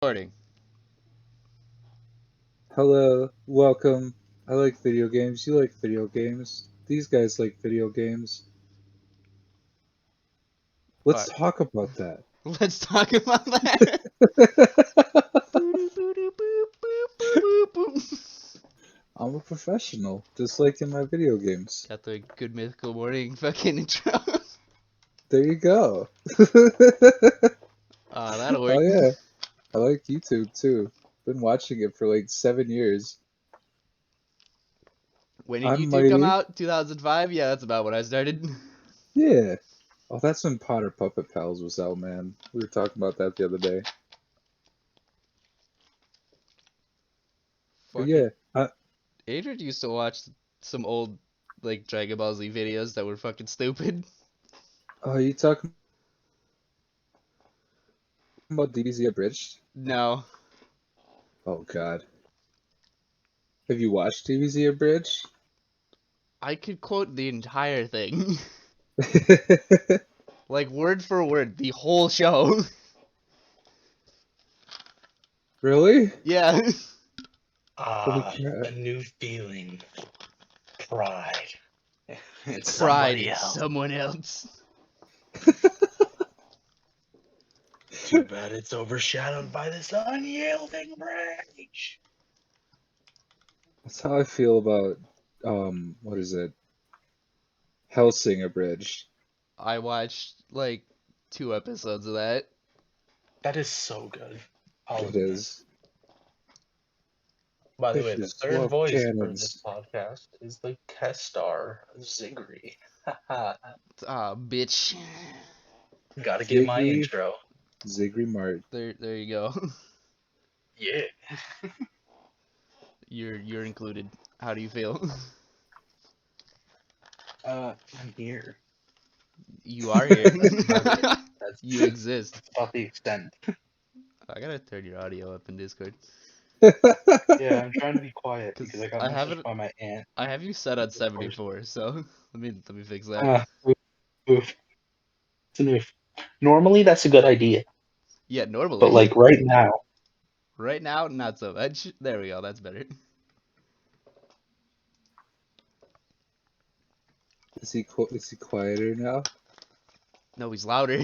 Recording. Hello, welcome. I like video games. You like video games. These guys like video games. Let's Alright, talk about that. let's talk about that. I'm a professional, just like in my video games. Got the good mythical morning fucking intro. There you go. That'll Oh work. yeah, I like YouTube too. Been watching it for like 7 years. When did I'm YouTube come mighty. out? 2005? Yeah, that's about when I started. Yeah. Oh, that's when Potter Puppet Pals was out, man. We were talking about that the other day. But yeah, Fucking Adrian used to watch some old like Dragon Ball Z videos that were fucking stupid. oh, you talking about DBZ Abridged? No, Oh God. Have you watched DBZ Abridged? I could quote the entire thing. Like word for word, the whole show. Really? Yeah. Holy A crap. new feeling. Pride. It's Pride somebody in else. someone else. Too bad it's overshadowed by this unyielding rage. That's how I feel about what is it? Hellsing Abridged. I watched like 2 episodes of that. That is so good. I'll It admit. is. By the way, the Fishes third love voice for this cannons. podcast is the guest star, Zigri. Haha. Ah, bitch. Gotta get my Ziggy, intro. Ziggy Mart. There you go. Yeah. You're included. How do you feel? I'm here. You are here. That's You exist. about the extent. I gotta turn your audio up in Discord. Yeah, I'm trying to be quiet because Cause I got I have messaged it. by my aunt. I have you set on Of course. 74. So let me fix that. Oof. It's an oof. Normally, that's a good idea, Yeah, but normally. like right now, Right now, not so much. There we go. That's better. Is he quieter now? No, he's louder.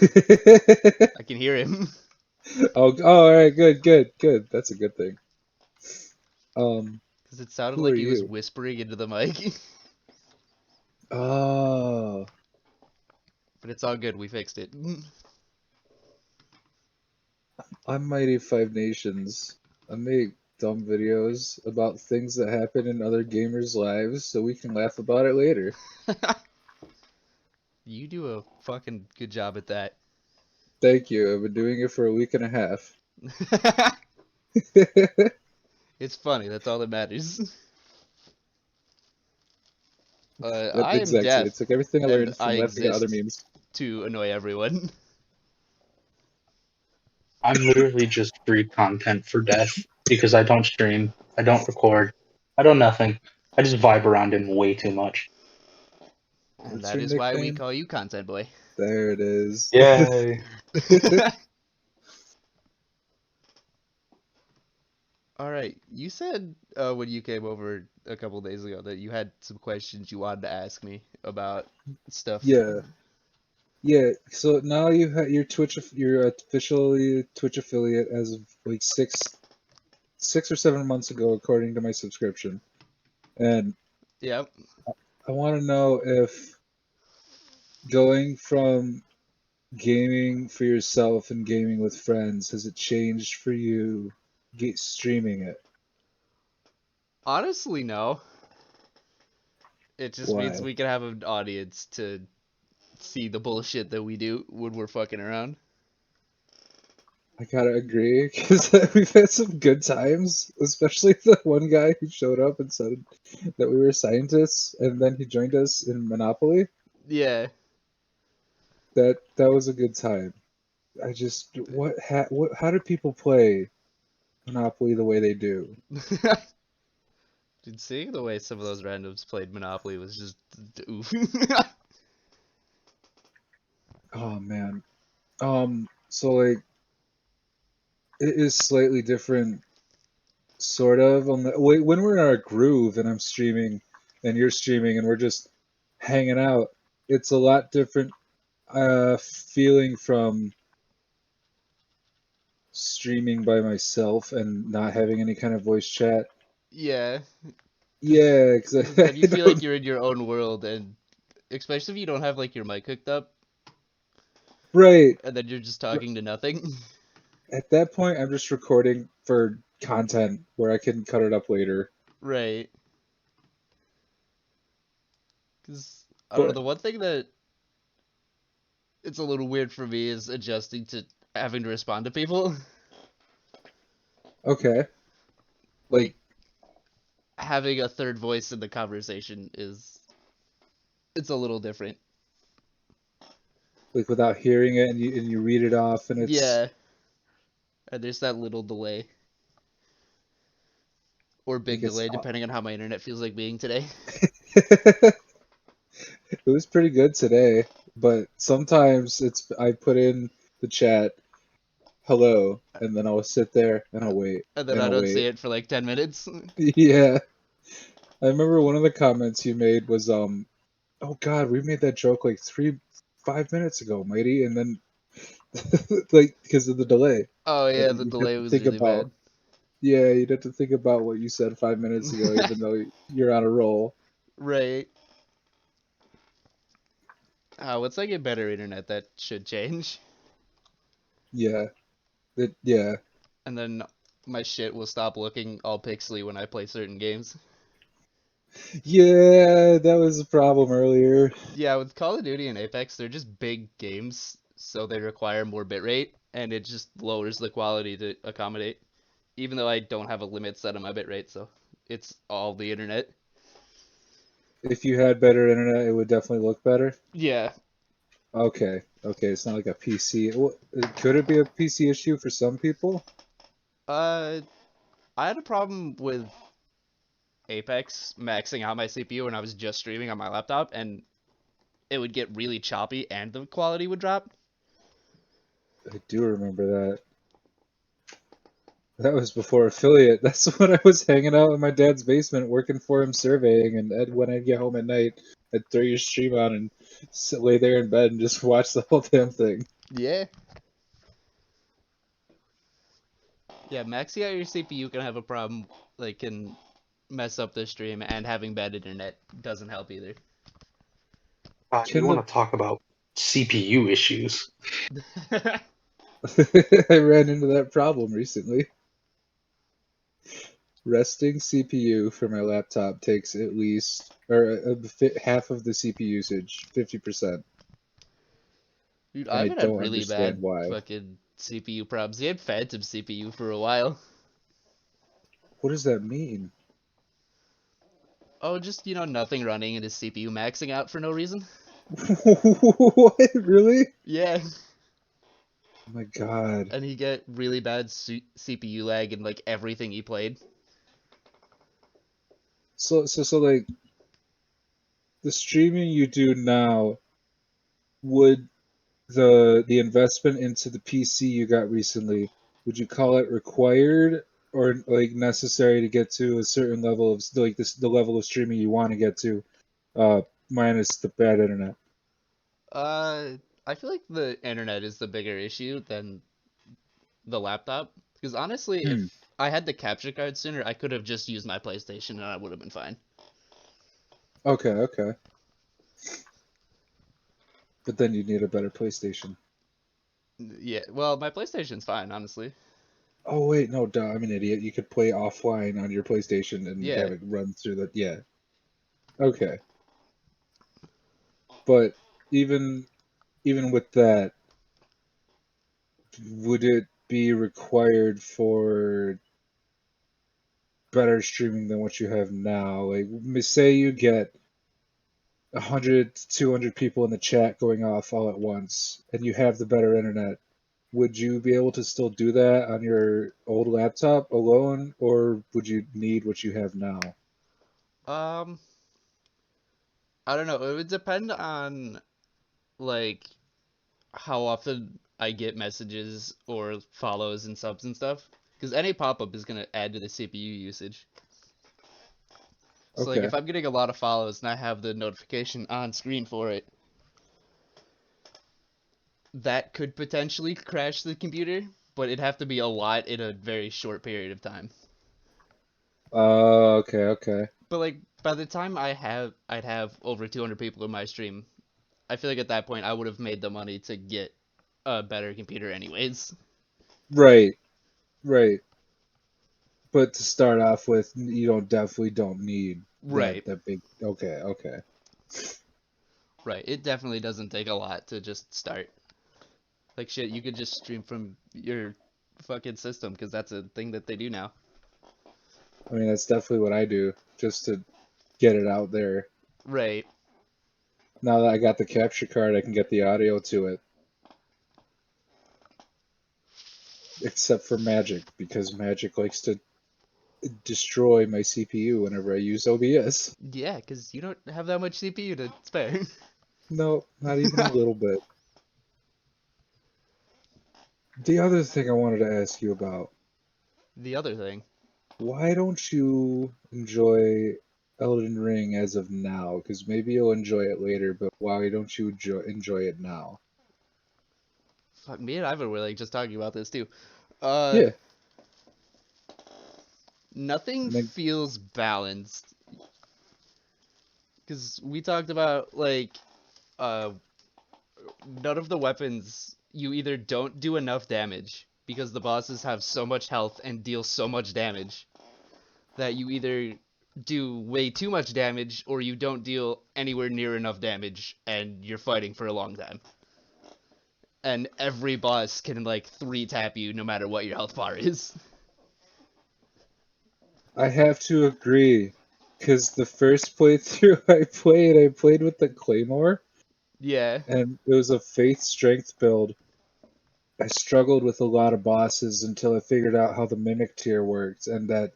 I can hear him. Oh, all right, good. That's a good thing. Cause it sounded Who are like he was you? whispering into the mic. Oh, But it's all good. We fixed it. I'm Mighty Five Nations. I make dumb videos about things that happen in other gamers' lives so we can laugh about it later. You do a fucking good job at that. Thank you. I've been doing it for a week and a half. It's funny. That's all that matters. Yep, I am exactly. deaf, It's like everything I and learned I from laughing at other exist memes. to annoy everyone. I'm literally just free content for death because I don't stream, I don't record, I don't nothing. I just vibe around him way too much. And What's that your is why we nickname? call you Content Boy. There it is. Yay! All right. You said when you came over a couple days ago that you had some questions you wanted to ask me about stuff. Yeah, yeah. So now your you're officially Twitch affiliate as of like 6 or 7 months ago, according to my subscription. And Yep. I want to know if going from gaming for yourself and gaming with friends, has it changed for you streaming it? Honestly, no. It just means Why? we can have an audience to see the bullshit that we do when we're fucking around. I gotta agree because we've had some good times, especially the one guy who showed up and said that we were scientists, and then he joined us in Monopoly. Yeah. That was a good time. I just what how do people play Monopoly the way they do? Dude, seeing the way some of those randoms played Monopoly was just oof. Oh man. So like It is slightly different, sort of. When we're in our groove and I'm streaming and you're streaming and we're just hanging out, it's a lot different feeling from streaming by myself and not having any kind of voice chat. Yeah, Yeah, because because I then you feel like don't. you're in your own world, and especially if you don't have like your mic hooked up, Right. and then you're just talking to nothing. At that point, I'm just recording for content where I can cut it up later. Right. Because I don't know, But the one thing that it's a little weird for me is adjusting to having to respond to people. okay, like Like having a third voice in the conversation is it's a little different. without hearing it and you read it off and it's Yeah, and there's that little delay or like big delay depending on how my internet feels like being today. it was pretty good today, but sometimes it's I put in the chat hello and then I'll sit there and I'll wait And then and I I'll don't see wait. it for like 10 minutes. Yeah. I remember one of the comments you made was oh god, we made that joke like 5 minutes ago, Mighty, and then like because of the delay. Oh yeah, And the you'd have delay to was think really about bad. yeah, you'd have to think about what you said 5 minutes ago, even though you're on a roll. Right. Once I get better internet, that should change. Yeah. Yeah. And then my shit will stop looking all pixely when I play certain games. Yeah, that was a problem earlier. Yeah, with Call of Duty and Apex, they're just big games, so they require more bitrate, and it just lowers the quality to accommodate. Even though I don't have a limit set on my bitrate, so it's all the internet. If you had better internet, it would definitely look better. Yeah. Okay. Okay, it's not like a PC. Could it be a PC issue for some people? Uh, I had a problem with Apex maxing out my CPU when I was just streaming on my laptop, and it would get really choppy and the quality would drop. I do remember that. That was before affiliate. That's when I was hanging out in my dad's basement working for him surveying, and when I'd get home at night, I'd throw your stream on and lay there in bed and just watch the whole damn thing. Yeah. Yeah, maxing out your CPU can have a problem, like can mess up the stream, and having bad internet doesn't help either. You Can want the to talk about CPU issues? I ran into that problem recently. Resting CPU for my laptop takes at least half of the CPU usage, 50%, Dude, and I Ivan had don't really understand bad why. fucking CPU problems. He had Phantom CPU for a while. What does that mean? Oh, just, nothing running and his CPU maxing out for no reason. What? Really? Yeah. Oh my god. And he get really bad CPU lag in, like, everything he played. So like the streaming you do now, would the investment into the PC you got recently, would you call it required or like necessary to get to a certain level of like the level of streaming you want to get to, uh, minus the bad internet? Uh, I feel like the internet is the bigger issue than the laptop. Because honestly, if Hmm. I had the capture card sooner, I could have just used my PlayStation and I would have been fine. Okay, okay. But then you need a better PlayStation. Yeah, well, my PlayStation's fine, honestly. Oh wait, no, duh, I'm an idiot. You could play offline on your PlayStation and Yeah. have it run through the yeah. Okay. But even even with that, would it be required for better streaming than what you have now? Like, say you get 100 to 200 people in the chat going off all at once, and you have the better internet. Would you be able to still do that on your old laptop alone, or would you need what you have now? Um, I don't know. It would depend on like how often. I get messages or follows and subs and stuff. Because any pop-up is going to add to the CPU usage. So like Okay. if I'm getting a lot of follows and I have the notification on screen for it, that could potentially crash the computer, but it'd have to be a lot in a very short period of time. Okay, okay. But like by the time I'd have over 200 people in my stream, I feel like at that point I would have made the money to get a better computer anyways. Right, right. But to start off with, you definitely don't need Right. that big. Okay, okay. Right. It definitely doesn't take a lot to just start. Like shit, you could just stream from your fucking system because that's a thing that they do now. I mean, that's definitely what I do, just to get it out there. Right. Now that I got the capture card, I can get the audio to it. Except for Magic, because Magic likes to destroy my CPU whenever I use OBS. Yeah, because you don't have that much CPU to spare. No, not even a little bit. The other thing I wanted to ask you about, The other thing. why don't you enjoy Elden Ring as of now? Because maybe you'll enjoy it later, but why don't you enjoy it now? Fuck, me and Ivan were like just talking about this too. Uh, Yeah, Nothing and then feels balanced. Because we talked about like, uh, none of the weapons, you either don't do enough damage because the bosses have so much health and deal so much damage that you either do way too much damage or you don't deal anywhere near enough damage and you're fighting for a long time. And every boss can like 3-tap you no matter what your health bar is. I have to agree. Because the first playthrough I played with the Claymore, Yeah, and it was a faith strength build. I struggled with a lot of bosses until I figured out how the mimic tier worked, and that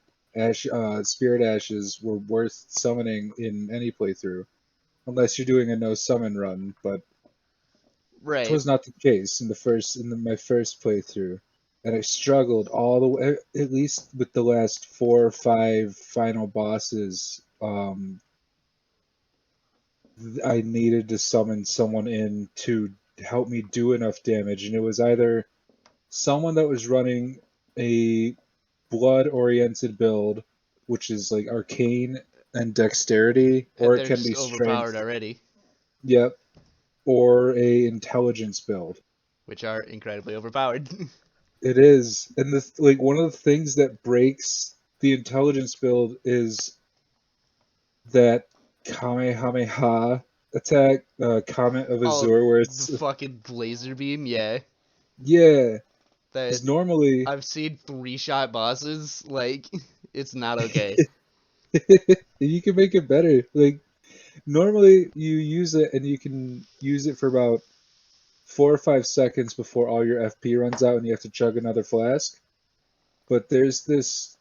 spirit ashes were worth summoning in any playthrough, unless you're doing a no summon run. But it right. was not the case my first playthrough, and I struggled all the way, at least with the last 4 or 5 final bosses. I needed to summon someone in to help me do enough damage, and it was either someone that was running a blood oriented build, which is like arcane and dexterity, or And it they're can be just overpowered strength. already, Yep. Or a intelligence build. which are incredibly overpowered. It is. And like one of the things that breaks the intelligence build is that Kamehameha attack, Comet of Oh, Azure, where the it's fucking laser beam, yeah. yeah. That Because normally I've seen 3-shot bosses, like, it's not okay. you can make it better. Like normally you use it and you can use it for about 4 or 5 seconds before all your FP runs out and you have to chug another flask. But there's this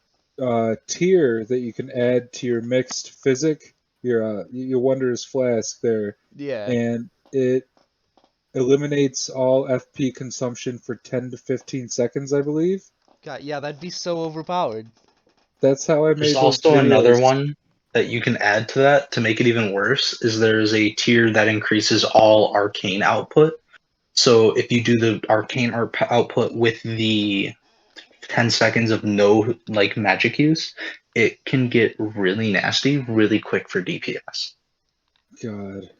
tier that you can add to your mixed physic, your wondrous flask there, Yeah. and it eliminates all FP consumption for 10 to 15 seconds, I believe. God, yeah, that'd be so overpowered. That's how I There's made those also another videos. one that you can add to that to make it even worse. Is there's a tier that increases all arcane output. So if you do the arcane output with the 10 seconds of no like magic use, it can get really nasty really quick for DPS. God.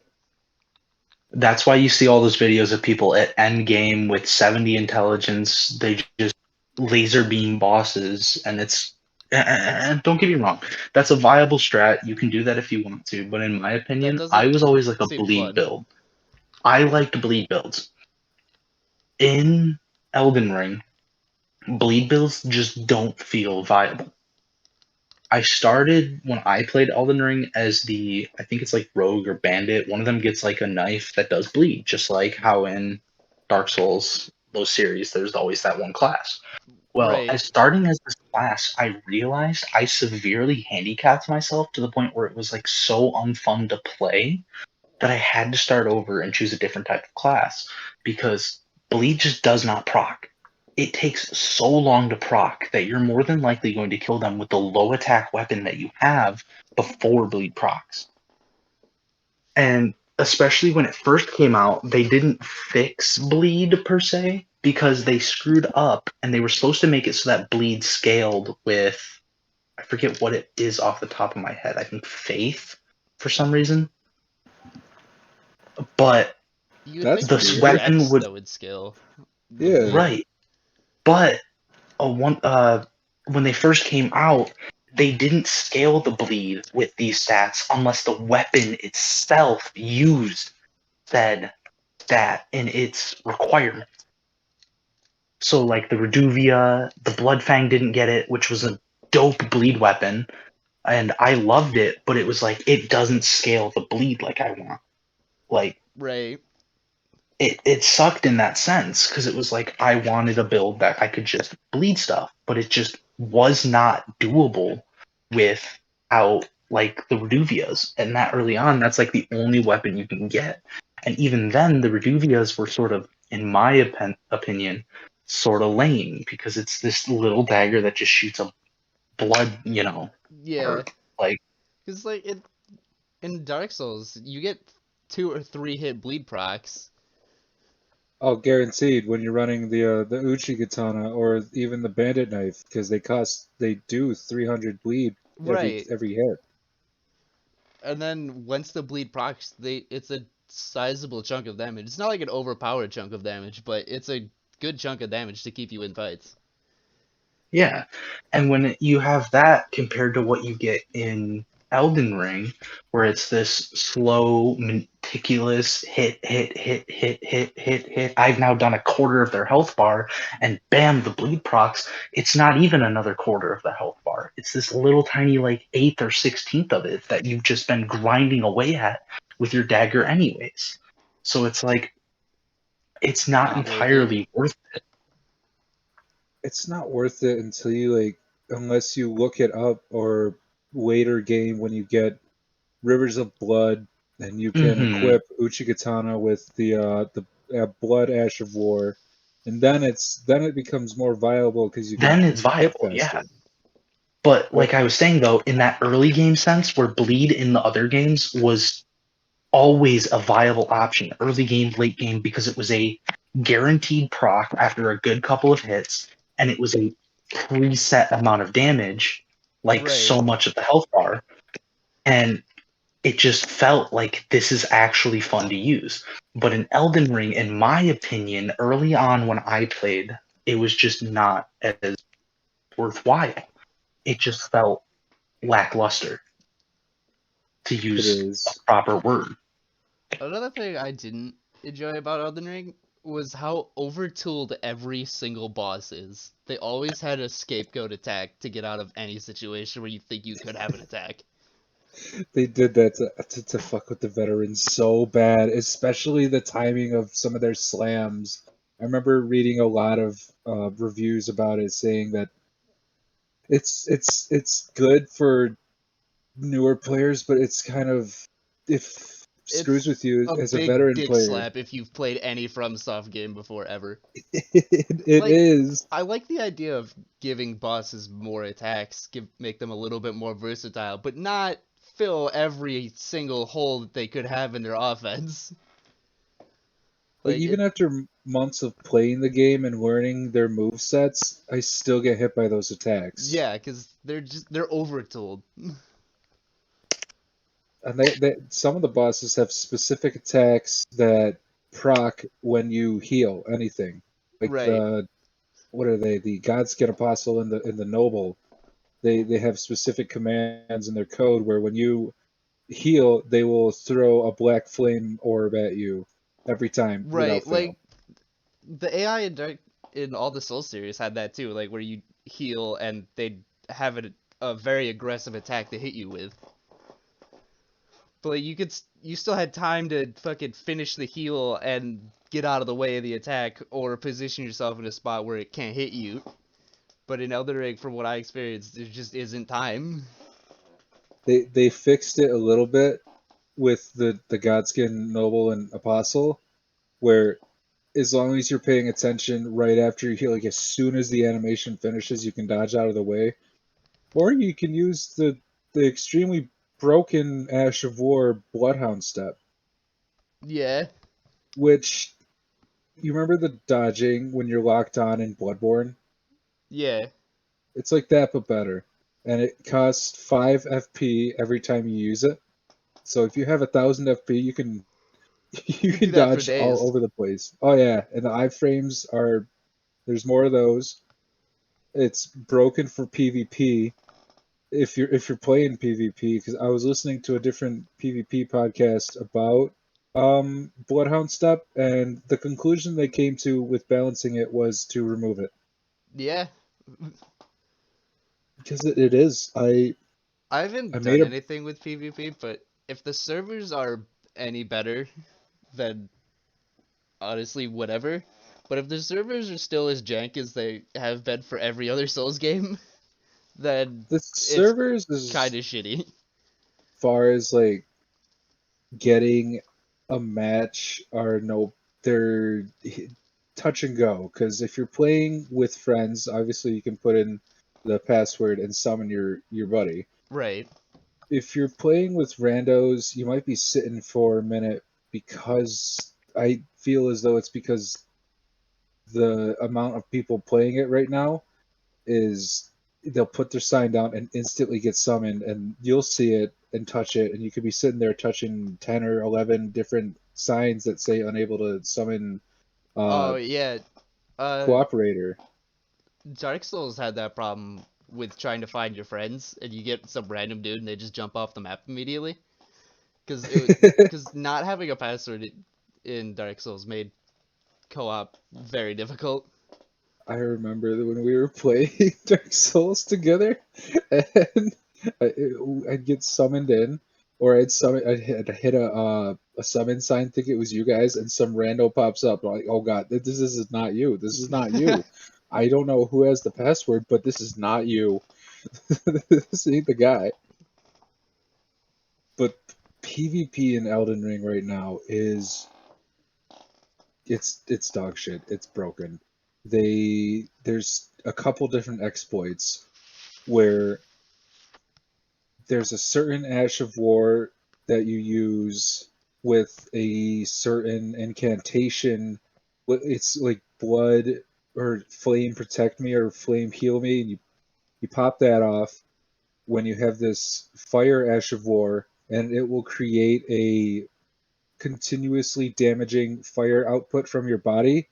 That's why you see all those videos of people at end game with 70 intelligence. They just laser beam bosses, and it's. And don't get me wrong, that's a viable strat. You can do that if you want to, but in my That opinion, I doesn't was always like a seem bleed fun. build. I liked bleed builds. In Elden Ring, bleed builds just don't feel viable. I started when I played Elden Ring as I think it's like rogue or bandit. One of them gets like a knife that does bleed, just like how in Dark Souls, those series, there's always that one class. Well, Right. as starting as this class, I realized I severely handicapped myself to the point where it was like so unfun to play that I had to start over and choose a different type of class because bleed just does not proc. It takes so long to proc that you're more than likely going to kill them with the low attack weapon that you have before bleed procs. And especially when it first came out, they didn't fix bleed per se because they screwed up and they were supposed to make it so that bleed scaled with, I forget what it is off the top of my head. I think faith for some reason. But You would That's think with this weird. weapon Rex would that would scale the Yeah. bleed. right. But when they first came out, they didn't scale the bleed with these stats unless the weapon itself used said that in its requirement. So like the Reduvia, the Bloodfang didn't get it, which was a dope bleed weapon, and I loved it, but it was like it doesn't scale the bleed like I want. Like Right. it sucked in that sense because it was like I wanted a build that I could just bleed stuff, but it just was not doable without like the Reduvias. And that early on, that's like the only weapon you can get. And even then, the Reduvias were sort of, in my opinion, sort of lame because it's this little dagger that just shoots a blood, Yeah. arc. Like, Because like in Dark Souls, you get 2 or 3 hit bleed procs. Oh, guaranteed when you're running the Uchi katana or even the bandit knife because they do 300 bleed Right. every hit. And then once the bleed procs, it's a sizable chunk of damage. It's not like an overpowered chunk of damage, but it's a good chunk of damage to keep you in fights. yeah. And when you have that compared to what you get in Elden Ring, where it's this slow, meticulous hit, hit, hit, hit, hit, hit, hit. I've now done a quarter of their health bar, and bam, the bleed procs. It's not even another quarter of the health bar. It's this little tiny, like, eighth or 16th of it that you've just been grinding away at with your dagger, anyways. So it's like, it's not Not worth it. entirely worth it. It's not worth it until unless you look it up or later game when you get Rivers of Blood and you can Mm-hmm. equip Uchikatana with the Blood Ash of War, and then it becomes more viable because you can Then it's hit viable, yeah. faster. But But like I was saying though, in that early game sense where bleed in the other games was always a viable option, early game, late game, because it was a guaranteed proc after a good couple of hits, and it was a preset amount of damage, like Right. so much of the health bar, and it just felt like this is actually fun to use. But in Elden Ring, in my opinion, early on when I played, it was just not as worthwhile. It just felt lackluster, to it use a is. proper word. Another thing I didn't enjoy about Elden Ring was how overtooled every single boss is. They always had a scapegoat attack to get out of any situation where you think you could have an attack. They did that to fuck with the veterans so bad, especially the timing of some of their slams. I remember reading a lot of reviews about it saying that it's good for newer players, but it's kind of if screws with It's you a as a big veteran dick player. slap if you've played any FromSoft game before ever. It Like, is. I like the idea of giving bosses more attacks, make them a little bit more versatile, but not fill every single hole that they could have in their offense. Like Like even it, after months of playing the game and learning their move sets, I still get hit by those attacks. yeah, because they're overtooled. And they some of the bosses have specific attacks that proc when you heal anything. Like Right, what are they? The Godskin Apostle and the Noble. They have specific commands in their code where when you heal, they will throw a black flame orb at you every time without right. fail. Like the AI in all the Soul series had that too, like where you heal and they'd have a very aggressive attack to hit you with. But like, you still had time to fucking finish the heal and get out of the way of the attack or position yourself in a spot where it can't hit you. But in Elden Ring, from what I experienced, there just isn't time. They fixed it a little bit with the Godskin Noble and Apostle, where as long as you're paying attention right after you heal, like as soon as the animation finishes, you can dodge out of the way. Or you can use the extremely broken Ash of War Bloodhound step, Yeah, which you remember the dodging when you're locked on in Bloodborne? yeah. It's like that but better. And it costs 5 FP every time you use it. So if you have 1,000 FP, you You can do can that for dodge all days. over the place. Oh yeah, and the iframes are there's more of those. It's broken for PvP if you're playing PvP, because I was listening to a different PvP podcast about Bloodhound Step, and the conclusion they came to with balancing it was to remove it Yeah. because it is. I I haven't made done a anything with PvP, but if the servers are any better, then honestly, whatever. But if the servers are still as jank as they have been for every other Souls game, then the it's servers kind as of shitty. far as like getting a match are no they're touch and go, because if you're playing with friends, obviously you can put in the password and summon your buddy. Right. If you're playing with randos, you might be sitting for a minute, because I feel as though it's because the amount of people playing it right now is they'll put their sign down and instantly get summoned, and you'll see it and touch it, and you could be sitting there touching 10 or 11 different signs that say unable to summon Oh yeah. Uh, cooperator. Dark Souls had that problem with trying to find your friends, and you get some random dude and they just jump off the map immediately. Because not having a password in Dark Souls made co-op very difficult. I remember that when we were playing Dark Souls together, and I, I'd get summoned in, or I'd hit a summon sign, think it was you guys, and some rando pops up. I'm like, oh god, this is not you. This is not you. I don't know who has the password, but this is not you. This ain't the guy. But PvP in Elden Ring right now is it's dog shit. It's broken. There's a couple different exploits where there's a certain Ash of War that you use with a certain incantation. It's like blood or flame protect me or flame heal me, and you pop that off when you have this fire Ash of War, and it will create a continuously damaging fire output from your body.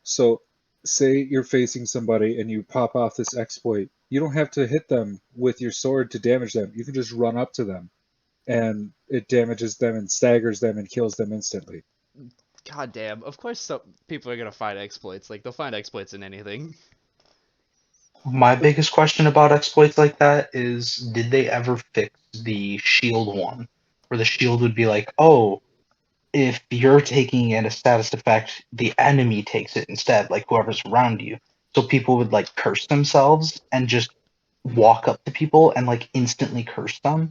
So, say you're facing somebody and you pop off this exploit. You don't have to hit them with your sword to damage them. You can just run up to them, and it damages them and staggers them and kills them instantly. God damn. Of course, some people are gonna find exploits. Like they'll find exploits in anything. My biggest question about exploits like that is, did they ever fix the shield one? Where the shield would be like, oh, if you're taking in a status effect, the enemy takes it instead, like whoever's around you. So people would like curse themselves and just walk up to people and like instantly curse them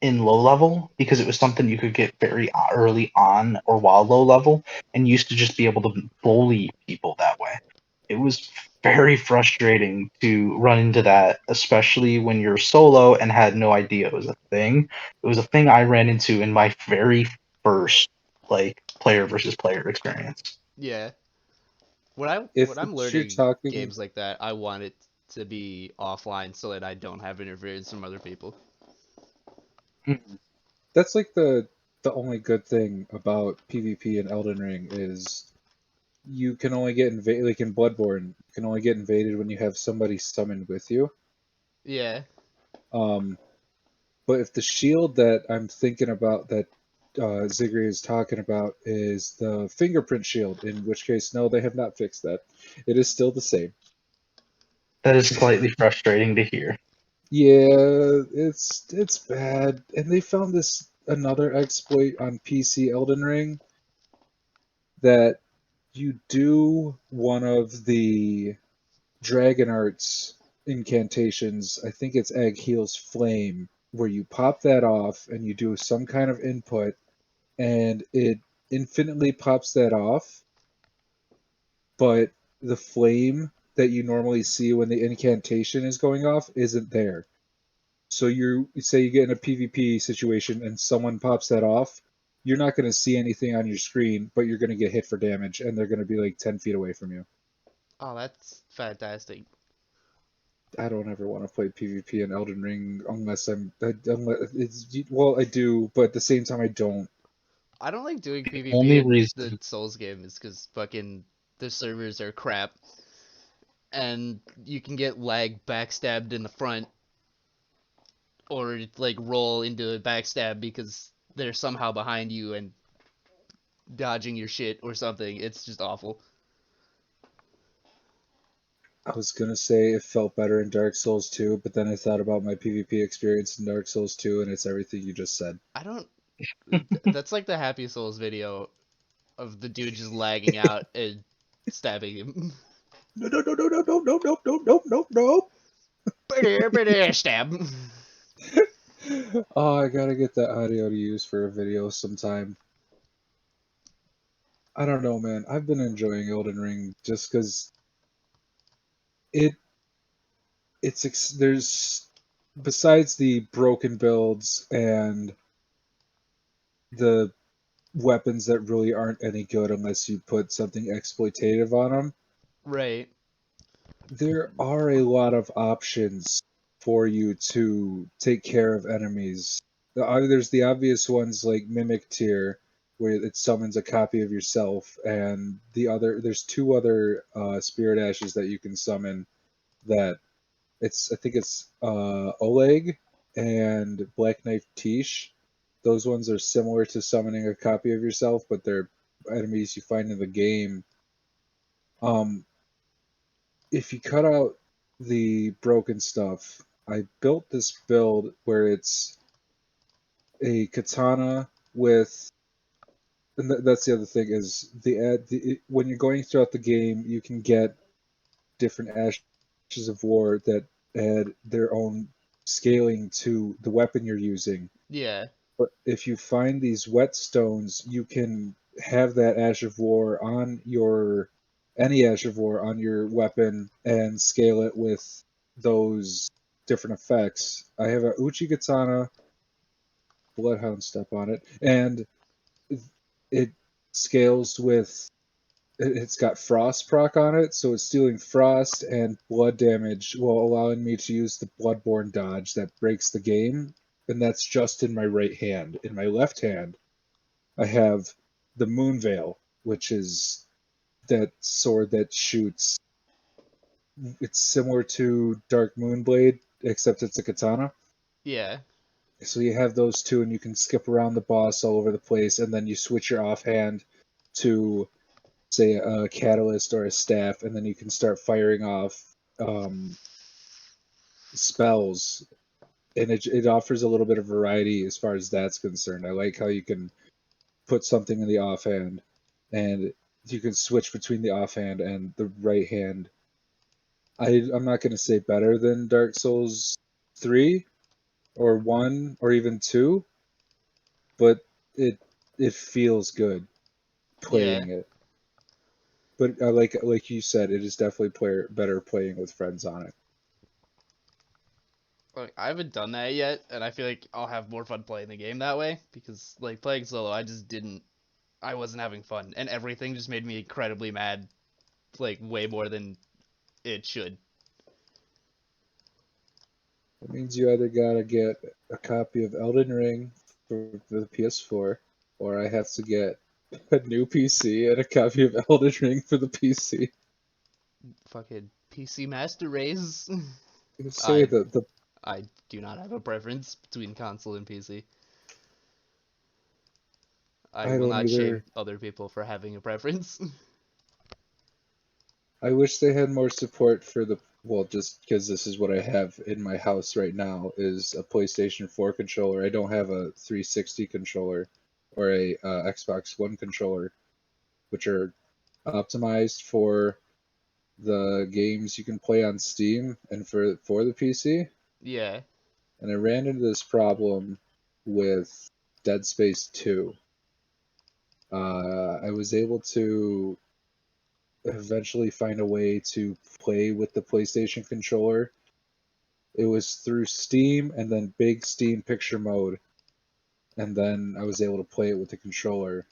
in low level, because it was something you could get very early on or while low level, and used to just be able to bully people that way. It was very frustrating to run into that, especially when you're solo and had no idea it was a thing. It was a thing I ran into in my very first like player versus player experience. Yeah. When If I'm you're learning talking, games like that, I want it to be offline so that I don't have interference from other people. Mhm. that's like the only good thing about PvP in Elden Ring is you can only get invaded. Like in Bloodborne, you can only get invaded when you have somebody summoned with you. Yeah. Um, But if the shield that I'm thinking about that Zigri is talking about is the fingerprint shield, in which case, no, they have not fixed that. It is still the same. That is slightly frustrating to hear. Yeah, it's bad. And they found this another exploit on PC Elden Ring that you do one of the Dragon Arts incantations. I think it's Egg Heals Flame, where you pop that off and you do some kind of input and it infinitely pops that off. but the flame that you normally see when the incantation is going off isn't there. So you say you get in a PvP situation and someone pops that off, you're not going to see anything on your screen, but you're going to get hit for damage, and they're going to be like 10 feet away from you. Oh, that's fantastic. I don't ever want to play PvP in Elden Ring unless well, I do, but at the same time, I don't. I don't like doing PvP Only in the reason Souls games because fucking the servers are crap, and you can get lag backstabbed in the front, or like roll into a backstab because they're somehow behind you and dodging your shit or something. It's just awful. I was gonna say it felt better in Dark Souls 2, but then I thought about my PvP experience in Dark Souls 2, and it's everything you just said. I don't. That's like the Happy Souls video of the dude just lagging out and stabbing him. No, no, no, no, no, no, no, no, no, no, no, no. Stab. Oh, I gotta get that audio to use for a video sometime. I don't know, man. I've been enjoying Elden Ring just because it there's besides the broken builds and the weapons that really aren't any good unless you put something exploitative on them. Right. There are a lot of options for you to take care of enemies. There's the obvious ones like Mimic Tier, where it summons a copy of yourself, and there's two other Spirit Ashes that you can summon that I think it's Oleg and Black Knife Tish. Those ones are similar to summoning a copy of yourself, but they're enemies you find in the game. Um, if you cut out the broken stuff, I built this build where it's a katana with, and that's the other thing is when you're going throughout the game, you can get different ashes of war that add their own scaling to the weapon you're using. Yeah. But if you find these whetstones, you can have that Ash of War on your any Ash of War on your weapon and scale it with those different effects. I have a Uchi Katana, Bloodhound Step on it, and it scales with it's got frost proc on it, so it's dealing frost and blood damage while allowing me to use the Bloodborne dodge that breaks the game, and that's just in my right hand. In my left hand, I have the Moonveil, which is that sword that shoots. It's similar to Dark Moonblade, except it's a katana. Yeah. So you have those two, and you can skip around the boss all over the place, and then you switch your offhand to say a catalyst or a staff, and then you can start firing off spells, and it offers a little bit of variety as far as that's concerned. I like how you can put something in the offhand, and you can switch between the offhand and the right hand. I'm not going to say better than Dark Souls 3 or 1 or even 2, but it it feels good Yeah. playing it. But I like you said, it is definitely better playing with friends on it. Like I haven't done that yet, and I feel like I'll have more fun playing the game that way because like playing solo, I wasn't having fun, and everything just made me incredibly mad, like way more than it should. That means you either gotta get a copy of Elden Ring for the PS4, or I have to get a new PC and a copy of Elden Ring for the PC. Fucking PC Master Race. Say I the I do not have a preference between console and PC. I I will don't not shame either. other people for having a preference. I wish they had more support for the well, just because this is what I have in my house right now is a PlayStation 4 controller. I don't have a 360 controller or a Xbox One controller, which are optimized for the games you can play on Steam and for the PC. Yeah. And I ran into this problem with Dead Space 2. I was able to eventually find a way to play with the PlayStation controller, it was through Steam and then big Steam picture mode, and then I was able to play it with the controller.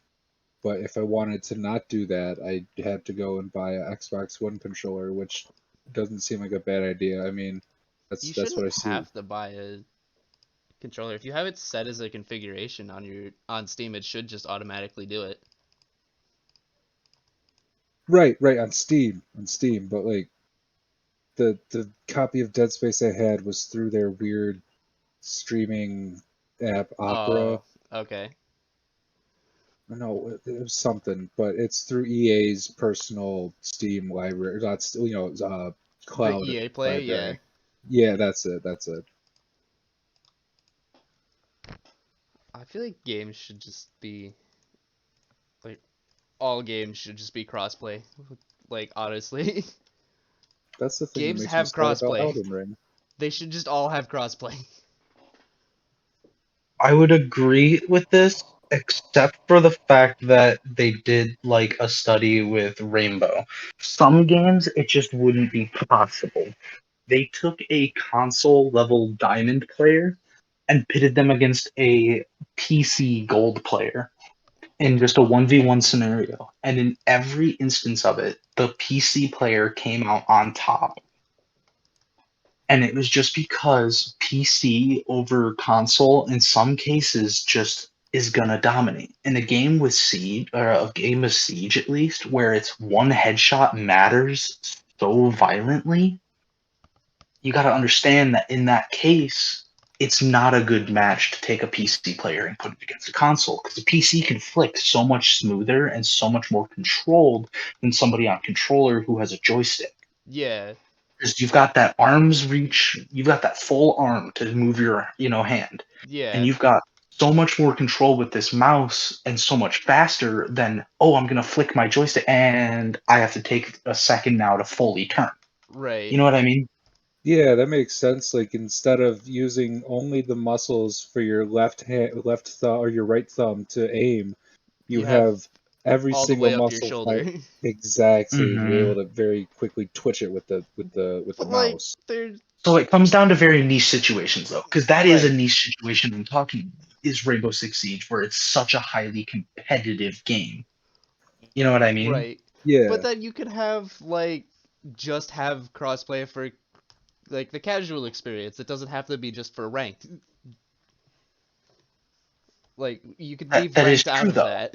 But if I wanted to not do that, I had to go and buy a Xbox One controller, which doesn't seem like a bad idea. I mean, You that's what shouldn't I see. have to buy a controller. If you have it set as a configuration on your on Steam, it should just automatically do it. Right, on Steam. But like the copy of Dead Space I had was through their weird streaming app, Opera. Oh, okay. No, it was something, but it's through EA's personal Steam library. That's The cloud EA Play, yeah. library. Yeah, that's it. That's it. I feel like games should just be like all games should just be crossplay. Like honestly, That's the thing that games makes me have sad about crossplay. Elden Ring. They should just all have crossplay. I would agree with this, except for the fact that they did like a study with Rainbow. Some games it just wouldn't be possible. They took a console level diamond player and pitted them against a PC gold player in just a 1v1 scenario. And in every instance of it, the PC player came out on top. And it was just because PC over console in some cases just is gonna dominate. In a game with Siege, or a game of Siege at least, where it's one headshot matters so violently, you gotta understand that in that case, it's not a good match to take a PC player and put it against a console because the PC can flick so much smoother and so much more controlled than somebody on controller who has a joystick. Yeah, Because you've got that arm's reach, you've got that full arm to move your, hand, and yeah, you've got so much more control with this mouse and so much faster than, oh, I'm gonna flick my joystick and I have to take a second now to fully turn. You right. know what I mean? Yeah, that makes sense. Like instead of using only the muscles for your left hand, left thumb, or your right thumb to aim, you You have have every all the single way up your muscle shoulder. exactly, and you're Hmm. able to very quickly twitch it with the But like, mouse. they're So it comes down to very niche situations, though, because that is a right, niche situation I'm talking about, is Rainbow Six Siege, where it's such a highly competitive game. You know what I mean? right. But Yeah, then you could have like just have crossplay for like the casual experience. It doesn't have to be just for ranked. Like you could leave That is ranked out true, of though. that.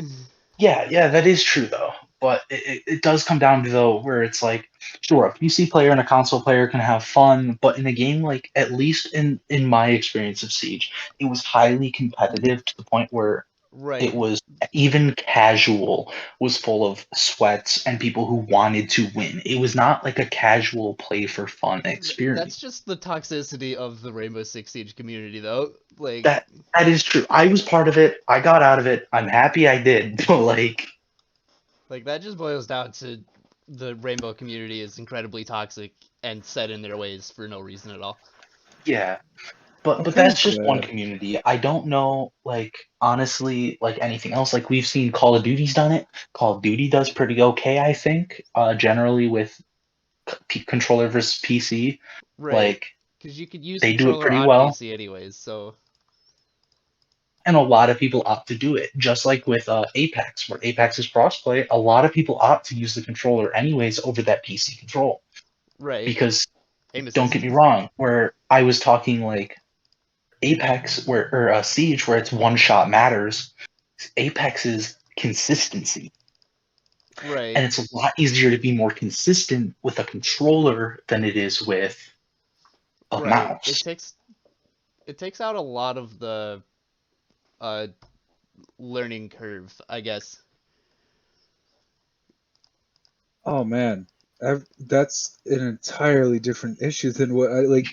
Yeah, that is true though. But it does come down to though where it's like, sure, a PC player and a console player can have fun, but in a game like at least in my experience of Siege, it was highly competitive to the point where it Right. was even casual was full of sweats and people who wanted to win. It was not like a casual play for fun experience. That's just the toxicity of the Rainbow Six Siege community, though. Like, That that is true. I was part of it. I got out of it. I'm happy I did. But like, that just boils down to the Rainbow community is incredibly toxic and set in their ways for no reason at all. yeah. I'm But kind of that's just one glad. community. I don't know, like honestly, like anything else. Like we've seen Call of Duty's done it. Call of Duty does pretty okay, I think. Generally with controller versus PC, Right. like Because you could use they do it controller pretty on well, PC anyways, so. and a lot of people opt to do it. Just like with Apex, where Apex is crossplay, a lot of people opt to use the controller anyways over that PC control Right. because Aim don't assist. get me wrong, where I was talking like Apex where or Siege where it's one shot matters. Apex is consistency. And Right. it's a lot easier to be more consistent with a controller than it is with a Right. mouse. It takes out a lot of the uh learning curve, I guess. Oh man, that's an entirely different issue than what I like.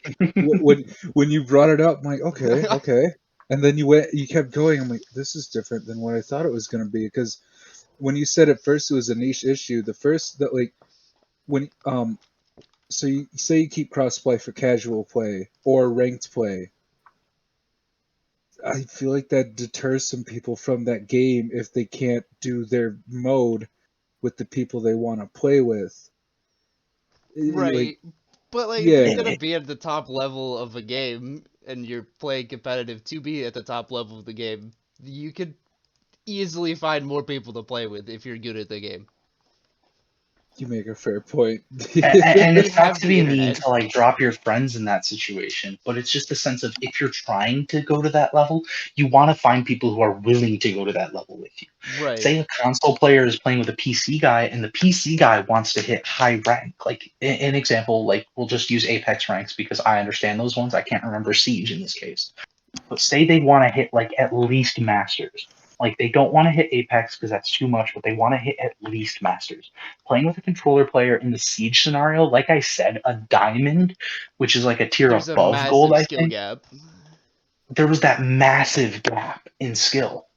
When you brought it up, I'm like, okay, okay, and then you kept going. I'm like, this is different than what I thought it was going to be. Because when you said at first it was a niche issue, the first that like when so you say you keep crossplay for casual play or ranked play. I feel like that deters some people from that game if they can't do their mode with the people they want to play with. Like, Right. But like if you're yeah, gonna be at the top level of a game and you're playing competitive to be at the top level of the game, you could easily find more people to play with if you're good at the game. you make a fair point. And You it's not have to the be mean internet. to like drop your friends in that situation, but it's just a sense of if you're trying to go to that level, you want to find people who are willing to go to that level with you. Right. Say a console player is playing with a PC guy, and the PC guy wants to hit high rank. Like an example, like we'll just use Apex ranks because I understand those ones. I can't remember Siege in this case. But say they want to hit like at least Masters. Like they don't want to hit Apex because that's too much, but they want to hit at least Masters. Playing with a controller player in the Siege scenario, like I said, a diamond, which is like a tier There's a above gold, massive I skill think, gap. there was that massive gap in skill.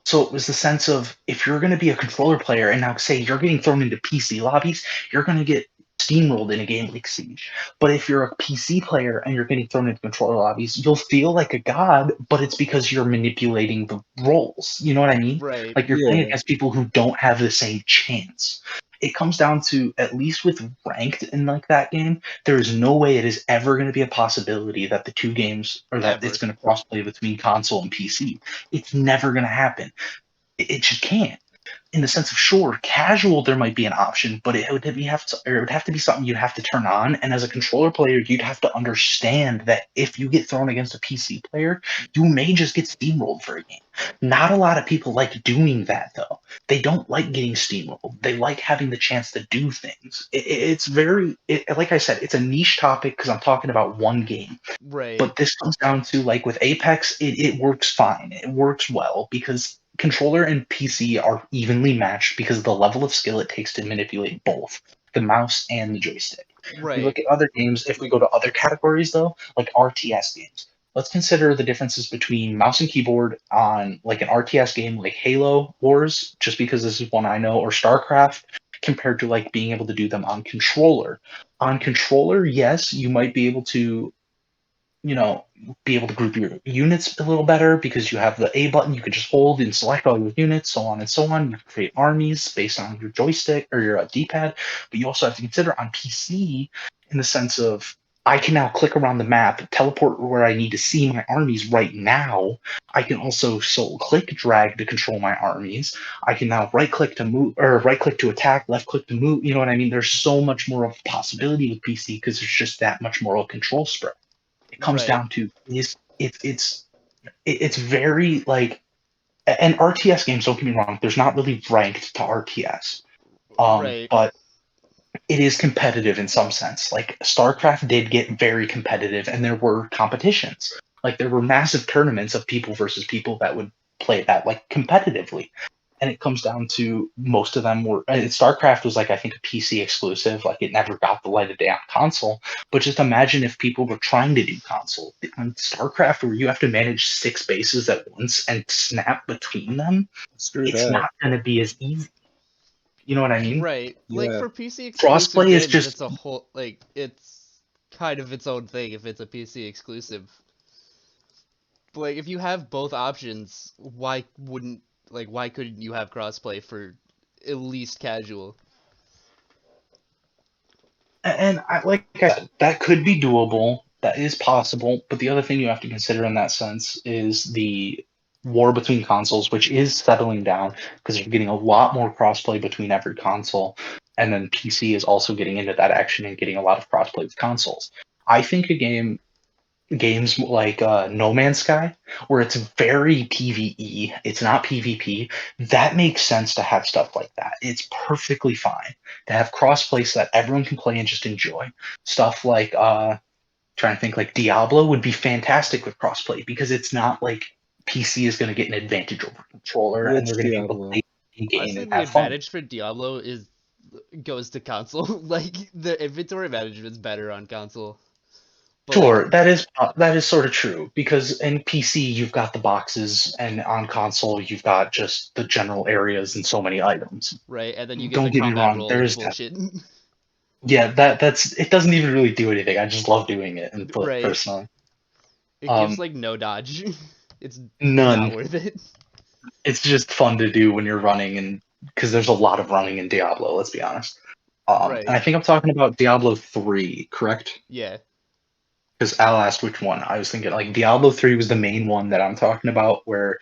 So it was the sense of if you're going to be a controller player and now say you're getting thrown into PC lobbies, you're going to get steamrolled in a game like Siege. But if you're a PC player and you're getting thrown into controller lobbies, you'll feel like a god, but it's because you're manipulating the roles. You know what I mean? Right. Like you're playing Yeah, against people who don't have the same chance. It comes down to, at least with ranked in like that game, there is no way it is ever going to be a possibility that the two games or that it's Ever. going to crossplay between console and PC. It's never going to happen. It just can't. In the sense of sure, casual there might be an option, but it would have to be something you'd have to turn on. And as a controller player, you'd have to understand that if you get thrown against a PC player, you may just get steamrolled for a game. Not a lot of people like doing that though. They don't like getting steamrolled. They like having the chance to do things. It's very, like I said, it's a niche topic because I'm talking about one game. Right. But this comes down to like with Apex, it works fine. It works well because controller and PC are evenly matched because of the level of skill it takes to manipulate both the mouse and the joystick. We Right. look at other games, if we go to other categories though, like RTS games. Let's consider the differences between mouse and keyboard on like an RTS game like Halo Wars, just because this is one I know, or StarCraft, compared to like being able to do them on controller. On controller, yes, you might be able to you know, be able to group your units a little better because you have the A button you can just hold and select all your units, so on and so on. You can create armies based on your joystick or your D-pad, but you also have to consider on PC in the sense of I can now click around the map, teleport where I need to see my armies right now. I can also click drag to control my armies. I can now right click to move or right click to attack, left click to move. You know what I mean? There's so much more of a possibility with PC because there's just that much more of a control spread. It comes Right. down to it's very like, and RTS games, don't get me wrong, there's not really ranked to RTS, Right. but it is competitive in some sense. Like StarCraft did get very competitive, and there were competitions. Like there were massive tournaments of people versus people that would play that like competitively. And it comes down to most of them were StarCraft was like I think a PC exclusive, like it never got the light of day on console. But just imagine if people were trying to do console on StarCraft, where you have to manage 6 bases at once and snap between them. screw It's that. not going to be as easy. You know what I mean? Right. Like Yeah, for PC exclusive Crossplay is games, just it's a whole like it's kind of its own thing if it's a PC exclusive. Like if you have both options, why couldn't you have crossplay for at least casual? And like I said, that could be doable. That is possible. But the other thing you have to consider in that sense is the war between consoles, which is settling down because you're getting a lot more crossplay between every console. And then PC is also getting into that action and getting a lot of crossplay with consoles. I think games like No Man's Sky, where it's very PvE, it's not PvP, that makes sense to have stuff like that. It's perfectly fine to have crossplay so that everyone can play and just enjoy. Stuff like trying to think like Diablo would be fantastic with crossplay because it's not like PC is going to get an advantage over controller and which they're going to be able to Diablo? play in game Honestly, and the have fun. advantage for Diablo is goes to console. Like the inventory management's better on console. But like Sure, that is sort of true because in PC you've got the boxes and on console you've got just the general areas and so many items. right, and then you get Don't the get me combat wrong, roll there is that. bullshit. Yeah, that's it doesn't even really do anything. I just love doing it and Right. personally. It gives Um, like no dodge. It's not none. worth it. It's just fun to do when you're running and because there's a lot of running in Diablo. Let's be honest. And Right. I think I'm talking about Diablo 3, correct? Yeah. Because Al asked which one. I was thinking like Diablo 3 was the main one that I'm talking about, where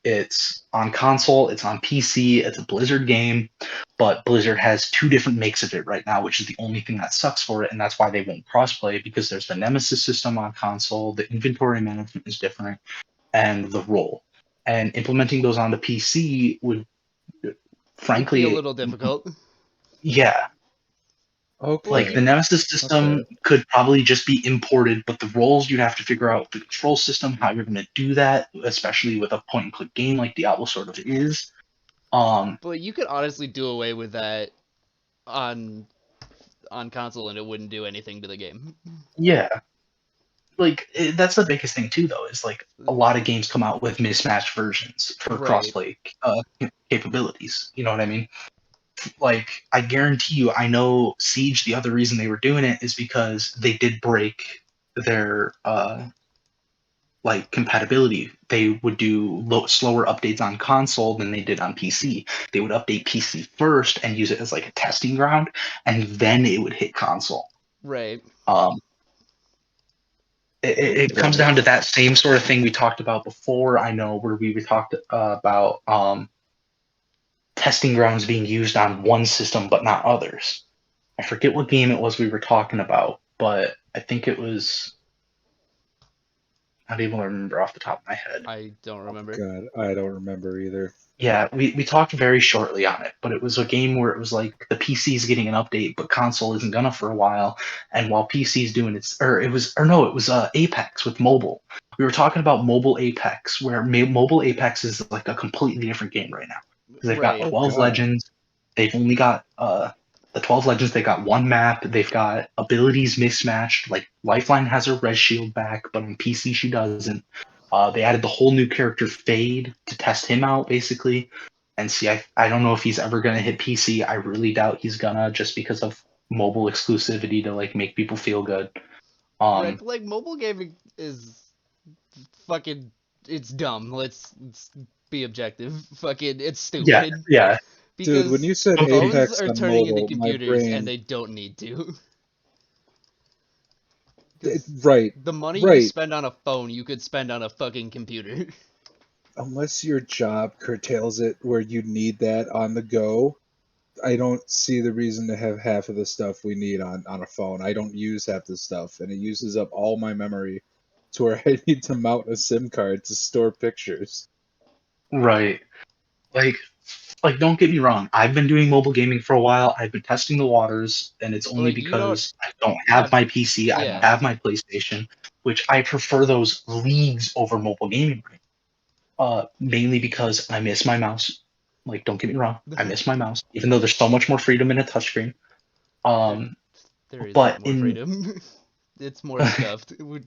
it's on console, it's on PC, it's a Blizzard game, but Blizzard has two different makes of it right now, which is the only thing that sucks for it, and that's why they won't crossplay, because there's the Nemesis system on console, the inventory management is different, and the role. And implementing those on the PC would, It'd be a frankly, little difficult. yeah, Well, like Okay. the you Nemesis Okay. system could probably just be imported, but the roles you'd have to figure out the control system, how you're going to do that, especially with a point and click game like Diablo sort of is. but you could honestly do away with that on console and it wouldn't do anything to the game. Yeah, like that's the biggest thing too, though, is like a lot of games come out with mismatched versions for Right. crossplay capabilities. You know what I mean? Like I guarantee you, I know Siege. The other reason they were doing it is because they did break their like compatibility. They would do slower updates on console than they did on PC. They would update PC first and use it as like a testing ground, and then it would hit console. Right. Um, it comes Right. down to that same sort of thing we talked about before. I know where we talked about testing grounds being used on one system but not others. I forget what game it was we were talking about, but I think it was not able to remember off the top of my head. I don't Oh remember. God, I don't remember either. Yeah, we talked very shortly on it, but it was a game where it was like the PC is getting an update, but console isn't gonna for a while. And while PC is doing its, or it was, or no, it was Apex with mobile. We were talking about mobile Apex, where mobile Apex is like a completely different game right now because they've got Right. Oh 12 God. legends. They've only got the 12 legends. They got one map. They've got abilities mismatched. Like Lifeline has her red shield back, but on PC she doesn't. They added the whole new character Fade to test him out, basically, and see. I don't know if he's ever gonna hit PC. I really doubt he's gonna, just because of mobile exclusivity to like make people feel good. Right. Um, But like mobile gaming is fucking it's dumb. Let's be objective. Fucking it's yeah, stupid. yeah, Dude, when Because you said phones Apex are on turning into mobile, my computers and brain. they don't need to. Because Right. the money you Right. spend on a phone, you could spend on a fucking computer. Unless your job curtails it where you need that on the go, I don't see the reason to have half of the stuff we need on a phone. I don't use half the stuff, and it uses up all my memory to where I need to mount a SIM card to store pictures. right. Like, don't get me wrong. I've been doing mobile gaming for a while. I've been testing the waters, and it's only Like you don't because I don't have have, my PC. I don't yeah. have my PlayStation, which I prefer those leagues over mobile gaming. Mainly because I miss my mouse. Like, don't get me wrong, I miss my mouse, even though there's so much more freedom in a touchscreen. there Um, there isn't but more in freedom. It's more stuffed. It would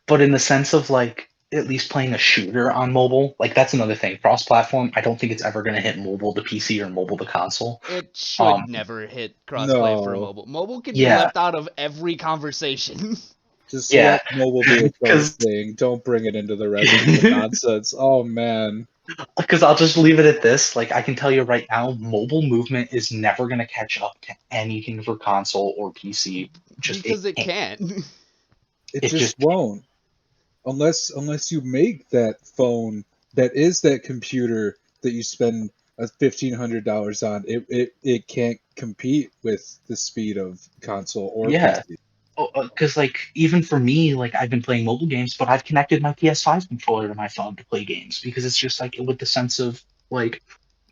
but in the sense of like at least playing a shooter on mobile, like that's another thing. Cross-platform, I don't think it's ever gonna hit mobile to PC or mobile to console. it Um, should never hit crossplay for No, mobile. Mobile can be yeah, left out of every conversation. just yeah, let mobile be its own because thing. Don't bring it into the residential nonsense. Oh man, because I'll just leave it at this. Like I can tell you right now, mobile movement is never gonna catch up to anything for console or PC. Just it Because it can't. can't. it It just just won't. Unless you make that phone that is that computer that you spend $1,500 on, it can't compete with the speed of console or yeah. PC. Because like even for me, like I've been playing mobile games, but I've connected my PS5 controller to my phone to play games because it's just like with the sense of like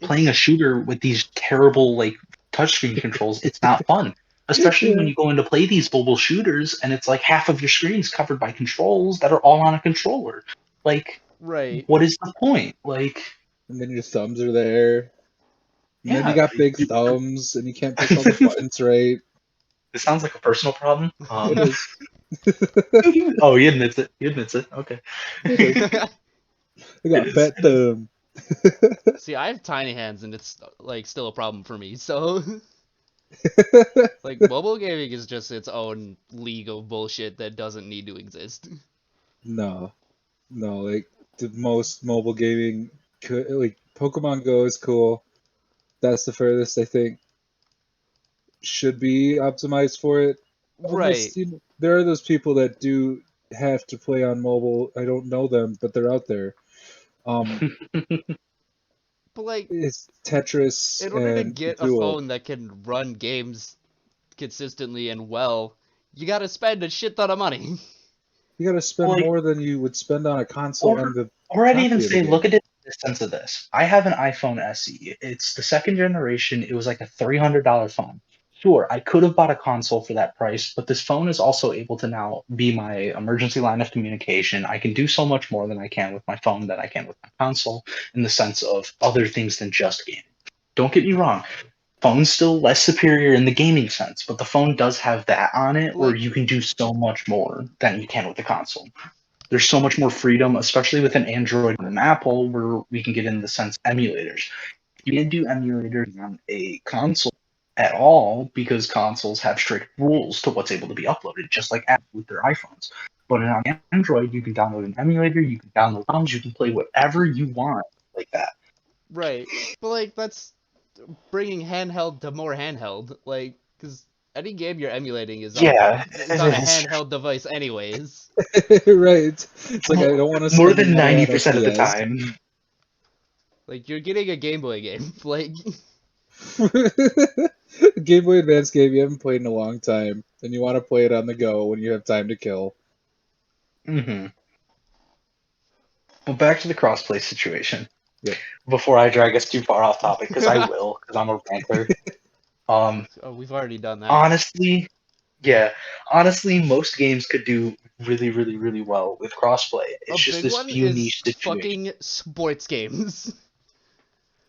playing a It's shooter with these terrible like touchscreen controls, it's not fun. Especially when Yeah. you go in to play these mobile shooters and it's like half of your screen is covered by controls that are all on a controller. Like, right. what is the point? Like, And then your thumbs are there. And then you yeah, got big thumbs and you can't push all the buttons right. it sounds like a personal problem. It is. Oh, he admits it. He admits it. Okay. It is. I It got is. fat thumb. See, I have tiny hands and it's like still a problem for me. So like mobile gaming is just its own league of bullshit that doesn't need to exist. No, no, like the most mobile gaming could like Pokemon Go is cool. That's the furthest I think should be optimized for it. Right. Unless there are those people that do have to play on mobile. I don't know them, but they're out there. But like, It's Tetris in order to and get a Duel. phone that can run games consistently and well, you gotta spend a shit ton of money. You got to spend Like, more than you would spend on a console or and the or I'd even copy of the say, look game. at it in the sense of this. I have an iPhone SE. It's the second generation. It was like a $300 phone. Sure, I could have bought a console for that price, but this phone is also able to now be my emergency line of communication. I can do so much more than I can with my phone than I can with my console in the sense of other things than just gaming. Don't get me wrong, phone's still less superior in the gaming sense, but the phone does have that on it But where like, you can do so much more than you can with the console. There's so much more freedom, especially with an Android and an Apple, where we can get in the sense emulators. You can't do emulators on a console at all because consoles have strict rules to what's able to be uploaded, just like Apple with their iPhones. But on Android, you can download an emulator, you can download ROMs, you can play whatever you want like that. right. But like, that's bringing handheld to more handheld. Like, because any game you're emulating Yeah, is it on a is. handheld device anyways. Right. It's like I don't want to More spend than money on a 90% of the DS. time. Like, you're getting a Game Boy game. Like, Game Boy Advance game you haven't played in a long time, and you want to play it on the go when you have time to kill. Hmm. Well, back to the crossplay situation. Yep. Before I drag us too far off topic, because I will, because I'm a ranter. oh, we've already done that. Honestly, yeah, honestly, most games could do really, really, really well with crossplay. A It's just big this one few is niche situations. fucking sports games.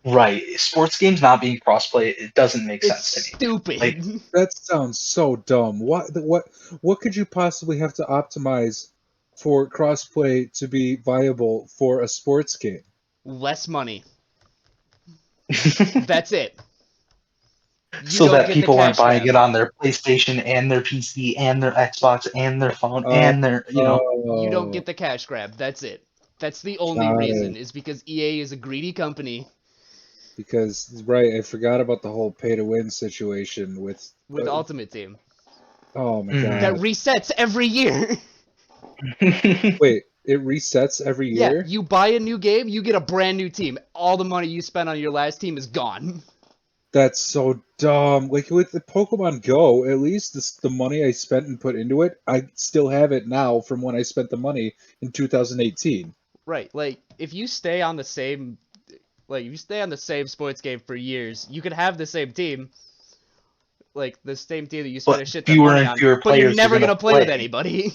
Right. Sports games not being crossplay, it doesn't make It's sense to me. Like, stupid. That sounds so dumb. What could you possibly have to optimize for crossplay to be viable for a sports game? Less money. That's it. You so don't that get the people aren't cash buying grab. it on their PlayStation and their PC and their Xbox and their phone Oh, and their, You don't oh, get the cash grab. That's it. That's the only got reason, it. is because EA is a greedy company Because right, I forgot about the whole pay to win situation with. with Ultimate Team Oh my that god! Mhm. resets every year. Wait, it resets every Yeah, year? you buy a new game, you get a brand new team. All the money you spent on your last team is gone. That's so dumb. Like with the Pokemon Go, at least the money I spent and put into it, I still have it now from when I spent the money in 2018. Right, like if you stay on the same if you stay on the same sports game for years, you could have the same team, like the same team that you spent But a shit ton of fewer money and on, fewer but you're players are never going to gonna play with play. anybody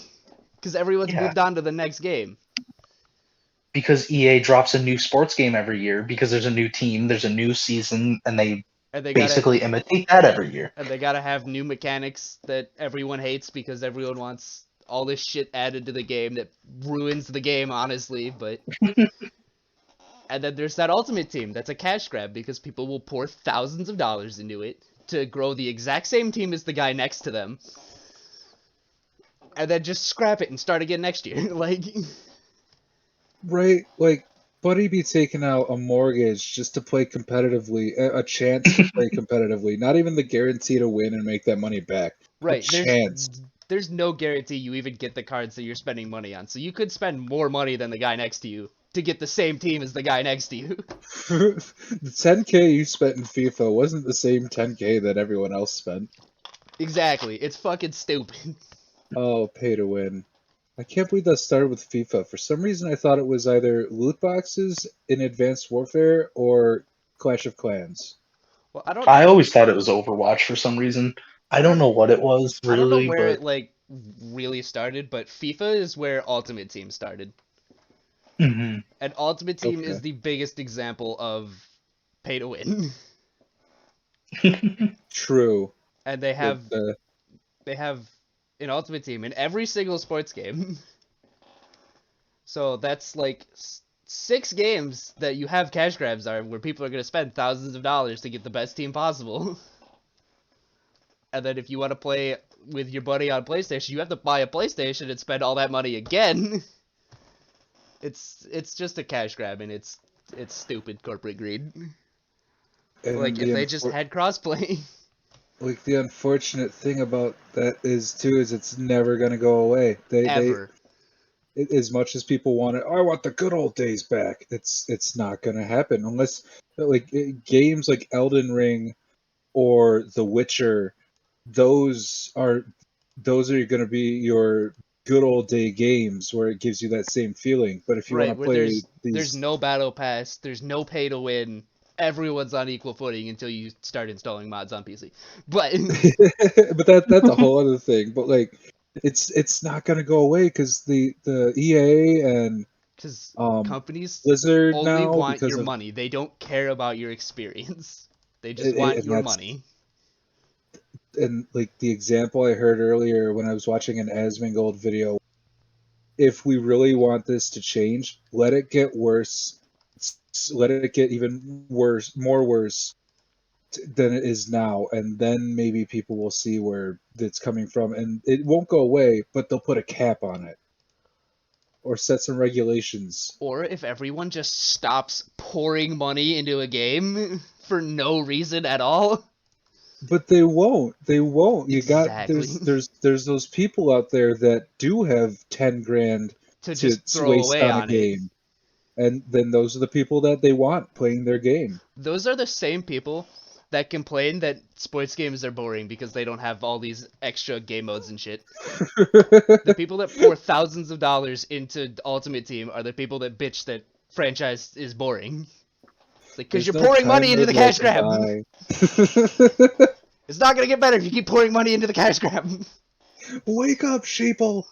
because everyone's Yeah, moved on to the next game. because EA drops a new sports game every year because there's a new team, there's a new season, and they And they gotta basically imitate that every year. and they gotta have new mechanics that everyone hates because everyone wants all this shit added to the game that ruins the game, honestly. But and then there's that Ultimate Team that's a cash grab because people will pour thousands of dollars into it to grow the exact same team as the guy next to them, and then just scrap it and start again next year. Like, Right? Like, Buddy be taking out a mortgage just to play competitively, a chance to play competitively, not even the guarantee to win and make that money back. A right, chance. there's no guarantee you even get the cards that you're spending money on. So you could spend more money than the guy next to you to get the same team as the guy next to you. The 10K you spent in FIFA wasn't the same 10K that everyone else spent. Exactly. It's fucking stupid. Oh, pay to win. I can't believe that started with FIFA. For some reason, I thought it was either loot boxes in Advanced Warfare or Clash of Clans. Well, I don't I always thought it was Overwatch for some reason. I I don't don't know what it was I don't know really, where but it really started, but FIFA is where Ultimate Team started. Mhm. And Ultimate Team is Okay. the biggest example of pay to win. True. And With the they have an Ultimate Team in every single sports game. So that's like 6 games that you have cash grabs are where people are going to spend thousands of dollars to get the best team possible. And then if you want to play with your buddy on PlayStation, you have to buy a PlayStation and spend all that money again. It's just a cash grab, and It's stupid corporate greed. And Like if they just had crossplay. like the unfortunate thing about that is too is it's never gonna go away. They Ever. as much as people want it, oh, I want the good old days back. It's not gonna happen unless like games like Elden Ring or The Witcher. Those are going to be your good old day games where it gives you that same feeling. But if you want Right, to where play there's these, no battle pass, there's no pay to win. Everyone's on equal footing until you start installing mods on PC. But but that's a whole other thing. But like, it's not going to go away because the EA and because um, companies Blizzard only now want because your of money. They don't care about your experience. They just want and your that's money. and like the example I heard earlier when I was watching an Asmongold video. If we really want this to change, let it get worse. Let it get even worse, more worse than it is now, and then maybe people will see where it's coming from, and it won't go away, but they'll put a cap on it or set some regulations. Or if everyone just stops pouring money into a game for no reason at all. But they won't. They won't. You got Exactly. there's those people out there that do have 10 grand To to just throw waste away on a on it. game, and then those are the people that they want playing their game. Those are the same people that complain that sports games are boring because they don't have all these extra game modes and shit. The people that pour thousands of dollars into Ultimate Team are the people that bitch that franchise is boring. It's like, because There's you're no pouring time money into mode the like cash to grab. buy. It's not gonna get better if you keep pouring money into the cash grab. Wake up, sheeple!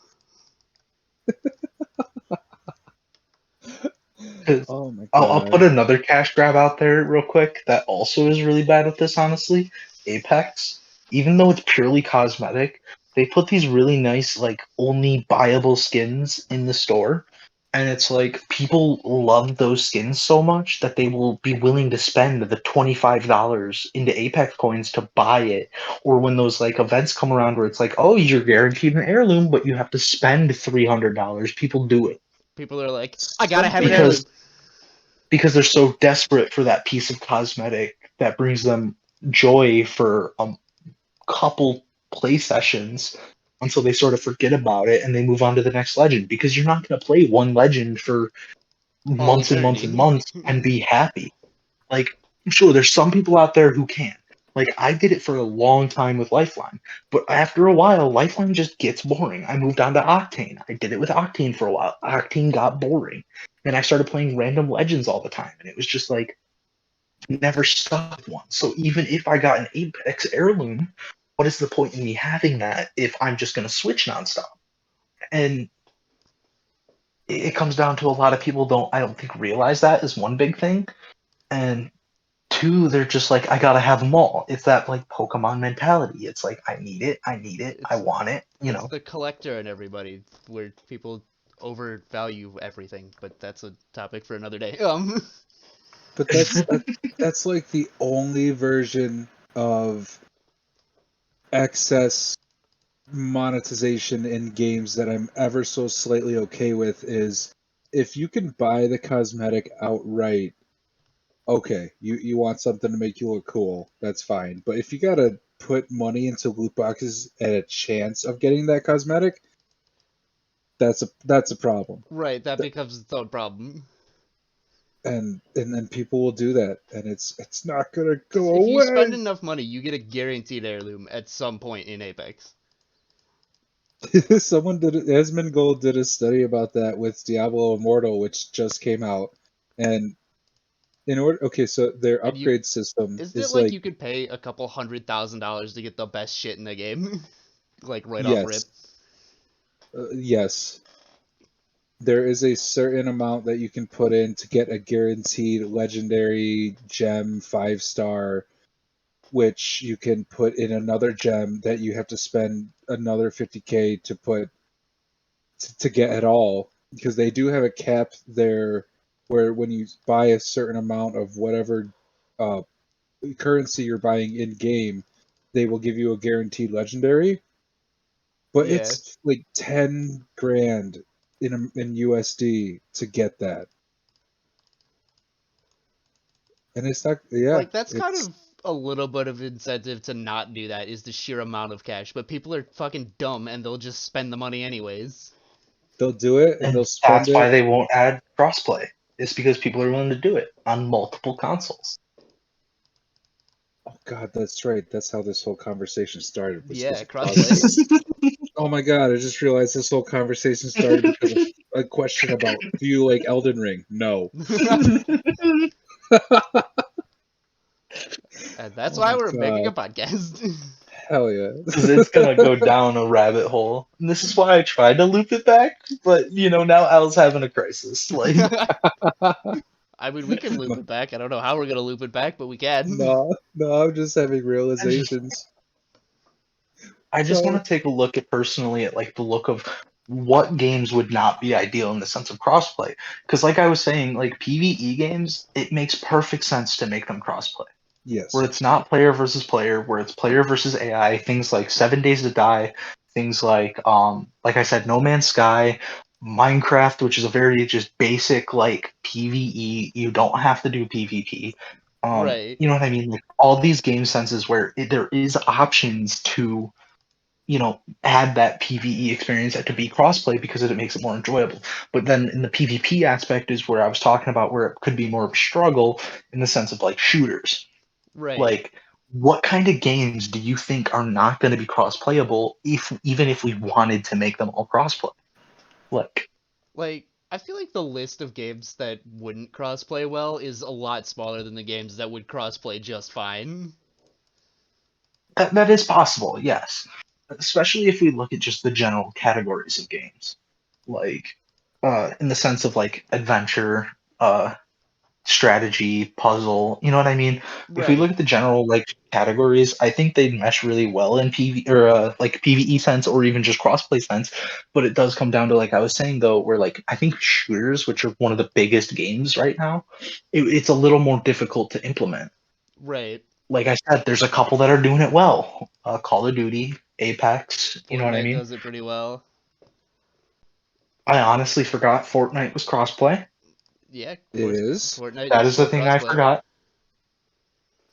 'Cause Oh my I'll put god. another cash grab out there real quick that also is really bad with this, honestly. Apex. Even though it's purely cosmetic, they put these really nice, like, only buyable skins in the store. And it's like people love those skins so much that they will be willing to spend the $25 into Apex coins to buy it. Or when those like events come around where it's like, oh, you're guaranteed an heirloom, but you have to spend $300, people do it. People are like, I gotta have an Something heirloom. Because they're so desperate for that piece of cosmetic that brings them joy for a couple play sessions until they sort of forget about it and they move on to the next legend, because you're not going to play one legend for All months and months and eternity. months and be happy. Like, sure, there's some people out there who can. Like, I did it for a long time with Lifeline, but after a while, Lifeline just gets boring. I moved on to Octane. I did it with Octane for a while. Octane got boring. And I started playing random legends all the time. And it was just like, never stuck with one. So even if I got an Apex heirloom, what is the point in me having that if I'm just going to switch nonstop? And it comes down to a lot of people I don't think realize that is one big thing. And two, they're just like, I gotta have them all. It's that like Pokemon mentality. It's like, I need it, I It's want it, you it's know. the collector and everybody where people overvalue everything, but that's a topic for another day. but that's like the only version of excess monetization in games that I'm ever so slightly okay with is if you can buy the cosmetic outright, okay, you want something to make you look cool, that's fine. But if you gotta put money into loot boxes at a chance of getting that cosmetic, that's a problem. Right, that becomes its own problem. And then people will do that, and it's not gonna Because go if you spend away. enough money, you get a guaranteed heirloom at some point in Apex. Someone did Asmongold did a study about that with Diablo Immortal, which just came out, and in order, okay, so their And you, upgrade system isn't it is like like you could pay a couple $100,000 to get the best shit in the game? Like right off yes, rip. yes, there is a certain amount that you can put in to get a guaranteed legendary gem 5 star, which you can put in another gem that you have to spend another 50K to put to get at all, because they do have a cap there where when you buy a certain amount of whatever uh, currency you're buying in game, they will give you a guaranteed legendary. But Yeah. it's like 10 grand in USD to get that. And it's not, yeah, Like, that's kind it's of a little bit of incentive to not do that, is the sheer amount of cash. But people are fucking dumb, and they'll just spend the money anyways. they'll do it and they'll And spend that's why it. they won't add crossplay. It's because people are willing to do it on multiple consoles. Oh God, that's right. That's how this whole conversation started. Was because Yeah, of crossplay. crossplay. Oh my God, I just realized this whole conversation started because of a question about, do you like Elden Ring? No. And that's Oh why my we're making a God. podcast. Hell yeah. Because it's gonna go down a rabbit hole. And this is why I tried to loop it back, but now Al's having a crisis. Like, I mean, we can loop it back. I don't know how we're gonna loop it back, but we can. No, no, I'm just having I just realizations. I just So, want to take a look at personally at like the look of what games would not be ideal in the sense of crossplay. Because like I was saying, like PvE games, it makes perfect sense to make them crossplay. Where yes. it's not player versus player, where it's player versus AI, things like 7 Days to Die, things like I said, No Man's Sky, Minecraft, which is a very just basic like PvE. You don't have to do PvP. Right. You know what I mean? Like all these game senses where there is options to add that PvE experience that could be crossplay because it makes it more enjoyable. But then in the PvP aspect is where I was talking about where it could be more of a struggle in the sense of like shooters. Right. Like, what kind of games do you think are not going to be cross-playable even if we wanted to make them all cross-play? Like, Like, I feel like the list of games that wouldn't crossplay well is a lot smaller than the games that would crossplay just fine. that is possible, yes. Especially if we look at just the general categories of games. Like, in the sense of like adventure, strategy, puzzle. You know what I mean? If we Right. look at the general like categories, I think they mesh really well in PV or like PVE sense or even just crossplay sense. But it does come down to like I was saying though, where like I think shooters, which are one of the biggest games right now, it's a little more difficult to implement. Right. Like I said, there's a couple that are doing it well. Call of Duty, Apex. You know what I Fortnite mean? does it pretty well. I honestly forgot Fortnite was crossplay. Yeah, It is. Fortnite That is is the full thing I crossplay. forgot.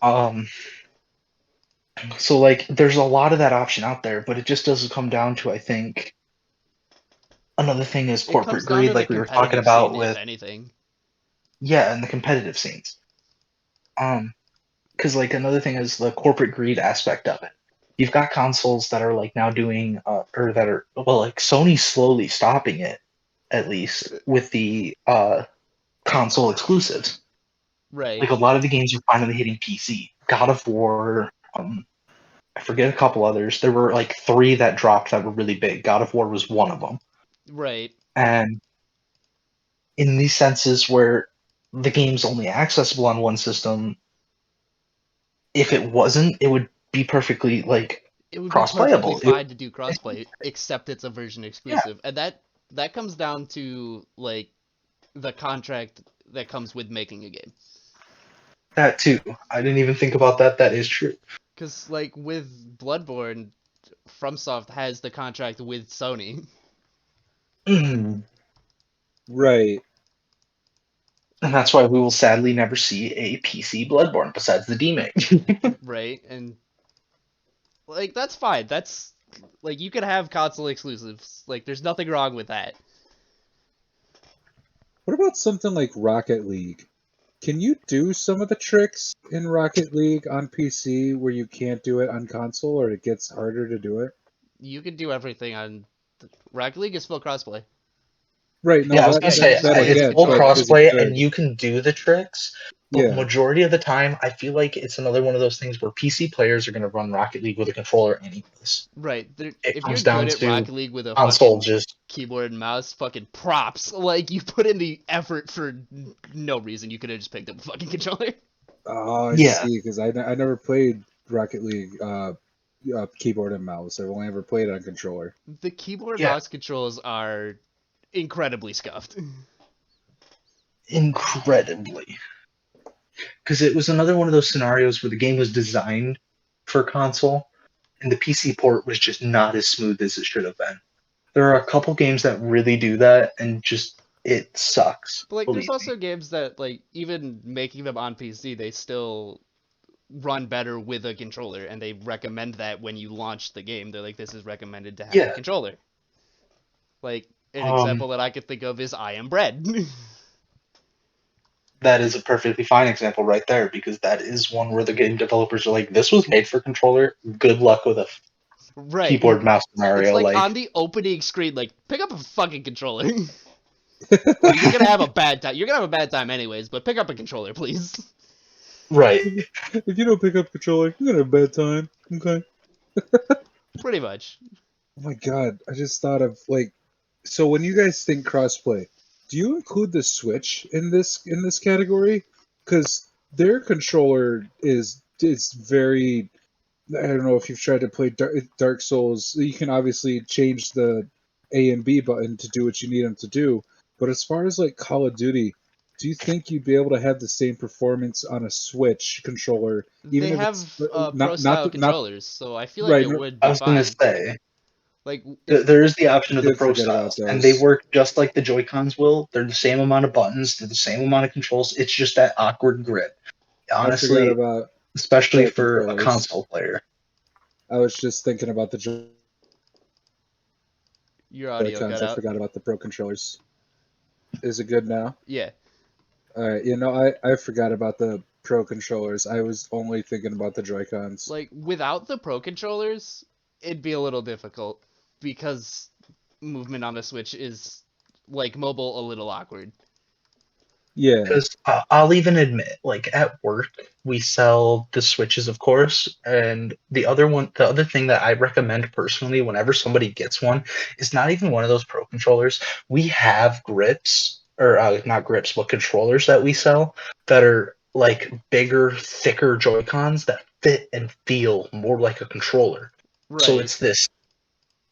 Um, So like there's a lot of that option out there, but it just doesn't come down to I think another thing is It corporate comes down greed to the like we were talking competitive about scene, if with anything. yeah, and the competitive scenes. Um because like another thing is the corporate greed aspect of it. You've got consoles that are like now doing or that are well like Sony's slowly stopping it at least with the console exclusives. Right. Like a lot of the games are finally hitting PC. God of War, I forget a couple others. There were like three that dropped that were really big. God of War was one of them. Right. And in these senses where the game's only accessible on one system, if it wasn't, it would be perfectly like It would be perfectly cross-playable. fine to do crossplay, except it's a version Yeah, exclusive. And that comes down to like the contract that comes with making a game. that too. I didn't even think about that. That is true. Cause like with Bloodborne, FromSoft has the contract with Sony. Mm. Right. And that's why we will sadly never see a PC Bloodborne besides the demake. Right? And like that's fine. That's like you can have console exclusives. Like there's nothing wrong with that. What about something like Rocket League? Can you do some of the tricks in Rocket League on PC where you can't do it on console, or it gets harder to do it? You can do everything on Rocket League is full crossplay. Right. No, Yeah, I was that gonna And that, say use that I like it's get, full but controller. is it crossplay and good? you can do the tricks, but Yeah. majority of the time, I feel like it's another one of those things where PC players are gonna run Rocket League with a controller anyways. Right. It If you're comes good down at to Rocket League with a console fucking just keyboard and mouse, fucking props. Like you put in the effort for no reason. You could have just picked up a fucking controller. Oh, I yeah. see. Because I never played Rocket League keyboard and mouse. I've only ever played on controller. The keyboard Yeah, mouse controls are incredibly scuffed. incredibly. Because it was another one of those scenarios where the game was designed for console, and the PC port was just not as smooth as it should have been. There are a couple games that really do that, and just it sucks. But like, there's Believe me. also games that like even making them on PC, they still run better with a controller, and they recommend that when you launch the game. They're like, this is recommended to have a Yeah. controller. Like an Um, example that I could think of is I Am Bread. that is a perfectly fine example right there because that is one where the game developers are like, this was made for controller. Good luck with a Right. keyboard mouse It's scenario. like Like, on the opening screen, like, pick up a fucking controller. Or you're gonna have a bad time. You're gonna have a bad time anyways, but pick up a controller, please. right. If you don't pick up controller, you're gonna have a bad time. Okay. Pretty much. Oh my god, I just thought of like, so when you guys think crossplay, do you include the Switch in this category? Because their controller is very. I don't know if you've tried to play Dark Souls. You can obviously change the A and B button to do what you need them to do. But as far as like Call of Duty, do you think you'd be able to have the same performance on a Switch controller, even They if it's have pro style not controllers, so I feel like right? it would I be was gonna fine. say Like if there is the I option of the did pro forget about styles, and they those. work just like the Joy Cons will. They're the same amount of buttons, they're the same amount of controls. It's just that awkward grip. I forgot Honestly, about especially pro for a controllers. console player. I was just thinking about the your audio Joy-Cons. cut I out. forgot about the pro controllers. Is it good now? Yeah. All right. I forgot about the pro controllers. I was only thinking about the Joy-Cons. Like without the pro controllers, it'd be a little difficult because movement on a Switch is like mobile a little awkward. Yeah. Because I'll even admit, like at work, we sell the Switches, of course, and the other thing that I recommend personally, whenever somebody gets one, is not even one of those pro controllers. We have grips, or not grips, but controllers that we sell that are like bigger, thicker Joy Cons that fit and feel more like a controller. So Right.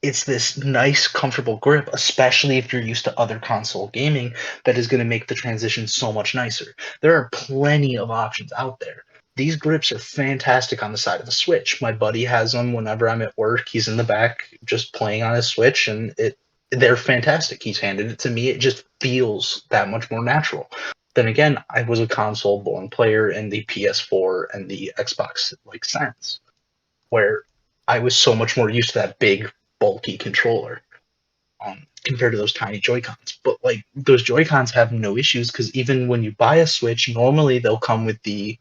it's this nice, comfortable grip, especially if you're used to other console gaming, that is going to make the transition so much nicer. There are plenty of options out there. These grips are fantastic on the side of the Switch. My buddy has them whenever I'm at work. He's in the back just playing on his Switch, and they're fantastic. He's handed it to me. It just feels that much more natural. Then again, I was a console born player in the PS4 and the Xbox like sense, where I was so much more used to that big bulky controller compared to those tiny Joy Cons. But like those Joy Cons have no issues because even when you buy a Switch, normally they'll come with the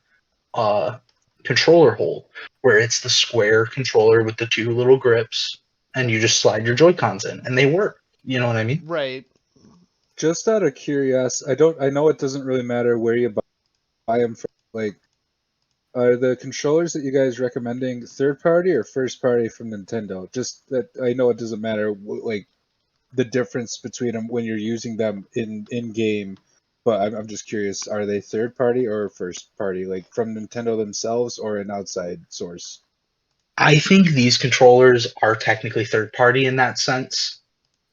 uh, controller hole where it's the square controller with the two little grips, and you just slide your Joy Cons in, and they work. You know what I mean? Right. Just out of curiosity, I know it doesn't really matter where you buy them from. Like, are the controllers that you guys recommending third party or first party from Nintendo? Just that I know it doesn't matter like the difference between them when you're using them in game. But I'm just curious, are they third party or first party, like from Nintendo themselves or an outside source? I think these controllers are technically third party in that sense.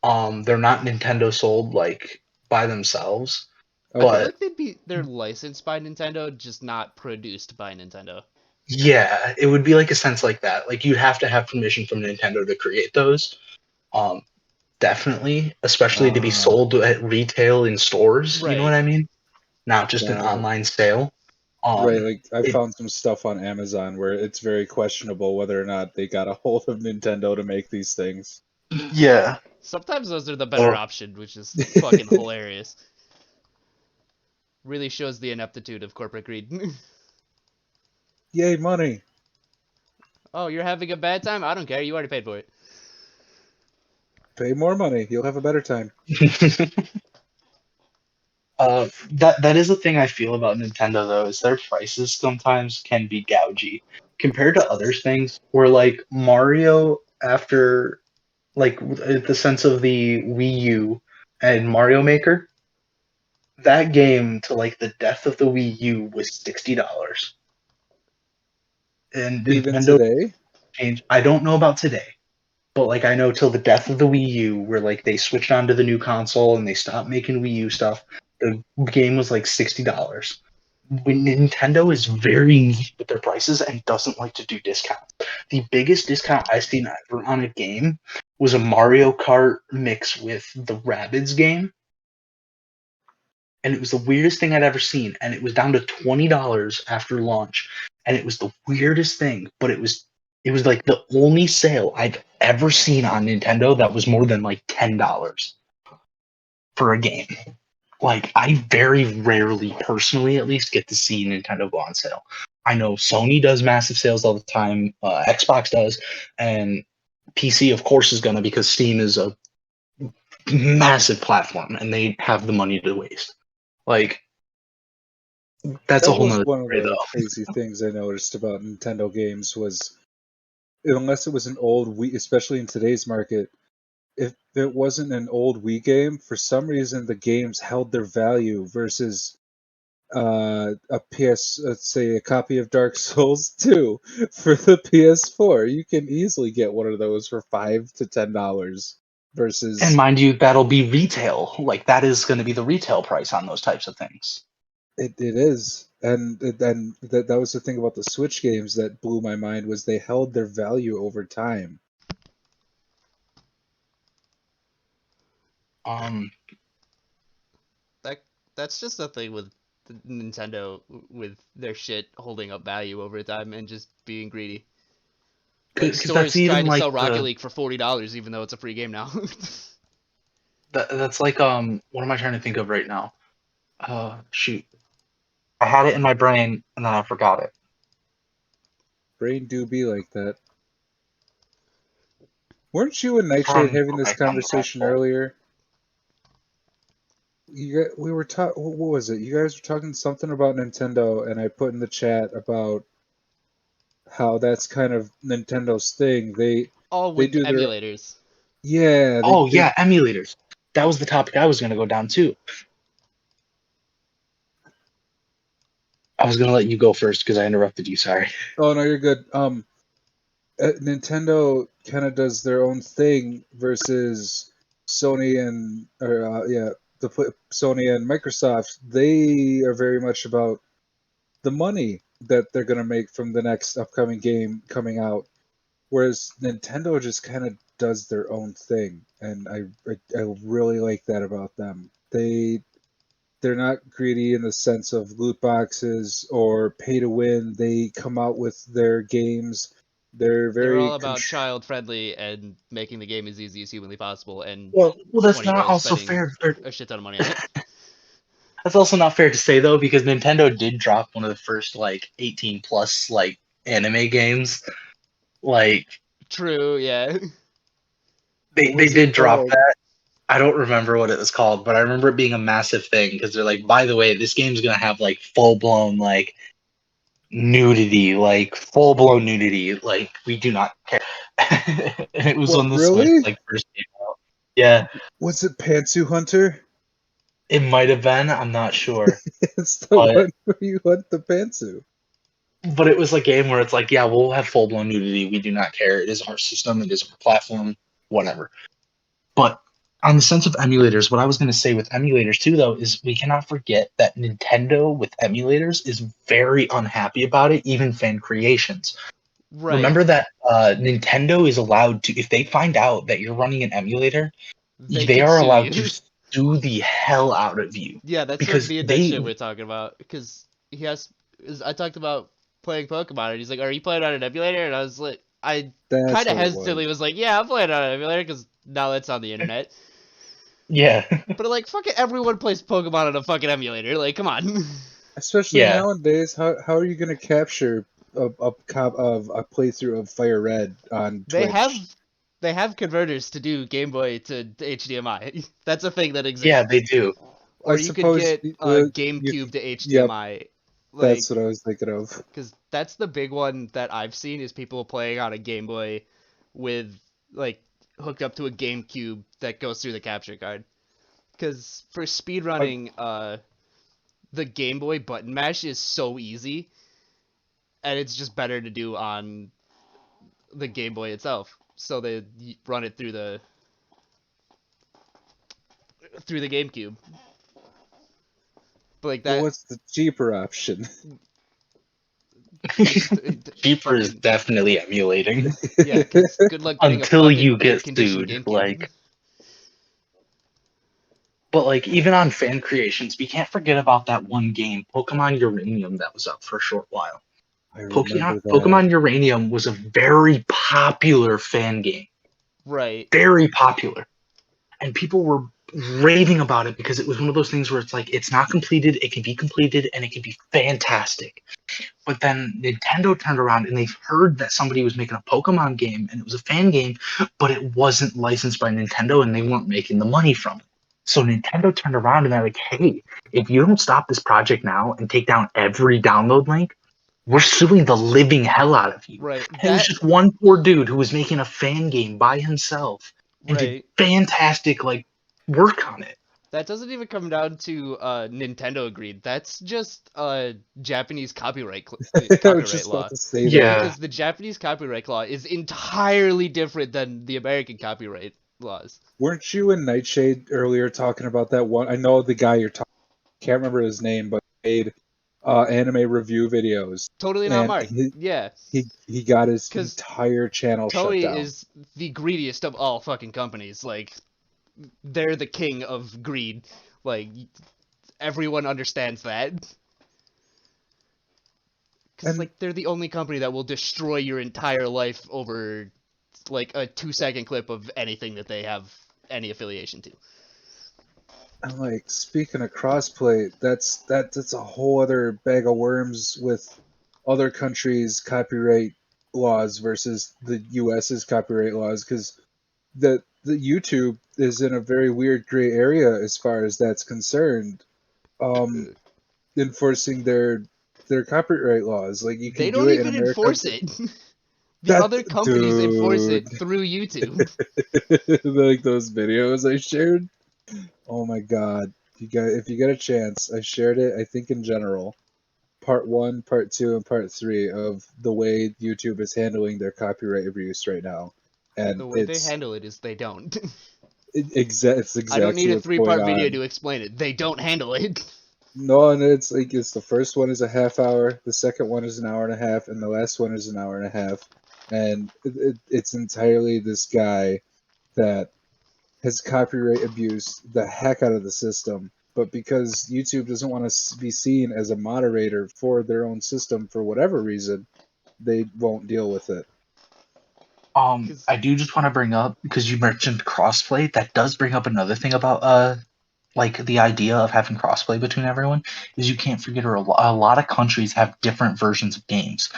They're not Nintendo sold like by themselves, I feel Okay. but like they're licensed by Nintendo, just not produced by Nintendo. yeah, it would be like a sense like that. Like you'd have to have permission from Nintendo to create those. Um, Definitely, especially to be Ah, sold at retail in stores. You know what Right. I mean? Not just an got it. online sale. Right, like I It found some stuff on Amazon where it's very questionable whether or not they got a hold of Nintendo to make these things. yeah. Sometimes those are the better Or option, which is fucking hilarious. Really shows the ineptitude of corporate greed. Yay, money! Oh, you're having a bad time? I don't care. You already paid for it. Pay more money, you'll have a better time. that is the thing I feel about Nintendo though is their prices sometimes can be gougy compared to other things. Where like Mario after like the sense of the Wii U and Mario Maker, that game to like the death of the Wii U was $60. And Even Nintendo today? changed. I don't know about today, but like I know till the death of the Wii U, where like they switched on to the new console and they stopped making Wii U stuff. The game was like $60. When Nintendo is very neat with their prices and doesn't like to do discounts. The biggest discount I've seen ever on a game was a Mario Kart mix with the Rabbids game. and it was the weirdest thing I'd ever seen. And it was down to $20 after launch, and it was the weirdest thing. But it was like the only sale I've ever seen on Nintendo that was more than like $10 for a game. Like, I very rarely, personally at least, get to see Nintendo go on sale. I know Sony does massive sales all the time, Xbox does, and PC, of course, is gonna, because Steam is a massive platform and they have the money to waste. Like, that's a That whole was nother one of story, the though. crazy things I noticed about Nintendo games was, unless it was an old Wii, especially in today's market, if it wasn't an old Wii game, for some reason the games held their value versus a let's say a copy of Dark Souls 2 for the PS4. You can easily get one of those for $5 to $10 And versus mind you, that'll be retail. Like, that is going to be the retail price on those types of things. it is. And then that was the thing about the Switch games that blew my mind was they held their value over time. Um, That that's just the thing with Nintendo, with their shit holding up value over time and just being greedy. Like because that's stores even trying to like sell Rocket League for $40 even though it's a free game now. that's like what am I trying to think of right now? Shoot, I had it in my brain and then I forgot it. Brain do be like that. Weren't you and Nightshade From having this okay, down the rabbit conversation hole. earlier? We were talking. What was it? You guys were talking something about Nintendo, and I put in the chat about how that's kind of Nintendo's thing. All They with do their emulators. yeah. Oh They yeah, emulators. That was the topic I was going to go down too. I was going to let you go first because I interrupted you. Sorry. oh no, you're good. Nintendo kind of does their own thing versus Sony and Sony and Microsoft. They are very much about the money that they're gonna make from the next upcoming game coming out. Whereas Nintendo just kind of does their own thing, and I really like that about them. They're not greedy in the sense of loot boxes or pay to win. They come out with their games. They're They're very all about child friendly and making the game as easy as humanly possible, and Well, that's 20 not bros also spending fair. a shit ton of money on it. That's also not fair to say though, because Nintendo did drop one of the first like 18 plus like anime games. Like True, yeah. they what they was it did drop called? that. I don't remember what it was called, but I remember it being a massive thing because they're like, by the way, this game's gonna have like full blown like nudity, like full blown nudity. Like we do not care. And it was What when the Switch really? like first came out. Yeah, Was it Pantsu Hunter? it might have been. I'm not sure, It's the but one where you hunt the Pantsu. it was a game where it's like, yeah, we'll have full blown nudity. We do not care. It is our system. It is our platform. Whatever. But on the sense of emulators, what I was going to say with emulators too, though, is we cannot forget that Nintendo with emulators is very unhappy about it, even fan creations. Right. Remember that Nintendo is allowed to, if they find out that you're running an emulator, They they can are sue allowed to you. sue the hell out of you Yeah, that's what because me and that they, shit we're talking about. Because I talked about playing Pokemon, and he's like, "Are you playing on an emulator?" And I was like, I That's kind of what it hesitantly was. was like, "Yeah, I'm playing on an emulator because now that's on the internet." yeah, But like, fuck it, everyone plays Pokemon on a fucking emulator. Like, come on. Especially yeah, nowadays, how are you going to capture a playthrough of Fire Red on They have Twitch? they have converters to do Game Boy to HDMI. That's a thing that yeah, they exists. do. I Or you could suppose get a you GameCube could. to Yep, HDMI. Like, that's what I was thinking of. because that's the big one that I've seen is people playing on a Game Boy with like hooked up to a GameCube that goes through the capture card. Because for I, speedrunning, the Game Boy button mash is so easy, and it's just better to do on the Game Boy itself. So they run it through the GameCube. But like but that, what's the cheaper option? Cheaper is fucking definitely emulating yeah. Because good luck getting a until fucking you mint get condition sued. GameCube. Like, But like even on fan creations, we can't forget about that one game, Pokemon Uranium, that was up for a short while. I remember that. Pokemon Uranium was a very popular fan game. Right. Very popular. And people were raving about it because it was one of those things where it's like it's not completed, it can be completed, and it can be fantastic. But then Nintendo turned around and they heard that somebody was making a Pokemon game and it was a fan game, but it wasn't licensed by Nintendo and they weren't making the money from it. So Nintendo turned around and they're like, hey, if you don't stop this project now and take down every download link, we're suing the living hell out of you. Right. And it was just one poor dude who was making a fan game by himself and did Right. fantastic like work on it. That doesn't even come down to Nintendo agreed. That's just Japanese copyright I was copyright just law. about to say Yeah. Because the Japanese copyright law is entirely different than the American copyright laws. Weren't you and Nightshade earlier talking about that one? I know the guy you're talking. Can't remember his name, but he made anime review videos, Totally not and Mark. Yeah. he got his 'Cause entire channel shut Toei down. is the greediest of all fucking companies. Like, they're the king of greed. Like, everyone understands that. Because, And- like, they're the only company that will destroy your entire life over, like, a 2-second clip of anything that they have any affiliation to. I'm like, speaking of crossplay, that's a whole other bag of worms with other countries' copyright laws versus the U.S.'s copyright laws, because the YouTube is in a very weird gray area as far as that's concerned. Enforcing their copyright laws, like you can They do don't it in even America. enforce it. The That other companies enforce dude, it through YouTube. like those videos I shared. Oh my god! If you get a chance, I shared it. I think in general, part 1, part 2, and part 3 of the way YouTube is handling their copyright abuse right now, and The way they handle it is they don't. it's I don't need exactly a what's going 3-part video on. to explain it. They don't handle it. No, and it's like it's the first one is a half hour, the second one is an hour and a half, and the last one is an hour and a half, and it's entirely this guy that has copyright abused the heck out of the system. But because YouTube doesn't want to be seen as a moderator for their own system for whatever reason, they won't deal with it. I do just want to bring up, because you mentioned crossplay, that does bring up another thing about like the idea of having crossplay between everyone, is you can't forget a lot of countries have different versions of games.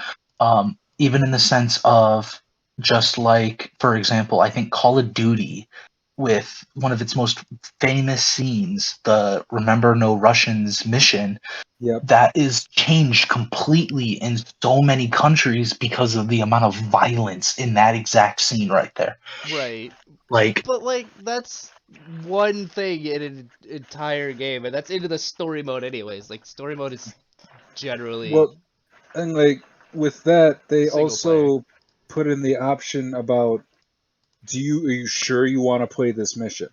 Even in the sense of, just like, for example, I think Call of Duty, with one of its most famous scenes, the Remember No Russians mission, Yep. that is changed completely in so many countries because of the amount of violence in that exact scene right there. Right. Like, But, like, that's one thing in an entire game, and that's into the story mode anyways. Like, story mode is generally Well, and like with that, they single also put in the option about are you sure you want to play this mission?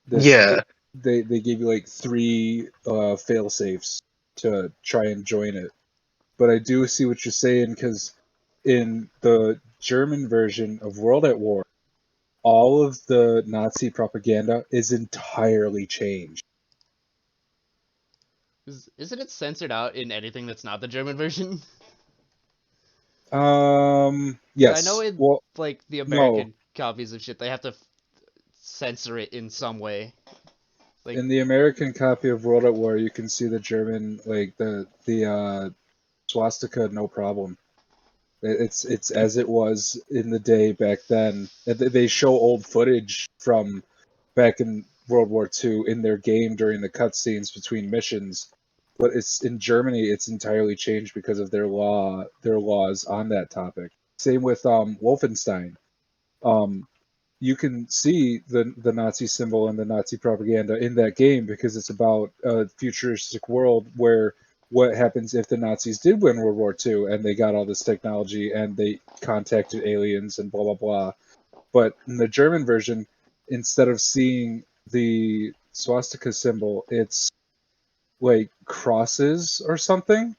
yeah, They gave you like 3 fail safes to try and join it. But I do see what you're saying, because in the German version of World at War, all of the Nazi propaganda is entirely changed. Isn't it censored out in anything that's not the German version? Yes. I know in Well, like the no. American copies of shit, they have to censor it in some way. Like, In the American copy of World at War, you can see the German, like the swastika, no problem. It's as it was in the day back then. They show old footage from back in World War II in their game during the cutscenes between missions, but it's in Germany. It's entirely changed because of their laws on that topic. Same with Wolfenstein. You can see the Nazi symbol and the Nazi propaganda in that game because it's about a futuristic world where what happens if the Nazis did win World War II and they got all this technology and they contacted aliens and blah blah blah. But in the German version, instead of seeing the swastika symbol, it's like crosses or something,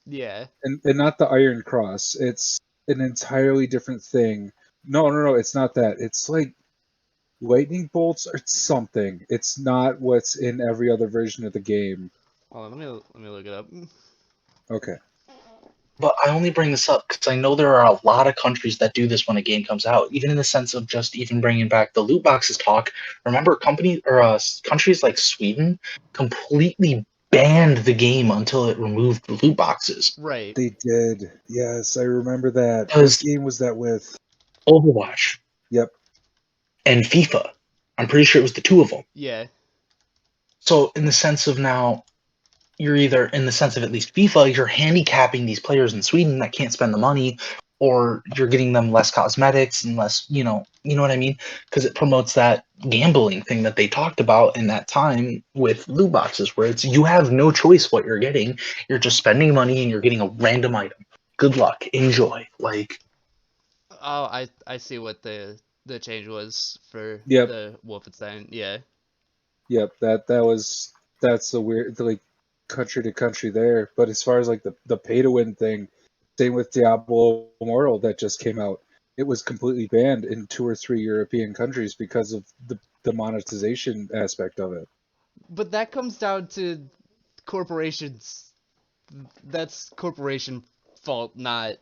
yeah. and not the Iron Cross. It's an entirely different thing. No, it's not that. It's like lightning bolts are something. It's not what's in every other version of the game. Oh, let me look it up. Okay. But I only bring this up because I know there are a lot of countries that do this when a game comes out, even in the sense of just even bringing back the loot boxes talk. Remember, countries like Sweden completely banned the game until it removed the loot boxes. Right. They did. Yes, I remember that. What Because game was that with? Overwatch Yep. and FIFA, I'm pretty sure it was the two of them. Yeah. So in the sense of now, you're either in the sense of at least FIFA, you're handicapping these players in Sweden that can't spend the money, or you're getting them less cosmetics and less, you know what I mean? Because it promotes that gambling thing that they talked about in that time with loot boxes, where it's you have no choice what you're getting. You're just spending money and you're getting a random item. Good luck, enjoy. Like, Oh, I see what the change was for Yep. the Wolfenstein. Yeah. Yep. That's the weird like country to country there. But as far as like the pay to win thing, same with Diablo Immortal that just came out. It was completely banned in 2 or 3 European countries because of the monetization aspect of it. But that comes down to corporations. That's corporation fault, not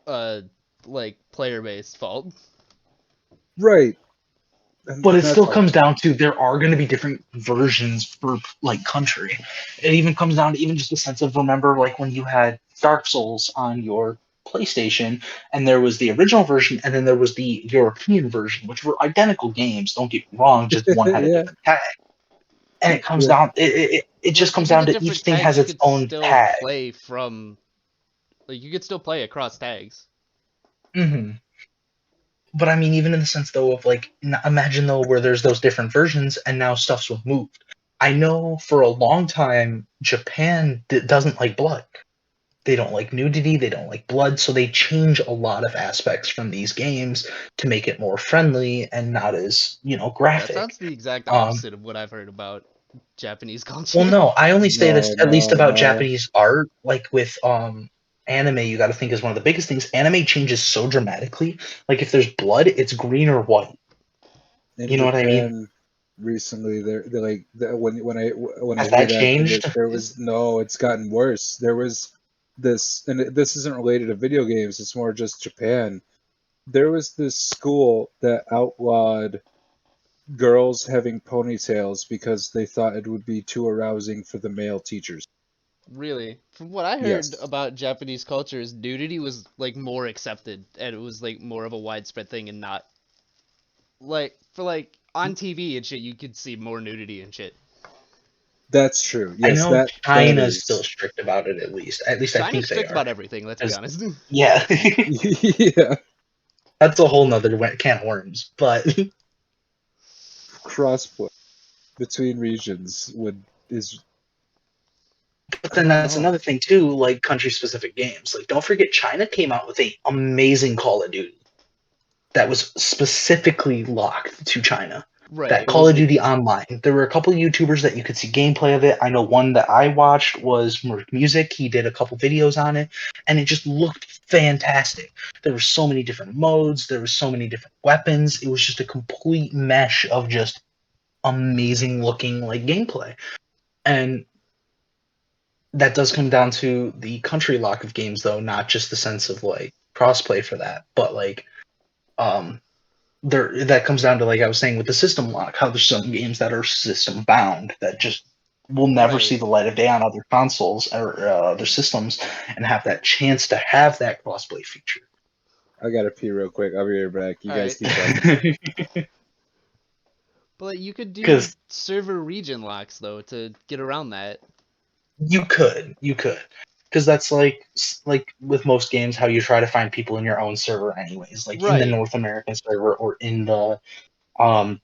uh like player base fault. Right. but And it that's still all. comes down to there are going to be different versions for like country. It even comes down to even just a sense of remember like when you had Dark Souls on your PlayStation and there was the original version and then there was the European version, which were identical games. Don't get me wrong, just one had a Yeah. different tag. And it comes Yeah. down. It But just comes even down the to each different thing tags, has you its could own still tag. play from like you could still play across tags. Hmm. But I mean, even in the sense though of like, imagine though where there's those different versions and now stuff's removed. I know for a long time Japan doesn't like blood. They don't like nudity. They don't like blood. So they change a lot of aspects from these games to make it more friendly and not as That graphic. sounds the exact Um, opposite of what I've heard about Japanese well, culture. no, I only say this No, at least no, about no. Japanese art. Like with anime, you got to think is one of the biggest things. Anime changes so dramatically. Like if there's blood, it's green or white. In You know what I mean? Japan recently, they're like when I Has hear that that changed? there was no, it's gotten worse. There was this, and this isn't related to video games. It's more just Japan. There was this school that outlawed girls having ponytails because they thought it would be too arousing for the male teachers. Really, from what I heard Yes, about Japanese culture, is nudity was like more accepted and it was like more of a widespread thing and not like for like on TV and shit. You could see more nudity and shit. that's true. I Yes, know that China's still is. strict about it at least. At least I China's think they strict are. about everything. Let's be 'Cause- honest. yeah, Yeah, that's a whole nother can of worms. But crossplay between regions would is but I then don't that's know. another thing too, like country specific games. Like don't forget China came out with a amazing Call of Duty that was specifically locked to China. That Right. What Call was of it? Duty Online. There were a couple of YouTubers that you could see gameplay of it. I know one that I watched was Merc Music. He did a couple videos on it, and it just looked fantastic. There were so many different modes. There were so many different weapons. It was just a complete mesh of just amazing looking like gameplay. And that does come down to the country lock of games, though, not just the sense of like crossplay for that, but like um there that comes down to like I was saying with the system lock, how there's some games that are system bound that just will never see Right. the light of day on other consoles or other systems and have that chance to have that crossplay feature. I gotta pee real quick. I'll be right back. You All guys right. keep talking. But like, you could do Because server region locks though to get around that. you could, because that's like with most games, how you try to find people in your own server, anyways. Like in the Right. North American server or in the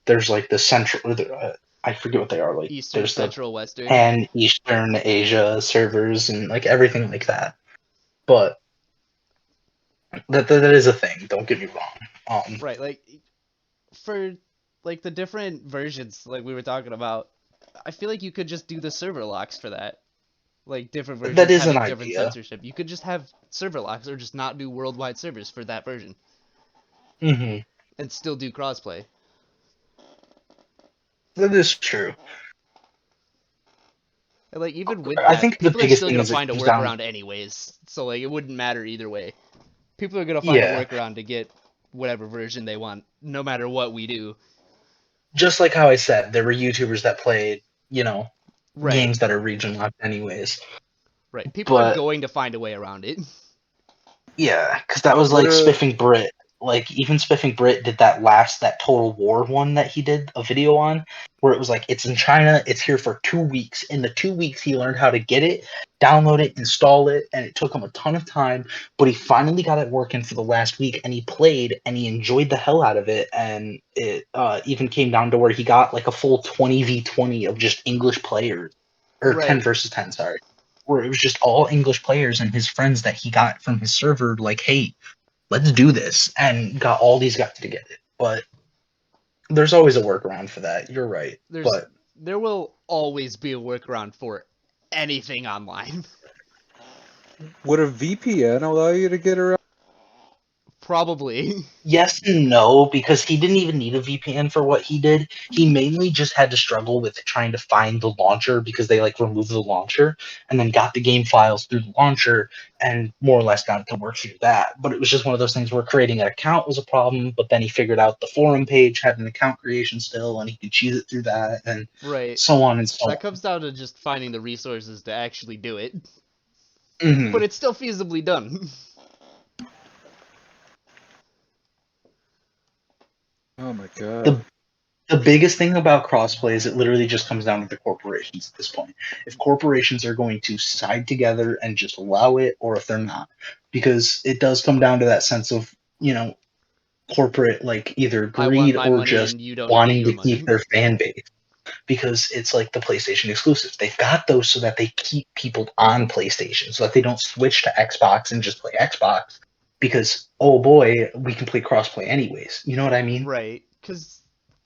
there's like the central, or I forget what they are. Like Eastern, there's the Central, Western. Pan Eastern Asia servers and like everything like that. But that is a thing. Don't get me wrong. Right. Like for like the different versions like we were talking about, I feel like you could just do the server locks for that. Like different That versions is an having different idea. censorship. You could just have server locks or just not do worldwide servers for that version Hmm. and still do crossplay. That is true. And, like, even with I that, think the people are biggest still thing gonna is it find a comes down. workaround anyways. So, like, it wouldn't matter either way. People are gonna find a Yeah, workaround to get whatever version they want, no matter what we do. just like how I said, there were YouTubers that played, Right, games that are region locked anyways. right. People are But going to find a way around it. yeah, because that was What like are Spiffing Brit. Like even Spiffing Brit did that Total War one that he did a video on, where it was like it's in China, it's here for 2 weeks. In the 2 weeks, he learned how to get it, download it, install it, and it took him a ton of time. But he finally got it working for the last week, and he played, and he enjoyed the hell out of it. And it even came down to where he got like a full 20v20 of just English players, or 10 Right. versus 10, sorry, where it was just all English players and his friends that he got from his server, like, hey, let's do this, and got all these guys to get it. But there's always a workaround for that. You're right. There's But there will always be a workaround for anything online. would a VPN allow you to get around? Probably. yes and no, because he didn't even need a VPN for what he did. He mainly just had to struggle with trying to find the launcher because they like removed the launcher and then got the game files through the launcher and more or less got it to work through that. But it was just one of those things where creating an account was a problem, but then he figured out the forum page had an account creation still and he could cheese it through that and Right. so on and so That comes down to just finding the resources to actually do it. on. Mhm. But it's still feasibly done. Oh my god. The the biggest thing about crossplay is it literally just comes down to the corporations at this point. If corporations are going to side together and just allow it, or if they're not, because it does come down to that sense of corporate like either I want greed my or money just and you don't give me wanting your to keep money. their fan base. Because it's like the PlayStation exclusives. They've got those so that they keep people on PlayStation, so that they don't switch to Xbox and just play Xbox. Because oh boy, we can play crossplay anyways. You know what I mean? Right. Because,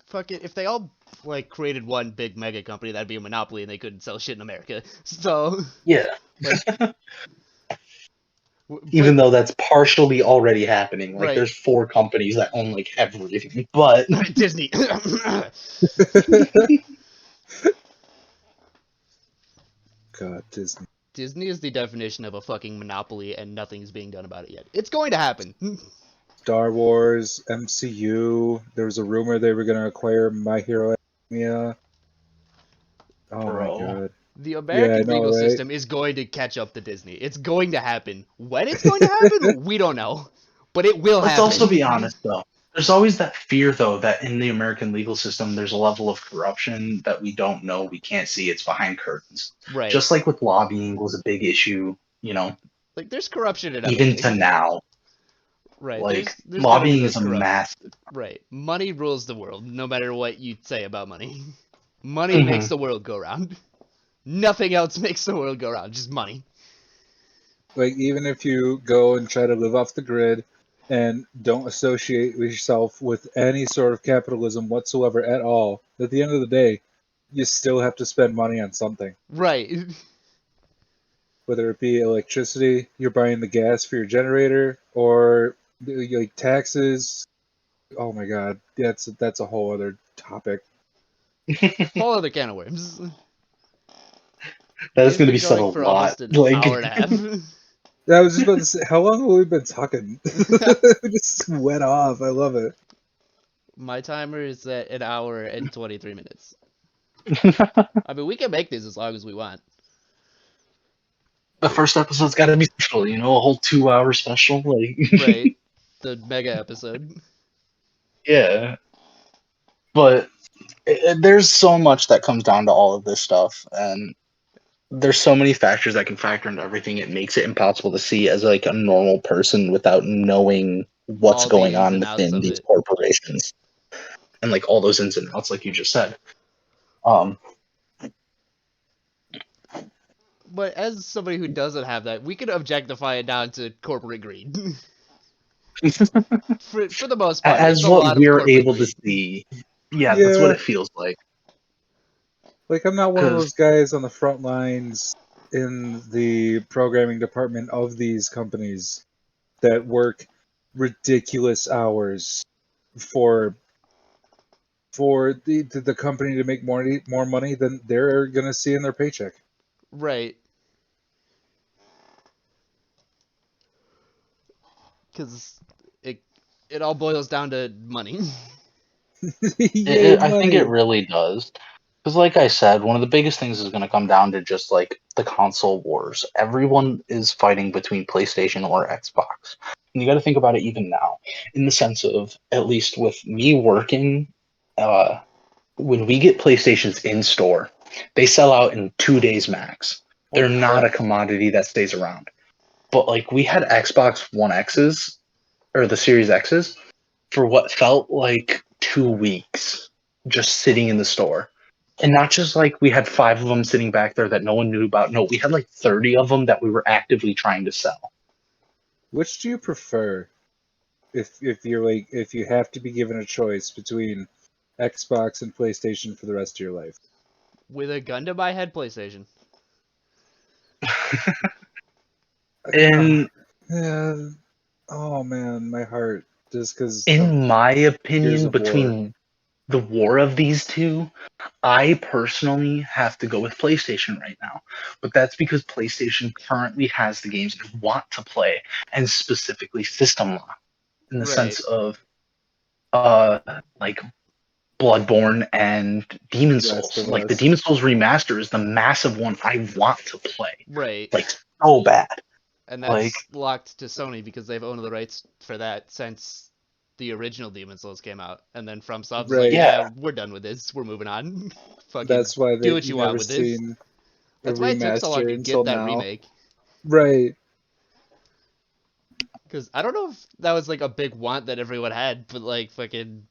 fuck it, if they all, like, created one big mega company, that'd be a monopoly and they couldn't sell shit in America. So, Yeah. like, Even but, though that's partially already happening. Like right. there's 4 companies that own like everything. But Disney. God, Disney. Disney is the definition of a fucking monopoly and nothing's being done about it yet. It's going to happen. Star Wars, MCU. There was a rumor they were going to acquire My Hero Academia. Oh my bro. god. The Yeah, I American know, legal right? system is going to catch up to Disney. It's going to happen. When it's going to happen, we don't know. But it will Let's also happen. be honest though. There's always that fear though that in the American legal system there's a level of corruption that we don't know, we can't see, it's behind curtains. Right. Just like with lobbying was a big issue, Like, there's corruption in even to everything. now. Right. Like There's gonna be lobbying those is a corrupt. massive. Right. Money rules the world, no matter what you say about money. Money makes Mhm. the world go round. Nothing else makes the world go round, just money. Like, even if you go and try to live off the grid and don't associate yourself with any sort of capitalism whatsoever at all, at the end of the day, you still have to spend money on something. Right. Whether it be electricity, you're buying the gas for your generator, or like taxes. Oh my god, that's a whole other topic. Whole other can of worms. That is We've going to been be said a going for lot. almost an Like, hour and a half. I was just about to say, how long have we been talking? We just went off. I love it. My timer is at an hour and 23 minutes. the I mean, we can make these as long as we want. first episode's got to be special, a whole 2 hour special. Like, Right. The mega episode. yeah. But there's so much that comes down to all of this stuff, and there's so many factors that can factor into everything. It makes it impossible to see as like a normal person without knowing what's All the going ins on and outs within of these it. corporations and like all those ins and outs, like you just said. Um, But as somebody who doesn't have that, we could objectify it down to corporate greed. For the most part, it's as a what lot of we're corporate able to greed. see, yeah, that's what Yeah, it feels like. like I'm not one of Because those guys on the front lines in the programming department of these companies that work ridiculous hours for for the company to make more money than they're gonna see in their paycheck. Right. Because it all boils down to money. Yay, I think it money! really does. Because, like I said, one of the biggest things is going to come down to just like the console wars. Everyone is fighting between PlayStation or Xbox. And you got to think about it even now, in the sense of, at least with me working, when we get PlayStations in store, they sell out in 2 days max. Oh They're not a crap! commodity that stays around. But like we had Xbox One X's or the Series X's for what felt like 2 weeks just sitting in the store. And not just like we had 5 of them sitting back there that no one knew about. No, we had like 30 of them that we were actively trying to sell. Which do you prefer? If you're like if you have to be given a choice between Xbox and PlayStation for the rest of your life. With a gun to my head, PlayStation. In Yeah. Oh man, my heart. Just because of in my Gears opinion, of War. between the war of these two, I personally have to go with PlayStation right now. But that's because PlayStation currently has the games I want to play, and specifically system lock, in the Right. sense of like Bloodborne and Demon Last Souls. of Like the Us. Demon Souls remaster is the massive one I want to play. Right. Like so bad. And Like that's locked to Sony because they've owned the rights for that since the original Demon Souls came out. And then FromSoft is like, Right. yeah, yeah. we're done with this. We're moving on. Fucking That's why do they what you you want never with this. seen a That's why it took so long remaster to until get that now. remake. Right. Because I don't know if that was like a big want that everyone had, but like fucking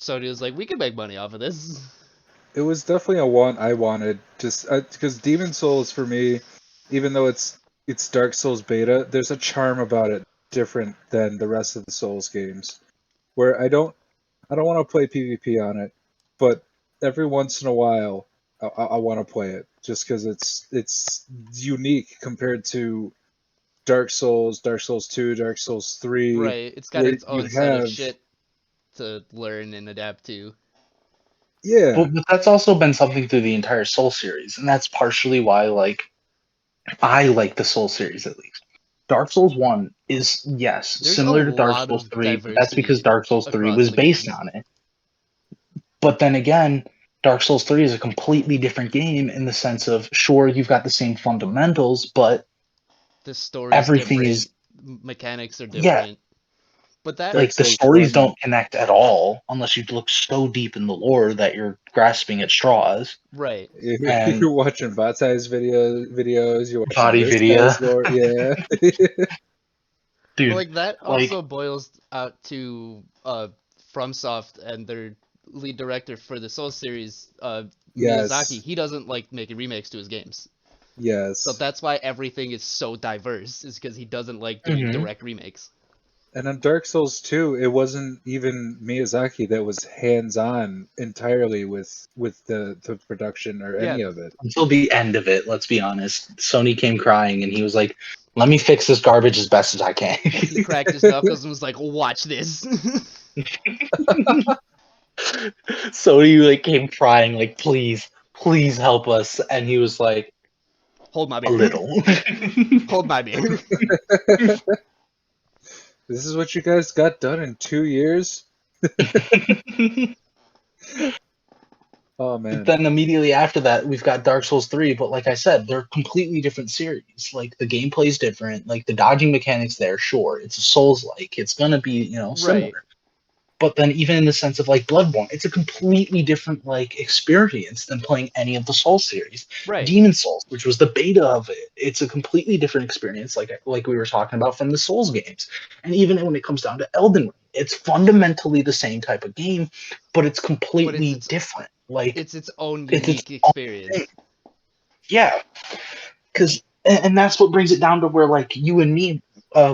Sony was like, we can make money off of this. It was definitely a want I wanted. Just because Demon Souls for me, even though it's Dark Souls beta, there's a charm about it different than the rest of the Souls games. Where I don't want to play PvP on it, but every once in a while I want to play it just because it's unique compared to Dark Souls, Dark Souls 2, Dark Souls 3, Right. It's got where its you own set of have shit to learn and adapt to. yeah, But that's also been something through the entire Soul series, and that's partially why like I like the Soul series at least. Dark Souls 1 is, yes, There's a similar to Dark lot Souls of 3, but that's because diversity Dark Souls 3 across was the based games. on it. But then again, Dark Souls 3 is a completely different game in the sense of, sure, you've got the same fundamentals, but The story's everything different, is, mechanics are yeah, different. But that Dark like the Souls stories 1. don't connect at all unless you look so deep in the lore that you're grasping at straws. right. And You're watching Vatai's videos, you're watching body this video, guy's lore, yeah. But dude, like that like, also boils out to FromSoft and their lead director for the Soul series, Miyazaki. Yes, He doesn't like making remakes to his games. So yes. that's why everything is so diverse, is because he doesn't like doing mhm. direct remakes. And on Dark Souls 2, it wasn't even Miyazaki that was hands-on entirely with the production or Yeah, any of it. Until the end of it, let's be honest. Sony came crying and he was like, let me fix this garbage as best as I can. he cracked his knuckles and was like, "Watch this." Sony like came crying, like, please, please help us. And he was like, Hold my a beer. little. Hold my beer. This is what you guys got done in 2 years? Oh But man. then immediately after that, we've got Dark Souls 3. But like I said, they're completely different series. Like the gameplay's different. Like the dodging mechanics there, sure. It's a Souls like. It's gonna be, Right. similar. But then even in the sense of like Bloodborne, it's a completely different like experience than playing any of the Soul series. Right. Demon Souls, which was the beta of it, it's a completely different experience, like we were talking about from the Souls games. And even when it comes down to Elden Ring, it's fundamentally the same type of game, but it's But it's completely its different. Like it's its own it's its unique own thing. experience. Yeah, because and that's what brings it down to where like you and me,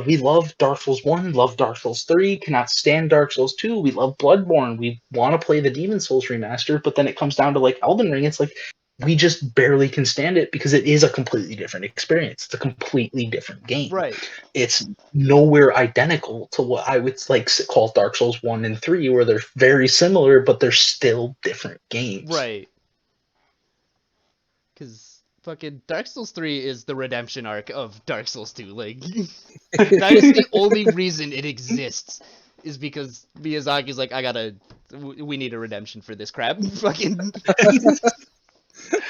we love Dark Souls 1, love Dark Souls 3, cannot stand Dark Souls 2, we love Bloodborne, we want to play the Demon Souls remaster, but then it comes down to like Elden Ring, it's like we just barely can stand it because it is a completely different experience. It's a completely different game. Right. It's nowhere identical to what I would like call Dark Souls 1 and 3, where they're very similar, but they're still different games. Right. Because fucking Dark Souls 3 is the redemption arc of Dark Souls 2. Like, that is the only reason it exists, is because Miyazaki's like, we need a redemption for this crap. Fucking,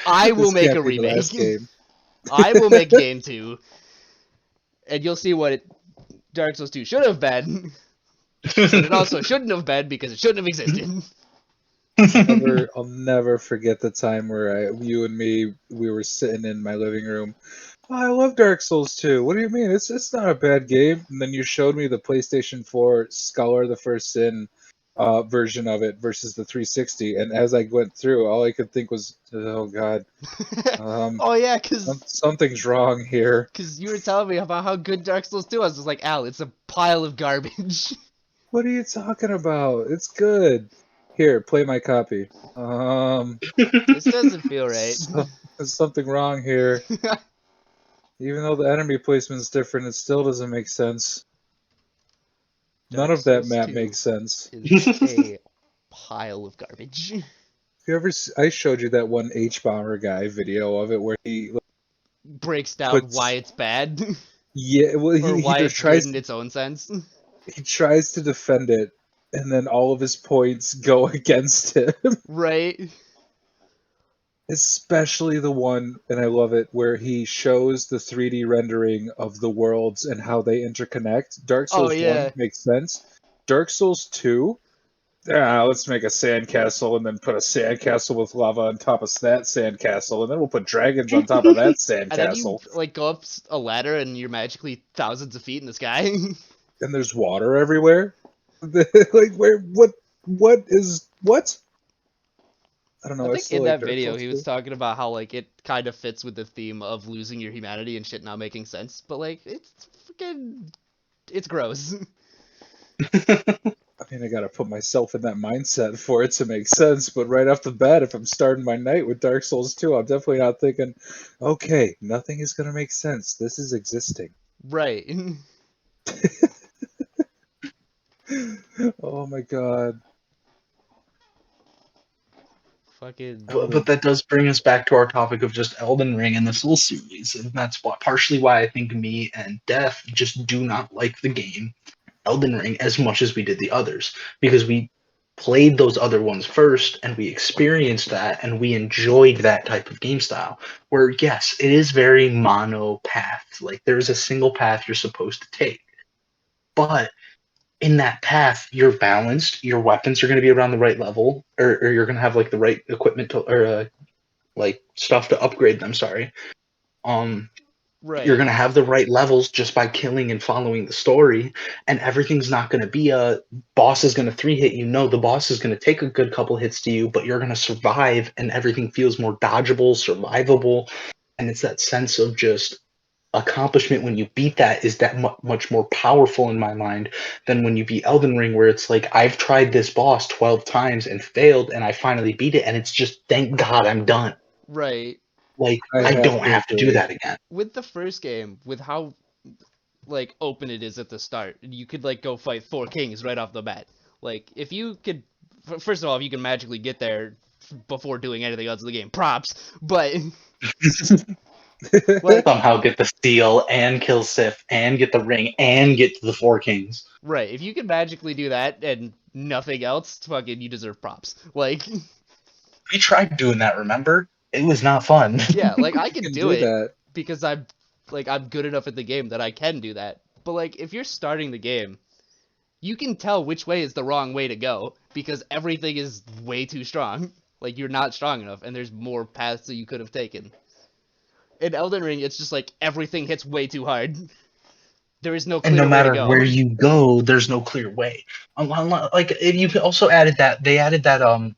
I will This make can't a be the last remake. game. I will make game 2, and you'll see what Dark Souls 2 should have been, but it also shouldn't have been because it shouldn't have existed. I'll never forget the time where you and me, we were sitting in my living room. Oh, I love Dark Souls 2. What do you mean? It's not a bad game. And then you showed me the PlayStation 4 Scholar the First Sin version of it versus the 360. And as I went through, all I could think was, oh god, Oh yeah, because something's wrong here. you were telling me about how good Dark Souls 2 was. I was like, Al, it's a pile of garbage. What are you talking about? It's good. Here, play my copy. This doesn't feel right. There's something wrong here. Even though the enemy placement's different, it still doesn't make sense. None of that map makes sense. Is a pile of garbage. I showed you that one H-Bomber guy video of it where he Breaks down why it's bad. Yeah, well, or why he it's tries good in its own sense. he tries to defend it, and then all of his points go against him. Right? Especially the one, and I love it, where he shows the 3D rendering of the worlds and how they interconnect. Dark Souls 1 makes sense. Dark Souls 2, let's make a sandcastle and then put a sandcastle with lava on top of that sandcastle, and then we'll put dragons on top of that sandcastle. And then you like go up a ladder and you're magically thousands of feet in the sky. And there's water everywhere. Like what is what? I don't know. I think in like that video Souls he 2. was talking about how like it kind of fits with the theme of losing your humanity and shit not making sense, but like it's gross. I mean, I gotta put myself in that mindset for it to make sense. But right off the bat, if I'm starting my night with Dark Souls 2, I'm definitely not thinking, okay, nothing is gonna make sense. This is existing. Right. Oh my god. Fucking. But that does bring us back to our topic of just Elden Ring and the Soul series, and that's partially why I think me and Death just do not like the game Elden Ring as much as we did the others, because we played those other ones first and we experienced that and we enjoyed that type of game style. Where yes, it is very mono path, like there's a single path you're supposed to take, but in that path, you're balanced. Your weapons are going to be around the right level, or you're going to have like the right equipment to, or like stuff to upgrade them. Sorry. Right. You're going to have the right levels just by killing and following the story, and everything's not going to be a boss is going to 3-hit you. No, the boss is going to take a good couple hits to you, but you're going to survive, and everything feels more dodgeable, survivable, and it's that sense of just accomplishment when you beat that is that much more powerful in my mind than when you beat Elden Ring, where it's like I've tried this boss 12 times and failed and I finally beat it, and it's just thank God I'm done. Right. Like I don't have to do that again. With the first game, with how like open it is at the start, you could like go fight 4 kings right off the bat. Like if you could, first of all, if you can magically get there before doing anything else in the game, props. But like, somehow get the seal and kill Sif and get the ring and get to the 4 kings. Right. If you can magically do that and nothing else, fucking you deserve props. Like we tried doing that, remember? It was not fun. Yeah, like I can do it that. because I'm good enough at the game that I can do that. But like if you're starting the game, you can tell which way is the wrong way to go because everything is way too strong. Like you're not strong enough and there's more paths that you could have taken. In Elden Ring, it's just like everything hits way too hard. There is no clear way to go. And no matter where you go, there's no clear way. Like you also added that they added that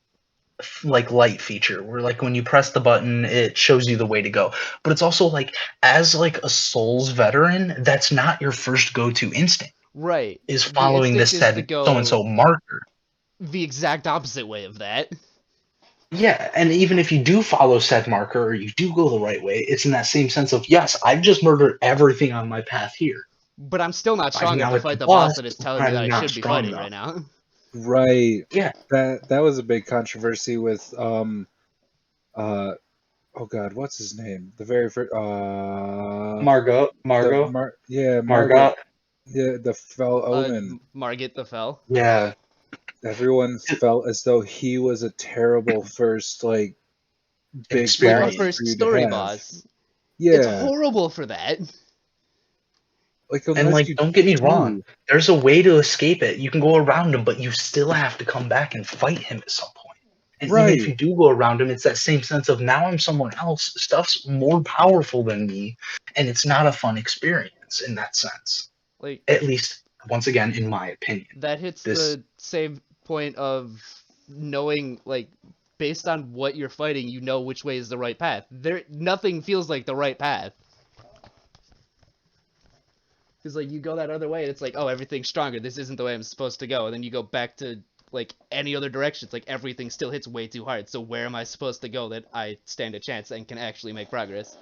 like light feature where like when you press the button it shows you the way to go. But it's also like as like a Souls veteran, that's not your first go-to instinct. Right. Is following this said so-and-so marker. The exact opposite way of that. Yeah, and even if you do follow said marker or you do go the right way, it's in that same sense of, yes, I've just murdered everything on my path here. But I'm still not I've strong enough now to hit the fight the boss boss, that is telling me that I'm I not should be strong fighting right enough. now. Right. Yeah. That was a big controversy with uh oh god, what's his name? The very first Margot, Margot, Margaret. Margot. Yeah, the fell omen. Margit the Fell. Yeah. Everyone felt as though he was a terrible first like big Like the boss Experience. for first you to story have. boss. It's Yeah. horrible for that. Like And unless like, you don't get me wrong, do. there's a way to escape it. You can go around him, but you still have to come back and fight him at some point. And even if Right. you do go around him, it's that same sense of now I'm someone else. Stuff's more powerful than me, and it's not a fun experience in that sense. Like At least, once again, in my opinion. that hits This the same point of knowing, like, based on what you're fighting, you know which way is the right path. Nothing feels like the right path. Because, like, you go that other way, and it's like, oh, everything's stronger. This isn't the way I'm supposed to go. And then you go back to, like, any other direction. It's like everything still hits way too hard. So where am I supposed to go that I stand a chance and can actually make progress?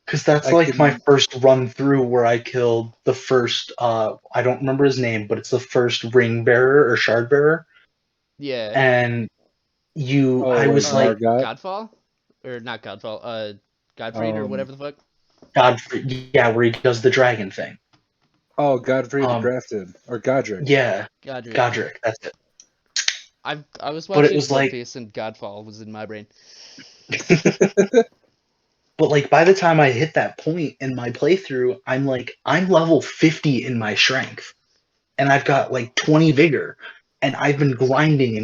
Because that's I like my can first run through where I killed the first I don't remember his name, but it's the first ring bearer or shard bearer. Yeah. And oh I like was like, Margot. Godfall? Or not Godfall, Godfried or Um whatever the fuck? Godfrey, yeah, where he does the dragon thing. oh Godfrey the Um, Grafted. Or Godric. yeah, Godric. Godric, that's it. I was But it watching was One like, Piece and Godfall was in my brain. but like by the time I hit that point in my playthrough, I'm level 50 in my strength, and I've got like 20 vigor, and I've been grinding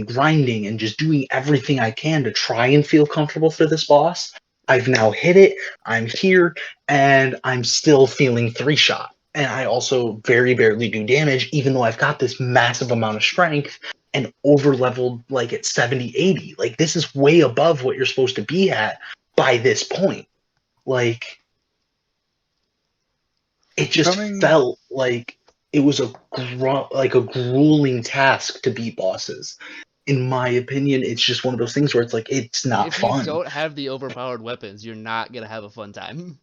and just doing everything I can to try and feel comfortable for this boss. I've now hit it, I'm here, and I'm still feeling three shot. And I also very barely do damage, even though I've got this massive amount of strength and over leveled like at 70, 80. Like, this is way above what you're supposed to be at by this point. Like, it just Coming felt like it was like a grueling task to beat bosses. In my opinion, it's just one of those things where it's like it's not If you fun. don't have the overpowered weapons, you're not gonna have a fun time.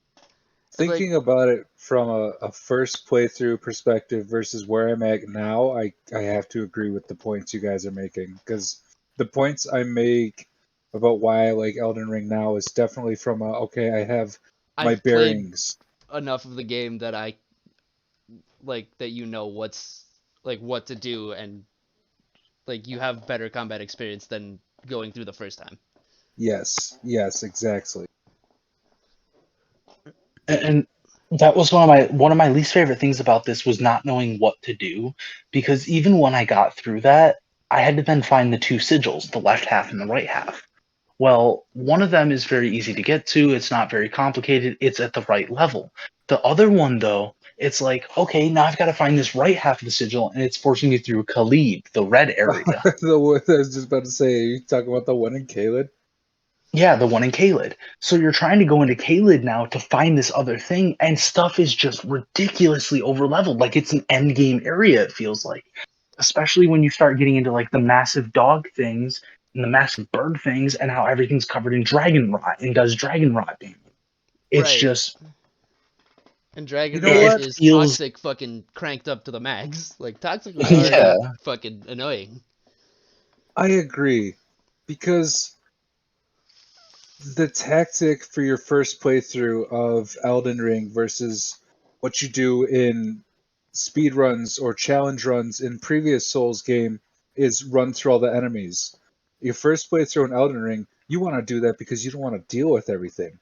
It's like, thinking about it from a first playthrough perspective versus where I'm at now, I have to agree with the points you guys are making because the points I make about why I like Elden Ring now is definitely from okay, I have my I've played bearings. enough of the game that I like that you know what to do, and like you have better combat experience than going through the first time. Yes, exactly. And that was one of my least favorite things about this was not knowing what to do, because even when I got through that, I had to then find the two sigils, the left half and the right half. Well, one of them is very easy to get to. It's not very complicated. It's at the right level. The other one, though, it's like, okay, now I've got to find this right half of the sigil, and it's forcing me through Khalid, the red area. The one I was just about to say, you talking about the one in Caelid? Yeah, the one in Caelid. So you're trying to go into Caelid now to find this other thing, and stuff is just ridiculously overleveled. Like, it's an end game area, it feels like. Especially when you start getting into like the massive dog things and the massive bird things, and how everything's covered in dragon rot and does dragon rot damage. It's Right. just And You Dragon know Rot it what? is feels toxic fucking cranked up to the max. Like toxic was yeah. already fucking annoying. I agree because the tactic for your first playthrough of Elden Ring versus what you do in speed runs or challenge runs in previous Souls game is run through all the enemies. Your first playthrough in Elden Ring, you want to do that because you don't want to deal with everything.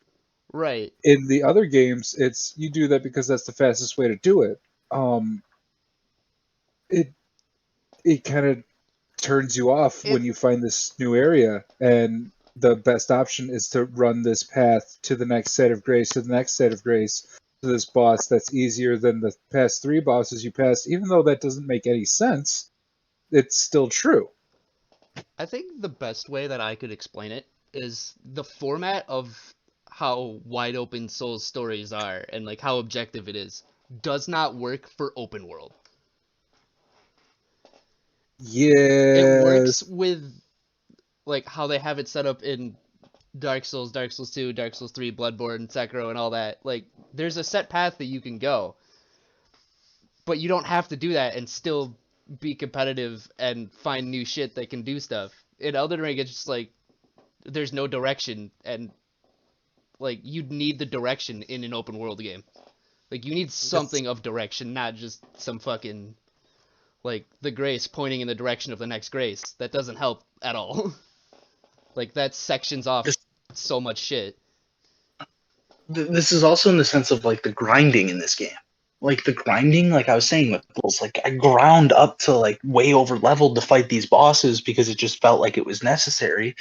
Right. In the other games, it's you do that because that's the fastest way to do it. Um, it it kind of turns you off It when you find this new area, and the best option is to run this path to the next site of grace, to the next site of grace, to this boss that's easier than the past three bosses you passed. Even though that doesn't make any sense, it's still true. I think the best way that I could explain it is the format of how wide open Souls stories are and like how objective it is does not work for open world. It works Yes. with like how they have it set up in Dark Souls, Dark Souls 2, Dark Souls 3, Bloodborne, Sekiro, and all that. Like, there's a set path that you can go, but you don't have to do that and still be competitive and find new shit that can do stuff. In Elden Ring, it's just like there's no direction, and like you need the direction in an open world game. Like you need something of direction, not just some fucking like the grace pointing in the direction of the next grace. That doesn't help at all. Like that sections off so much shit. This is also in the sense of like the grinding in this game. Like the grinding, like I was saying with Bulls, like I ground up to like way over leveled to fight these bosses because it just felt like it was necessary.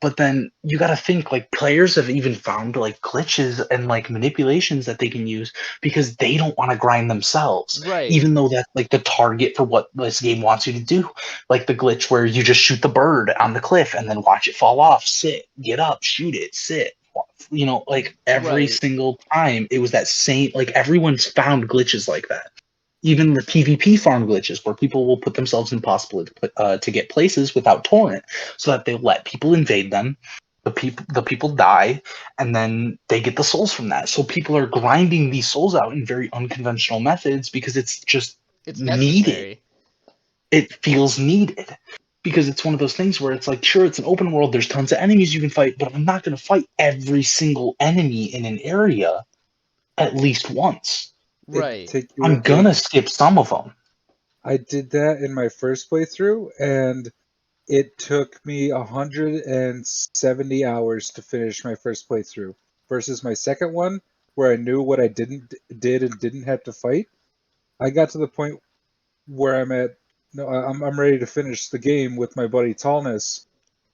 But then you got to think like players have even found like glitches and like manipulations that they can use because they don't want to grind themselves, Right. even though that's like the target for what this game wants you to do. Like the glitch where you just shoot the bird on the cliff and then watch it fall off, sit, get up, shoot it, sit. You know, like every Right. single time it was that same, like everyone's found glitches like that. Even the PvP farm glitches where people will put themselves in impossible to get places without torrent so that they let people invade them, the people die, and then they get the souls from that. So people are grinding these souls out in very unconventional methods because it's just It's needed. necessary. It feels needed because it's one of those things where it's like, sure, it's an open world, there's tons of enemies you can fight, but I'm not going to fight every single enemy in an area at least once. It'd Right. take you a I'm day. gonna skip some of them. I did that in my first playthrough, and it took me 170 hours to finish my first playthrough versus my second one, where I knew what I did and didn't have to fight. I got to the point where I'm at. No, I'm ready to finish the game with my buddy Tallness,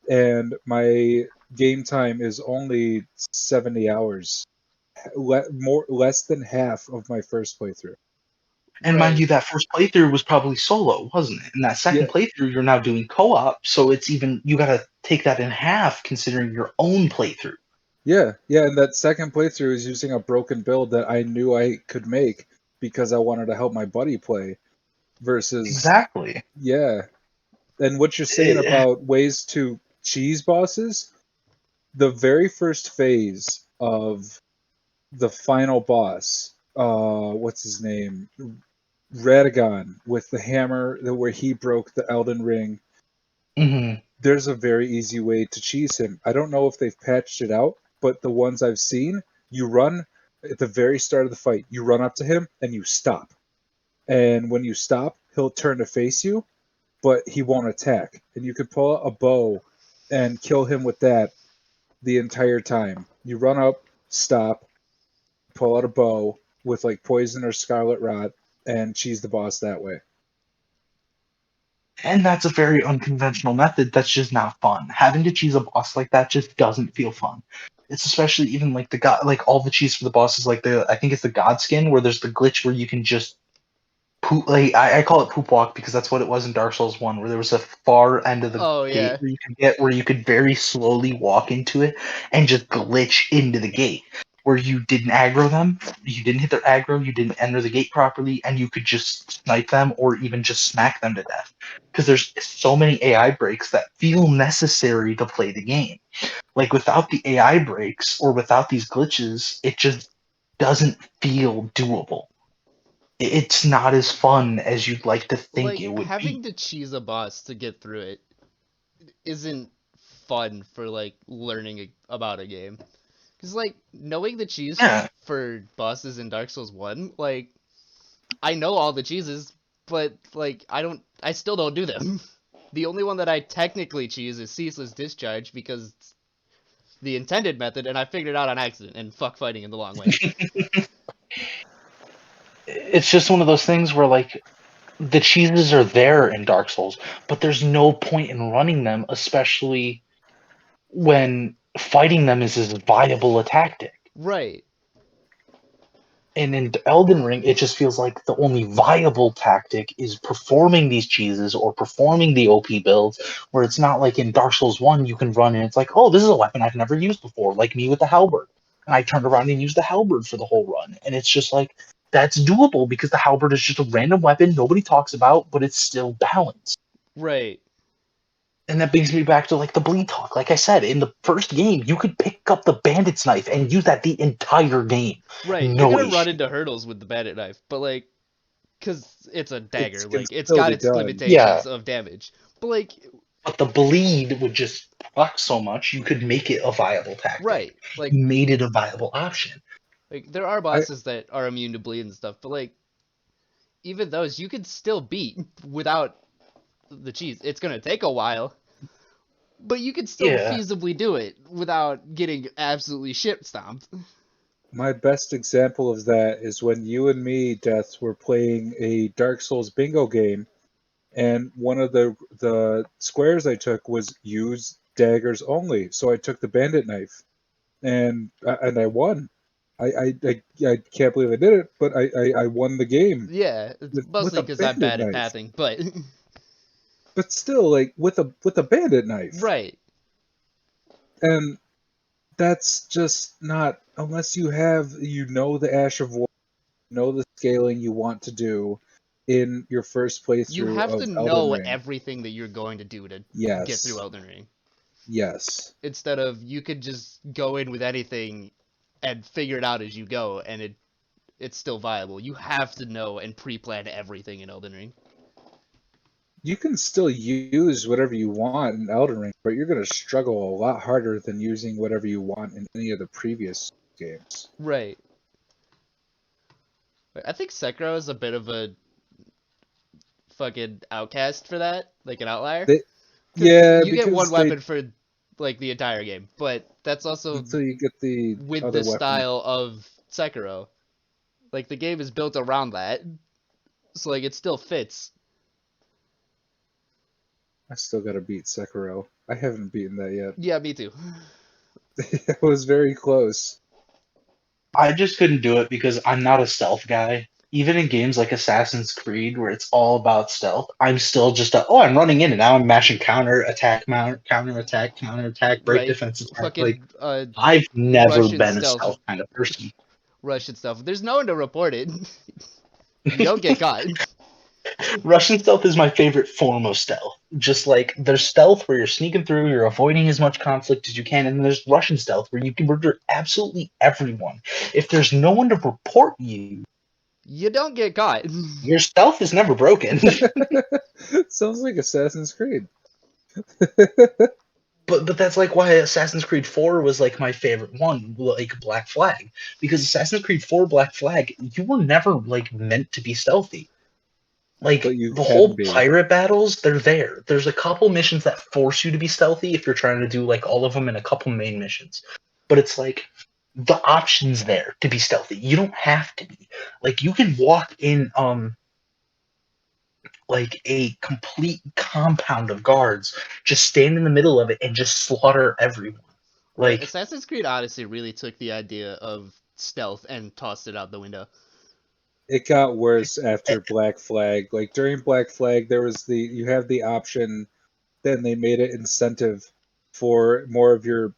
and my game time is only 70 hours, less than half of my first playthrough. And mind Right. you, that first playthrough was probably solo, wasn't it? And that Yeah, second playthrough, you're now doing co-op, so it's even you gotta take that in half considering your own playthrough. yeah, and that second playthrough is using a broken build that I knew I could make because I wanted to help my buddy play. Versus, Exactly. yeah, and what you're saying Eh, about ways to cheese bosses, the very first phase of the final boss, what's his name? Radagon with the hammer where he broke the Elden Ring. mhm. There's a very easy way to cheese him. I don't know if they've patched it out, but the ones I've seen, you run at the very start of the fight, you run up to him and you stop. And when you stop, he'll turn to face you, but he won't attack. And you can pull out a bow and kill him with that the entire time. You run up, stop, pull out a bow with like poison or scarlet rot, and cheese the boss that way. And that's a very unconventional method that's just not fun. Having to cheese a boss like that just doesn't feel fun. It's especially even like the god, like all the cheese for the bosses, like the I think it's the god skin where there's the glitch where you can just poop. Like I call it poop walk because that's what it was in Dark Souls 1, where there was a far end of the Oh gate yeah. where you could get where you could very slowly walk into it and just glitch into the gate. Where you didn't aggro them, you didn't hit their aggro, you didn't enter the gate properly, and you could just snipe them or even just smack them to death. Because there's so many AI breaks that feel necessary to play the game. Like without the AI breaks or without these glitches, it just doesn't feel doable. It's not as fun as you'd like to think Like it would be. having to cheese a boss to get through it isn't fun for like learning about a game. Cuz like knowing the cheese Yeah, for bosses in Dark Souls 1, like I know all the cheeses, but like I still don't do them. The only one that I technically cheese is Ceaseless Discharge because it's the intended method and I figured it out on accident and fuck fighting in the long way. it's just one of those things where like the cheeses are there in Dark Souls, but there's no point in running them, especially when fighting them is as viable a tactic. Right. And in Elden Ring, it just feels like the only viable tactic is performing these cheeses or performing the OP builds, where it's not like in Dark Souls 1, you can run and it's like, oh, this is a weapon I've never used before, like me with the halberd. And I turned around and used the halberd for the whole run. And it's just like, that's doable because the halberd is just a random weapon nobody talks about, but it's still balanced. Right. And that brings me back to like the bleed talk. Like I said, in the first game, you could pick up the bandit's knife and use that the entire game. Right, you're No gonna run issue. into hurdles with the bandit knife, but like, cause it's a It dagger, can like it's still got be its done. Yeah, limitations of damage. But like, but the bleed would just proc so much you could make it a viable tactic. right, like You made it a viable option. there are I bosses that are immune to bleed and stuff, but like even those you could still beat without the cheese. It's gonna take a while, but you could still Yeah. feasibly do it without getting absolutely shit stomped. My best example of that is when you and me, Death, were playing a Dark Souls bingo game, and one of the squares I took was use daggers only. So I took the bandit knife, and I won. I can't believe I did it, but I won the game Yeah, it's with mostly a because I'm bandit bad at knife. pathing, but But still, like with a bandit knife, right. and that's just not unless you know the Ash of War, know the scaling you want to do in your first You playthrough have to of Elden know Ring. everything that you're going to do to get through Yes, Elden Ring. yes. Instead of you could just go in with anything and figure it out as you go, and it's still viable. You have to know and pre-plan everything in Elden Ring. You can still use whatever you want in Elden Ring, but you're going to struggle a lot harder than using whatever you want in any of the previous games. Right. I think Sekiro is a bit of a fucking outcast for that, like an outlier. They, Because yeah, you get one because they weapon for like the entire game, but that's also until you get the with other the weapon. style of Sekiro. Like the game is built around that, so like it still fits. I still got to beat Sekiro. I haven't beaten that yet. Yeah, me too. It was very close. I just couldn't do it because I'm not a stealth guy. Even in games like Assassin's Creed, where it's all about stealth, I'm still just I'm running in and now I'm mashing counter attack, counter attack, break Right? defense attack. Like Fucking I've never Russian been a stealth, stealth kind of person. Russian stuff. There's no one to report it. You don't get caught. Russian stealth is my favorite form of stealth. Just like there's stealth where you're sneaking through, you're avoiding as much conflict as you can, and then there's Russian stealth where you can murder absolutely everyone. If there's no one to report you, You don't get caught. your stealth is never broken. Sounds like Assassin's Creed. But that's like why Assassin's Creed 4 was like my favorite one, like Black Flag, because Assassin's Creed 4 Black Flag, you were never like meant to be stealthy. But Like you the can whole be. pirate battles, they're there. There's a couple missions that force you to be stealthy if you're trying to do like all of them in a couple main missions. But it's like the option's there to be stealthy. You don't have to be. Like you can walk in like a complete compound of guards, just stand in the middle of it and just slaughter everyone. Right. Like Assassin's Creed Odyssey really took the idea of stealth and tossed it out the window. It got worse after Black Flag. Like during Black Flag, you have the option. Then they made it incentive for more of your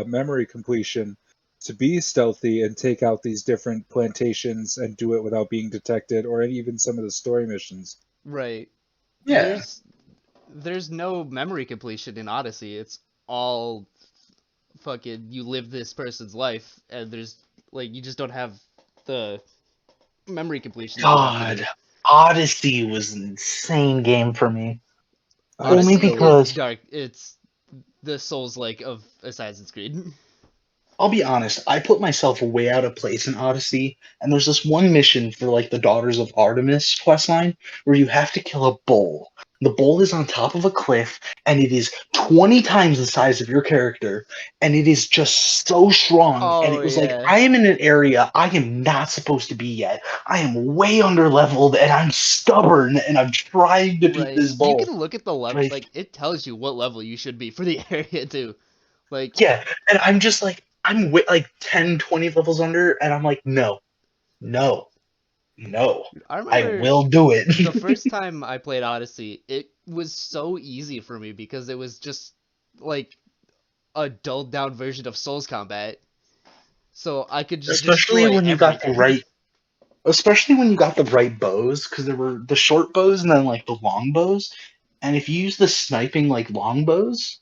memory completion to be stealthy and take out these different plantations and do it without being detected, or even some of the story missions. Right. yeah. There's no memory completion in Odyssey. It's all fucking you live this person's life, and there's like you just don't have the memory completion that you have to do. God, Odyssey was an insane game for me. I Only Odyssey still is because dark. It's the Souls-like of Assassin's Creed. I'll be honest, I put myself way out of place in Odyssey, and there's this one mission for like the Daughters of Artemis questline where you have to kill a bull. The bull is on top of a cliff, and it is 20 times the size of your character, and it is just so strong. And Oh it was like, yeah. I am in an area I am not supposed to be yet. I am way under leveled, and I'm stubborn, and I'm trying to beat Right. this You bull. can look at the level, Like, like it tells you what level you should be for the area too. Like yeah, and I'm just like, like 10, 20 levels under, and I'm like, no, no, no, I I remember will do it. the first time I played Odyssey, it was so easy for me because it was just like a dulled down version of Souls combat. So I could just especially destroy when you got the everything. right, especially when you got the right bows, because there were the short bows and then like the long bows. And if you use the sniping like longbows,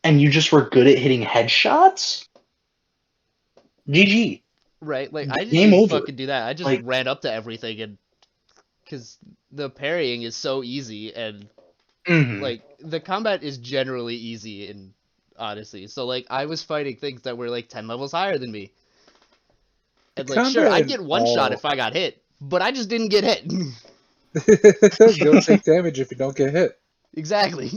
and you just were good at hitting headshots, GG. Right? Like I didn't Game even over. fucking do that. I just Like, ran up to everything and because the parrying is so easy and mhm. like the combat is generally easy in Odyssey. So like I was fighting things that were like 10 levels higher than me. The And like sure, combat I'd in get one shot all if I got hit, but I just didn't get hit. you don't take damage if you don't get hit. Exactly.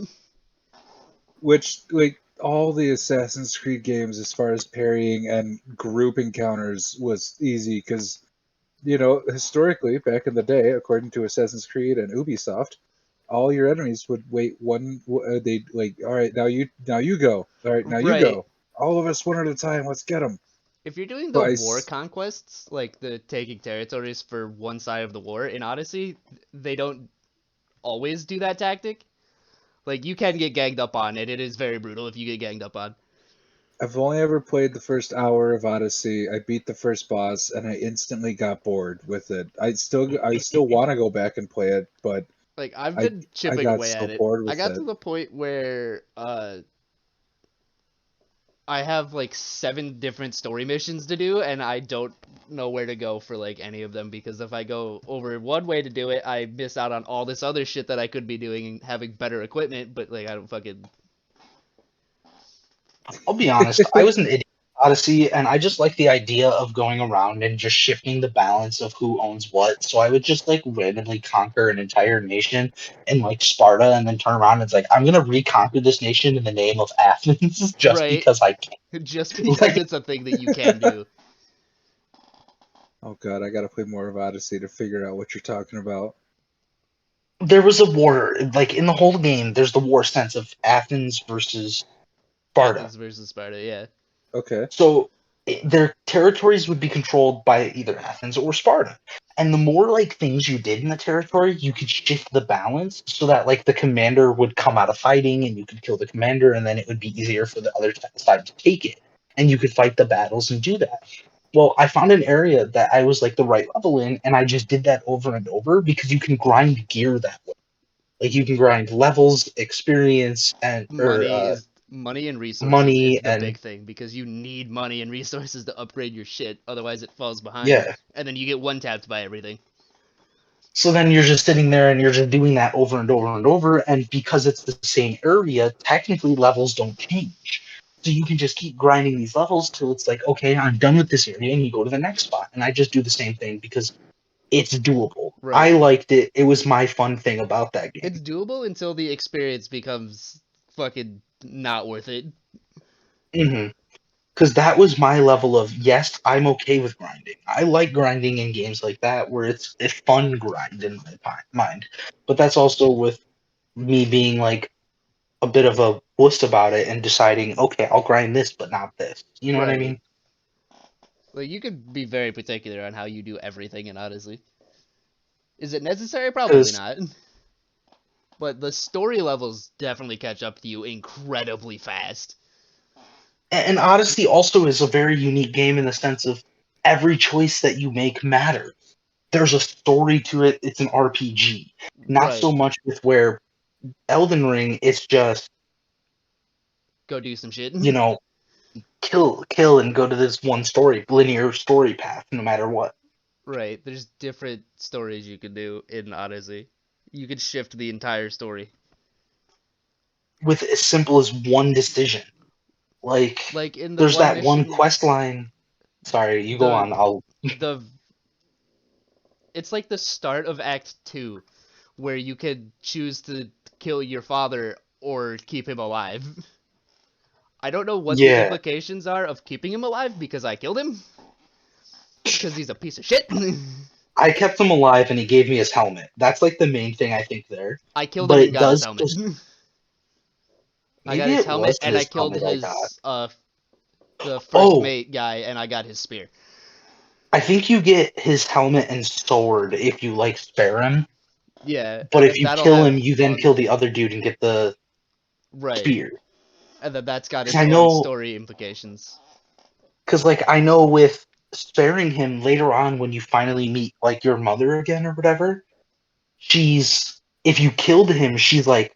Which, like, all the Assassin's Creed games, as far as parrying and group encounters, was easy because, historically, back in the day, according to Assassin's Creed and Ubisoft, all your enemies would wait one. They'd like, all right, now you go. All right, now you Right. go. All of us one at a time. Let's get them. If you're doing the But war conquests, like the taking territories for one side of the war in Odyssey, they don't always do that tactic. Like you can get ganged up on, and it is very brutal if you get ganged up on. I've only ever played the first hour of Odyssey. I beat the first boss, and I instantly got bored with it. I still want to go back and play it, but Like I've I been I chipping got away so at it. bored I with got to it. the point where I have like 7 different story missions to do, and I don't know where to go for like any of them because if I go over one way to do it, I miss out on all this other shit that I could be doing and having better equipment, but like I don't fucking I'll be honest, I was an idiot in Odyssey, and I just like the idea of going around and just shifting the balance of who owns what. So I would just like randomly conquer an entire nation in like Sparta, and then turn around and it's like I'm gonna reconquer this nation in the name of Athens just right because I can. just because Like it's a thing that you can do. Oh god, I gotta play more of Odyssey to figure out what you're talking about. there was a war, like in the whole game, there's the war sense of Athens versus Sparta. Athens versus Sparta, yeah. Okay. So their territories would be controlled by either Athens or Sparta. And the more like things you did in the territory, you could shift the balance so that like the commander would come out of fighting and you could kill the commander and then it would be easier for the other side to take it. And you could fight the battles and do that. Well, I found an area that I was like the right level in and I just did that over and over because you can grind gear that way. Like you can grind levels, experience, and or Money and resources is money the and big thing because you need money and resources to upgrade your shit, otherwise it falls behind, yeah. and then you get one tapped by everything. So then you're just sitting there and you're just doing that over and over and over. And because it's the same area, technically levels don't change. So you can just keep grinding these levels till it's like, okay, I'm done with this area, and you go to the next spot. And I just do the same thing because it's doable. I Right. liked it. It was my fun thing about that It's game. doable until the experience becomes fucking not worth it. Because that was my level of yes, I'm okay with grinding. I like grinding in games like that where it's a fun grind in my mind. But that's also with me being like a bit of a wuss about it and deciding, okay, I'll grind this, but not this. You know what I Right. mean? Like you could be very particular on how you do everything in Odyssey. Is it necessary? Probably Because not. But the story levels definitely catch up to you incredibly fast. and Odyssey also is a very unique game in the sense of every choice that you make matters. There's a story to it. It's an RPG, not so Right. much with where Elden Ring. It's just Go do some shit. you know kill and go to this one story linear story path no matter what. Right. There's different stories you can do in Odyssey. You could shift the entire story. With as simple as one decision. Like Like in the there's one that one mission, quest line. Sorry, you go the on. I'll. the it's like the start of Act 2 where you could choose to kill your father or keep him alive. I don't know what the Yeah. implications are of keeping him alive because I killed him because he's a piece of shit. I kept him alive and he gave me his helmet. That's like the main thing I think there. I killed him But and it got his does helmet. just I got maybe his it helmet was and I his killed helmet I got. his the first Oh, mate guy and I got his spear. I think you get his helmet and sword if you like spare him. Yeah, But and if then you that'll kill have him, you then kill fun. the other dude and get the Right. spear. And then that's got Because its I own know, story implications. because like I know with sparing him later on when you finally meet like your mother again or whatever, she's if you killed him, she's like,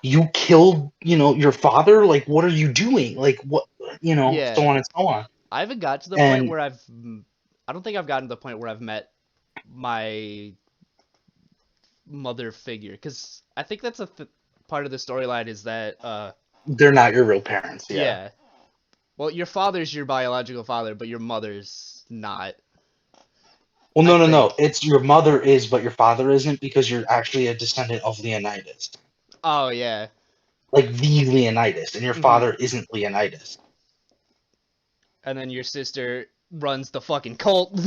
you killed, your father? Like, what are you doing? Like, what, Yeah. so on and so on. I haven't got to the point And where I don't think I've gotten to the point where I've met my mother figure, because I think that's part of the storyline is that they're not your real parents, yeah. yeah, well, your father's your biological father, but your mother's not. Well, I no, no, think. no. It's your mother is, but your father isn't, because you're actually a descendant of Leonidas. Oh yeah. Like the Leonidas, and your Hmm. father isn't Leonidas. And then your sister runs the fucking cult.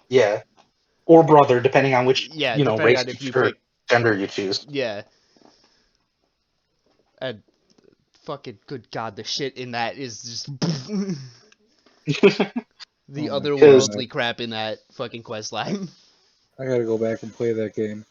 Yeah. Or brother, depending on which, Yeah, depending race on if you or pick. gender you choose. Yeah. And fucking good god, the shit in that is just the Oh my Because god. otherworldly crap in that fucking quest line. I gotta go back and play that game.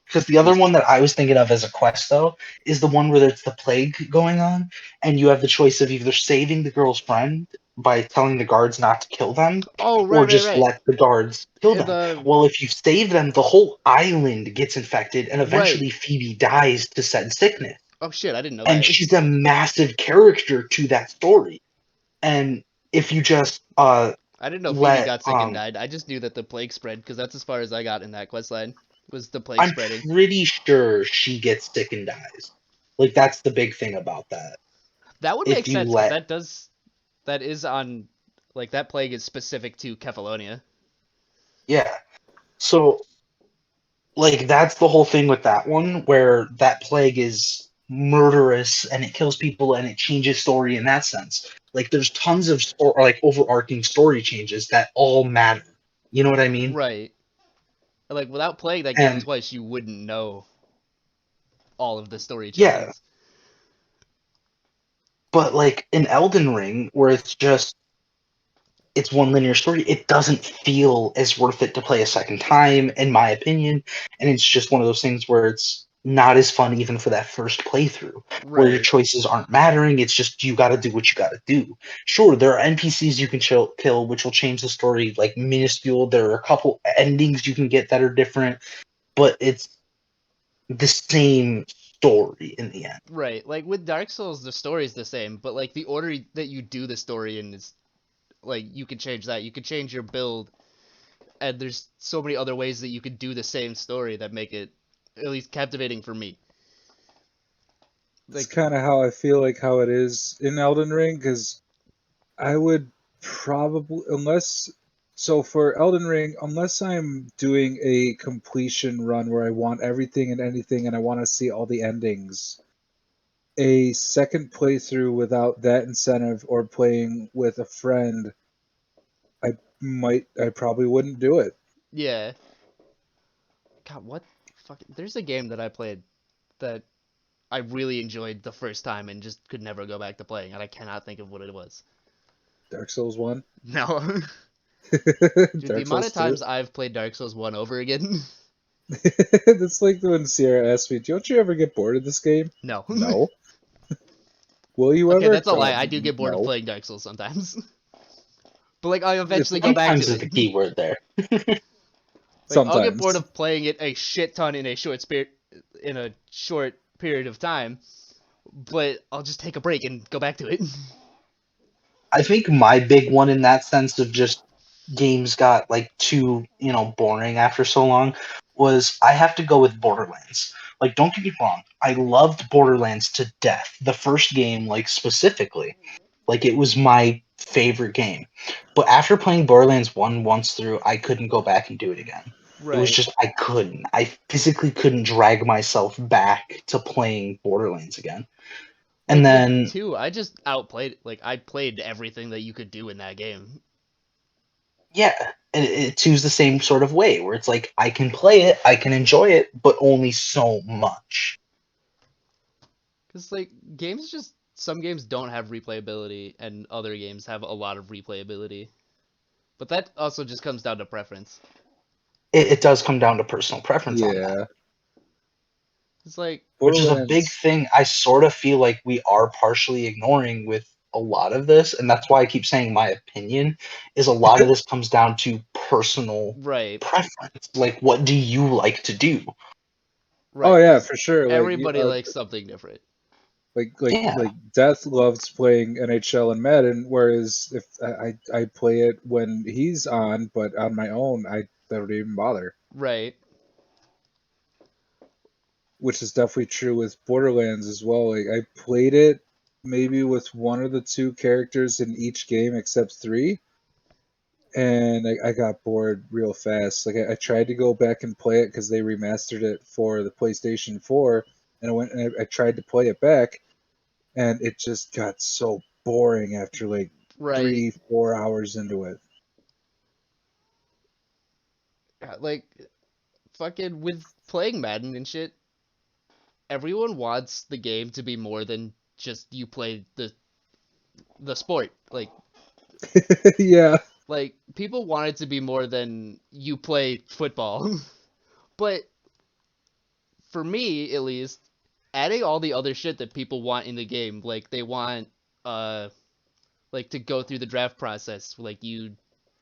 Because the other one that I was thinking of as a quest, though, is the one where there's the plague going on, and you have the choice of either saving the girl's friend by telling the guards not to kill them, Oh, or right, right, just right. let the guards kill them. The Well, if you save them, the whole island gets infected, and right. eventually Phoebe dies to said sickness. Oh shit, I didn't know And that. she's a massive character to that story. And if you just I didn't know Phoebe let got sick and died. I just knew that the plague spread, because that's as far as I got in that quest line, was the plague I'm spreading. pretty sure she gets sick and dies. Like, that's the big thing about that. That would make If you sense, because let that is on, like, that plague is specific to Kefalonia. Yeah. So, like, that's the whole thing with that one, where that plague is murderous and it kills people and it changes story in that sense. Like, there's tons of overarching story changes that all matter. You know what I mean? Right. Like, without playing that game And twice, you wouldn't know all of the story yeah, changes. but like in Elden Ring, where it's one linear story, it doesn't feel as worth it to play a second time, in my opinion. And it's just one of those things where it's not as fun even for that first playthrough, where your Right. choices aren't mattering. It's just you got to do what you got to do. Sure, there are NPCs you can kill, which will change the story, like minuscule. There are a couple endings you can get that are different, but it's the same story in the end. Right. Like, with Dark Souls, the story's the same, but, like, the order that you do the story in is, like, you could change that. You could change your build, and there's so many other ways that you could do the same story that make it at least captivating for me. It's Like, kind of how I feel like how it is in Elden Ring, because I would probably, so for Elden Ring, unless I'm doing a completion run where I want everything and anything and I want to see all the endings, a second playthrough without that incentive or playing with a friend, I probably wouldn't do it. yeah. God, what fucking. There's a game that I played that I really enjoyed the first time and just could never go back to playing, and I cannot think of what it was. Dark Souls 1, No. Dude, the Dark amount Souls of 2. times I've played Dark Souls 1 over again. That's like when Sierra asked me, "Don't you ever get bored of this game?" No. No. Will you Okay, ever? that's a lie. I do get bored of No. playing Dark Souls sometimes. But, like, I'll If eventually go back to Sometimes is it. the key word there. Like, I'll get bored sometimes. of playing it a shit ton in a short period of time, but I'll just take a break and go back to it. I think my big one in that sense of just games got like too, boring after so long was I have to go with Borderlands. Like, don't get me wrong, I loved Borderlands to death. The first game, like, specifically. Like, it was my favorite game. But after playing Borderlands 1 once through, I couldn't go back and do it again. It was Right. just, I couldn't. I physically couldn't drag myself back to playing Borderlands again. And Like, with then 2, I just outplayed, like, I played everything that you could do in that game. yeah, and it's used the same sort of way where it's like I can play it, I can enjoy it, but only so much. Because, like, some games don't have replayability, and other games have a lot of replayability. But that also just comes down to preference. It does come down to personal preference on that, Yeah. It's like, which is a big Borderlands. thing I sort of feel like we are partially ignoring with a lot of this, and that's why I keep saying my opinion, is a lot of this comes down to personal Right. preference. Like, what do you like to do? Oh Right. yeah, 'Cause for sure. everybody likes something different. Yeah, Death loves playing NHL and Madden, whereas if I play it when he's on, but on my own, I don't even bother. Right. Which is definitely true with Borderlands as well. Like I played it maybe with one or the two characters in each game except three, and I got bored real fast. Like I tried to go back and play it because they remastered it for the PlayStation 4, and I went and I tried to play it back, and it just got so boring after like Right. 3-4 hours into it. Like fucking with playing Madden and shit, everyone wants the game to be more than just you play the sport. Yeah, Like people want it to be more than you play football. But for me at least, adding all the other shit that people want in the game, like they want uh like to go through the draft process, like you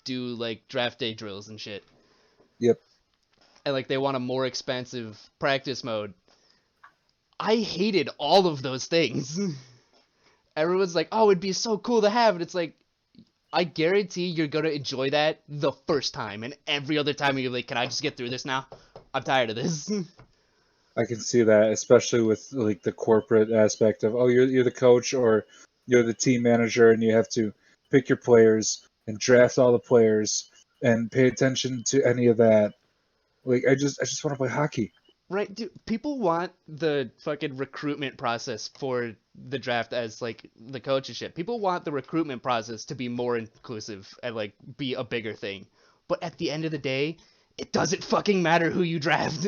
do like draft day drills and shit. yep. And like they want a more expansive practice mode. I hated all of those things. Everyone's like, "Oh, it'd be so cool to have." And it's like, I guarantee you're going to enjoy that the first time, and every other time you're like, "Can I just get through this now? I'm tired of this." I can see that, especially with like the corporate aspect of, oh, you're the coach or you're the team manager, and you have to pick your players and draft all the players and pay attention to any of that. Like I just want to play hockey. Right, dude, people want the fucking recruitment process for the draft as like the coach and shit. People want the recruitment process to be more inclusive and like be a bigger thing. But at the end of the day, it doesn't fucking matter who you draft.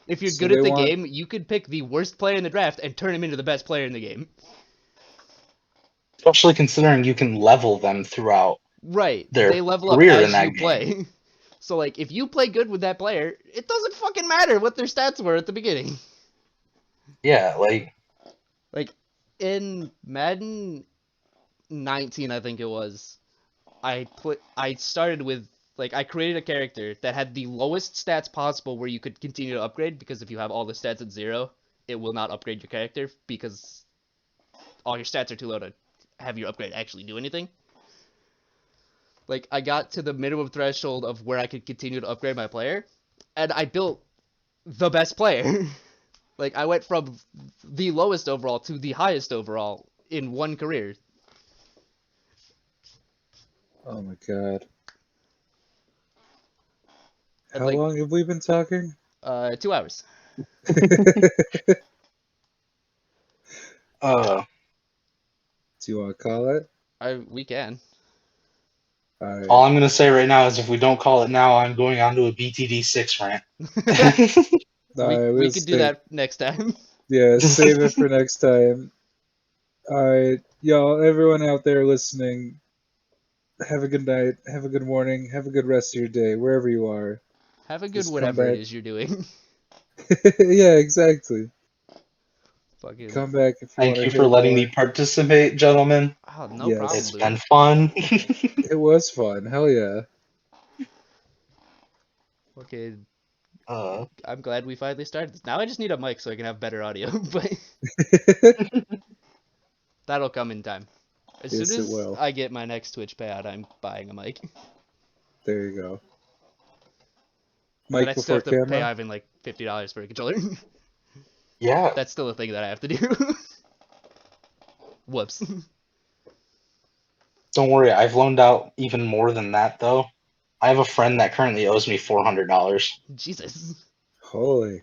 If you're So good at they the want game, you could pick the worst player in the draft and turn him into the best player in the game. especially considering you can level them throughout Right, their they level up career in as that you game. play. So like if you play good with that player, it doesn't fucking matter what their stats were at the beginning. Yeah, like Like in Madden 19, I think it was, I started with like I created a character that had the lowest stats possible where you could continue to upgrade, because if you have all the stats at 0, it will not upgrade your character because all your stats are too low to have your upgrade actually do anything. Like I got to the minimum threshold of where I could continue to upgrade my player, and I built the best player. Like I went from the lowest overall to the highest overall in one career. Oh my god. And How like long have we been talking? 2 hours. Do uh you want to call it? We can. Alright. all I'm gonna say right now is if we don't call it now, I'm going on to a BTD6 rant. Alright, We we'll could do stay. that next time. Yeah, save it for next time. Alright, y'all, everyone out there listening, have a good night, have a good morning, have a good rest of your day, wherever you are. Have a good Just come whatever it back. is you're doing. Yeah, exactly. Fucking. Come back if you want Thank to you for hear letting me more. participate, gentlemen. Oh, no problem, It's Yes, dude. been fun. it was fun. Hell yeah. Okay, uh, I'm glad we finally started this. Now I just need a mic so I can have better audio, but that'll come in time. As soon Yes, it as will. I get my next Twitch payout, I'm buying a mic. There you go. But Mic I still before have to pay camera? Ivan like $50 for a controller. yeah, That's still a thing that I have to do. Whoops. don't worry. I've loaned out even more than that, though. I have a friend that currently owes me $400, Jesus. Holy.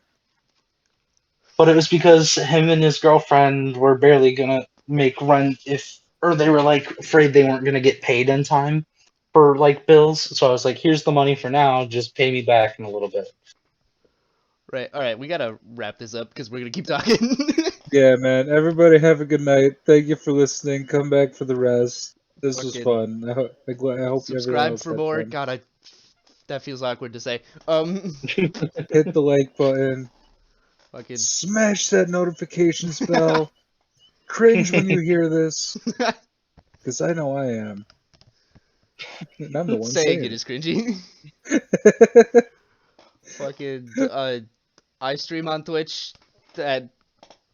but it was because him and his girlfriend were barely gonna make rent or they were like afraid they weren't gonna get paid in time for like bills. So I was like, "Here's the money for now. Just pay me back in a little bit." Right, alright, we gotta wrap this up because we're gonna keep talking. Yeah, man. Everybody have a good night. Thank you for listening. Come back for the rest. This was Fucking fun. I hope everyone subscribe else for had more. fun. God, that feels awkward to say. Hit the like button. Fucking Smash that notifications bell. cringe when you hear this, because I know I am. And I'm the one Saying it saying is cringy. it. Fucking I stream on Twitch at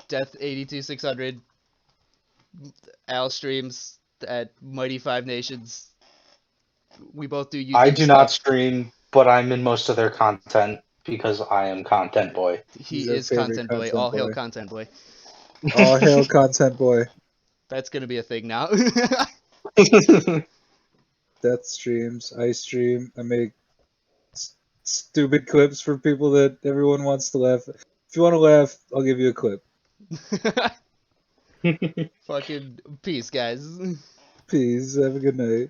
Death82600. Al streams at Mighty Five Nations. We both do I YouTube do not stuff. stream, but I'm in most of their content because I am content boy. He's He our is favorite content boy. content All hail boy. content boy. All hail content boy. That's gonna be a thing now. Death streams. I stream. I make stupid clips for people that everyone wants to laugh. If you want to laugh, I'll give you a clip. Fucking peace, guys. Peace. Have a good night.